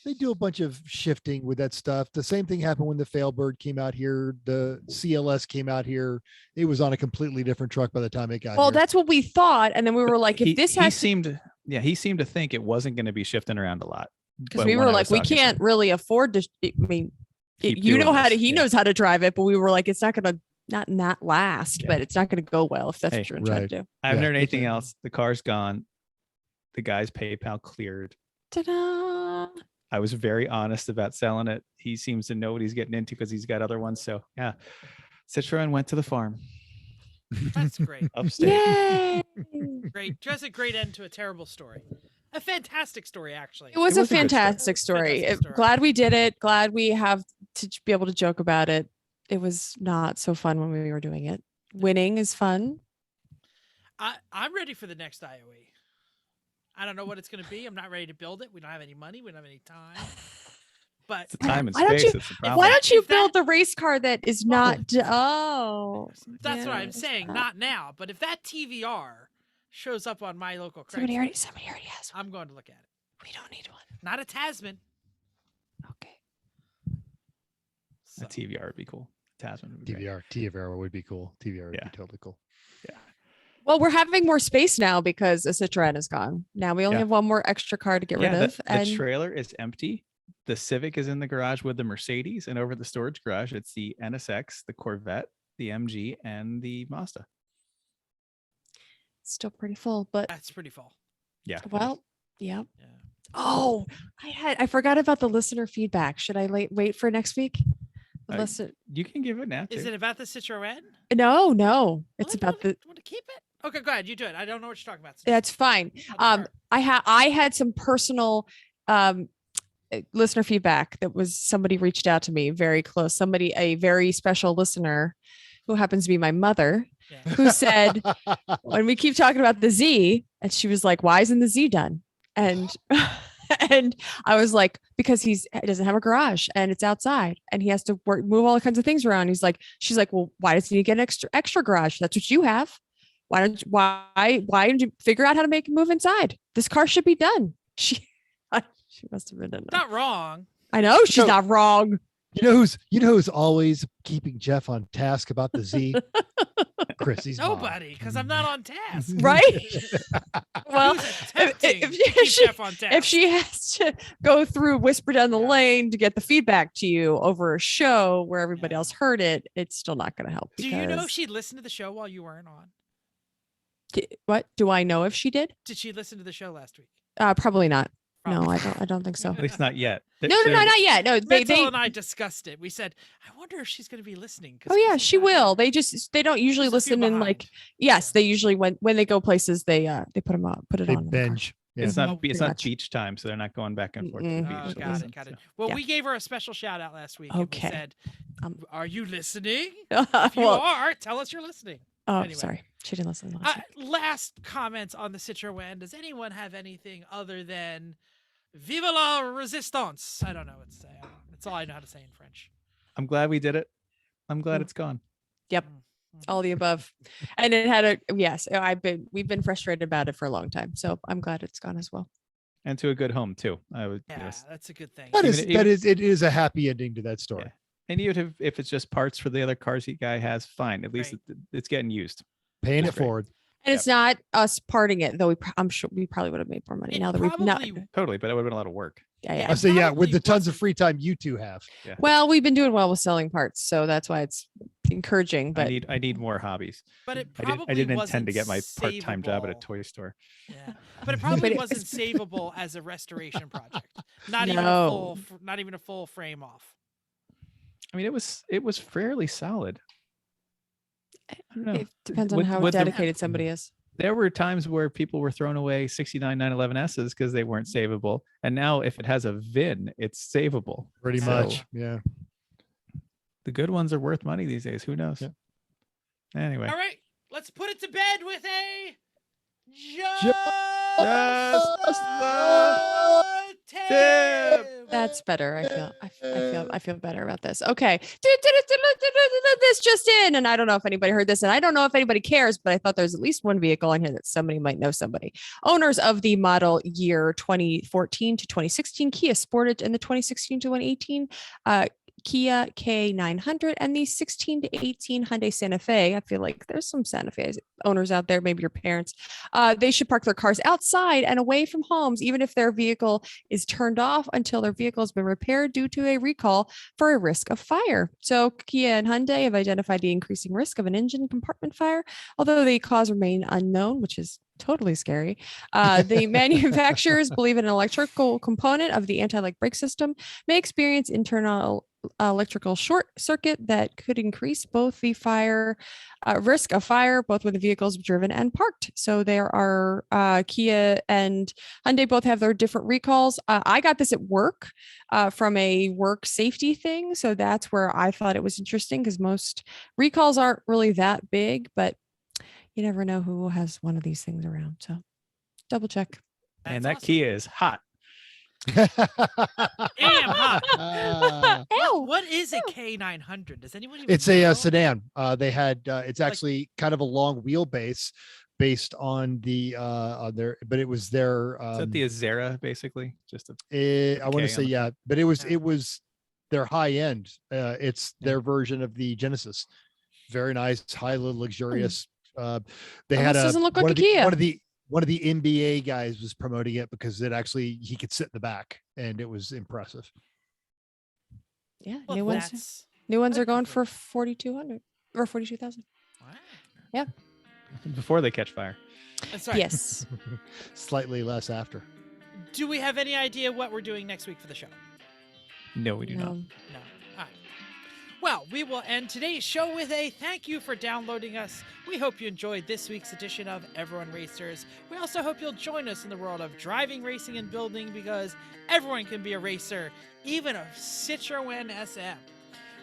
Speaker 2: They do a bunch of shifting with that stuff. The same thing happened when the Failbird came out here. The CLS came out here. It was on a completely different truck by the time it got here.
Speaker 4: Well, that's what we thought. And then we were like, he seemed to think it wasn't going to be shifting around a lot. Because we were like, we can't really afford to. I mean, he knows how to drive it, but we were like, it's not going to not last, but it's not going to go well if that's what you're trying to do.
Speaker 3: I haven't heard anything else. The car's gone. The guy's PayPal cleared.
Speaker 4: Ta-da!
Speaker 3: I was very honest about selling it. He seems to know what he's getting into because he's got other ones. So yeah, Citroen went to the farm.
Speaker 1: That's great.
Speaker 3: Upstate.
Speaker 4: Yay!
Speaker 1: Great. Just a great end to a terrible story. A fantastic story, actually.
Speaker 4: It was a fantastic story. Glad we did it. Glad we have to be able to joke about it. It was not so fun when we were doing it. Winning is fun.
Speaker 1: I'm ready for the next IOE. I don't know what it's going to be. I'm not ready to build it. We don't have any money. We don't have any time. But
Speaker 3: it's the time and space. That's the problem.
Speaker 4: Why don't you build the race car that is not?
Speaker 1: That's what I'm saying. Not now. But if that TVR shows up on my local Craigslist,
Speaker 4: somebody already has one.
Speaker 1: I'm going to look at it.
Speaker 4: We don't need one.
Speaker 1: Not a Tasman.
Speaker 4: Okay.
Speaker 3: A TVR would be cool. Tasman would be
Speaker 2: TVR would be cool. TVR would be totally cool.
Speaker 3: Yeah.
Speaker 4: Well, we're having more space now because a Citroen is gone. Now we only have one more extra car to get rid of.
Speaker 3: The trailer is empty. The Civic is in the garage with the Mercedes, and over the storage garage, it's the NSX, the Corvette, the MG, and the Mazda.
Speaker 4: Still pretty full, but
Speaker 1: That's pretty full.
Speaker 3: Yeah.
Speaker 4: well, yeah.
Speaker 1: Yeah.
Speaker 4: Oh, I forgot about the listener feedback. Should I wait for next week? Listen,
Speaker 3: You can give it now.
Speaker 1: Is
Speaker 3: too.
Speaker 1: it about the Citroen?
Speaker 4: no, it's about the.
Speaker 1: Want to keep it? Okay, go ahead. You do it. I don't know what you're talking about.
Speaker 4: That's fine. I had some personal listener feedback that was somebody reached out to me very close. Somebody, a very special listener who happens to be my mother, who said, when we keep talking about the Z, and she was like, why isn't the Z done? And and I was like, because he doesn't have a garage and it's outside and he has to move all kinds of things around. She's like, well, why doesn't he get an extra garage? That's what you have. Why didn't you figure out how to make it move inside? This car should be done. She must have been
Speaker 1: not wrong.
Speaker 4: I know she's not wrong.
Speaker 2: You know who's always keeping Jeff on task about the Z? Chrissy's mom.
Speaker 1: Nobody, because I'm not on task.
Speaker 4: Right? Well, if she has to go through whisper down the lane to get the feedback to you over a show where everybody else heard it, it's still not going to help.
Speaker 1: Do you know if she listened to the show while you weren't on?
Speaker 4: What do I know if she did?
Speaker 1: Did she listen to the show last week?
Speaker 4: Probably not. No, I don't think so.
Speaker 3: At least not yet.
Speaker 4: No, not yet. No, they
Speaker 1: and I discussed it. We said, I wonder if she's going to be listening.
Speaker 4: Oh yeah, she will. They don't usually listen in like. Yes, they usually when they go places they put them up, put it on.
Speaker 2: Binge.
Speaker 3: Yeah. It's not beach time, so they're not going back and forth. To the beach.
Speaker 1: Got it. Well, we gave her a special shout out last week.
Speaker 4: Okay.
Speaker 1: And we said, are you listening? If you are, tell us you're listening.
Speaker 4: Oh,
Speaker 1: anyway.
Speaker 4: Sorry. She didn't listen.
Speaker 1: Last comments on the Citroen. Does anyone have anything other than Vive la Resistance? I don't know what to say. That's all I know how to say in French.
Speaker 3: I'm glad we did it. I'm glad it's gone.
Speaker 4: Yep. All the above. And it had we've been frustrated about it for a long time. So I'm glad it's gone as well.
Speaker 3: And to a good home too.
Speaker 1: That's a good thing.
Speaker 2: It is a happy ending to that story.
Speaker 3: Yeah. And even if it's just parts for the other cars the guy has, fine. At least it's getting used.
Speaker 2: Paying
Speaker 3: That's
Speaker 2: it forward.
Speaker 4: And it's not us parting it, though. I'm sure we probably would have made more money now that we've not.
Speaker 3: Totally, but it would have been a lot of work.
Speaker 4: Yeah.
Speaker 2: I say, with the tons of free time you two have.
Speaker 3: Yeah.
Speaker 4: Well, we've been doing well with selling parts, so that's why it's encouraging. But
Speaker 3: I need more hobbies.
Speaker 1: But it probably
Speaker 3: I didn't
Speaker 1: wasn't
Speaker 3: intend to get my part-time job at a
Speaker 1: savable.
Speaker 3: toy store.
Speaker 1: Yeah, but it probably wasn't savable as a restoration project. Not even a full frame off.
Speaker 3: I mean, it was fairly solid. I don't know.
Speaker 4: It depends on how dedicated somebody is.
Speaker 3: There were times where people were throwing away 69 911S's because they weren't savable. And now if it has a VIN, it's savable.
Speaker 2: Pretty much. Yeah.
Speaker 3: The good ones are worth money these days. Who knows?
Speaker 2: Yeah.
Speaker 3: Anyway.
Speaker 1: All right. Let's put it to bed with a
Speaker 4: That's better. I feel better about this. Okay. This just in, and I don't know if anybody heard this, and I don't know if anybody cares, but I thought there's at least one vehicle on here that somebody might know somebody. Owners of the model year 2014 to 2016 Kia Sportage and the 2016 to 2018 Kia K900 and the 16 to 18 Hyundai Santa Fe. I feel like there's some Santa Fe owners out there, maybe your parents. They should park their cars outside and away from homes, even if their vehicle is turned off until their vehicle has been repaired due to a recall for a risk of fire. So Kia and Hyundai have identified the increasing risk of an engine compartment fire, although the cause remain unknown, which is totally scary. The manufacturers believe an electrical component of the anti-lock brake system may experience internal electrical short circuit that could increase both the risk of fire, both when the vehicle is driven and parked. So there are Kia and Hyundai both have their different recalls. I got this at work from a work safety thing. So that's where I thought it was interesting because most recalls aren't really that big, but you never know who has one of these things around. So double check.
Speaker 3: And that Kia is hot.
Speaker 1: Damn hot.
Speaker 4: Ew.
Speaker 1: What is a K900? Does anyone even
Speaker 2: It's
Speaker 1: know?
Speaker 2: a sedan. They had it's actually kind of a long wheelbase based on the on their, but it was their
Speaker 3: Is that the Azera basically? Just a
Speaker 2: I want to say
Speaker 3: on
Speaker 2: but it was their high end. It's their version of the Genesis. Very nice, highly luxurious. They had
Speaker 4: doesn't look like a Kia.
Speaker 2: One of the NBA guys was promoting it because he could sit in the back and it was impressive.
Speaker 4: Yeah,
Speaker 1: Well,
Speaker 4: new ones.
Speaker 1: that's
Speaker 4: New ones
Speaker 1: that's
Speaker 4: are going
Speaker 1: good.
Speaker 4: for 4,200 or 42,000.
Speaker 1: Wow.
Speaker 3: Before they catch fire.
Speaker 1: That's right.
Speaker 4: Yes.
Speaker 2: Slightly less after.
Speaker 1: Do we have any idea what we're doing next week for the show?
Speaker 3: No, we do not.
Speaker 1: No. All right. Well, we will end today's show with a thank you for downloading us. We hope you enjoyed this week's edition of Everyone Racers. We also hope you'll join us in the world of driving, racing, and building because everyone can be a racer, even a Citroen SM.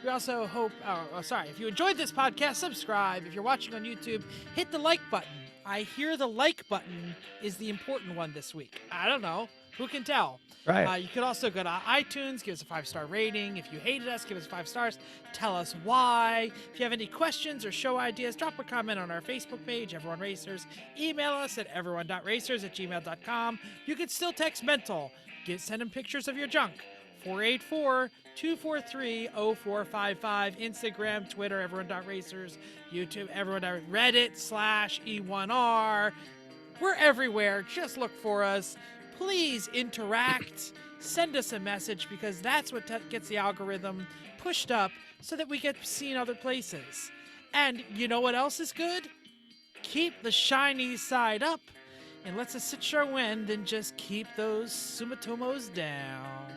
Speaker 1: We also hope, if you enjoyed this podcast, subscribe. If you're watching on YouTube, hit the like button. I hear the like button is the important one this week. I don't know. Who can tell?
Speaker 3: Right.
Speaker 1: You could also go to iTunes, give us a 5-star rating. If you hated us, give us 5 stars. Tell us why. If you have any questions or show ideas, drop a comment on our Facebook page, Everyone Racers. Email us at everyone.racers@gmail.com. You can still text mental. Send them pictures of your junk. 484-243-0455. Instagram, Twitter, everyone.racers. YouTube, Reddit/E1R. We're everywhere. Just look for us. Please interact. Send us a message because that's what gets the algorithm pushed up so that we get seen other places. And you know what else is good? Keep the shiny side up and let's a Citroen then just keep those Sumitomos down.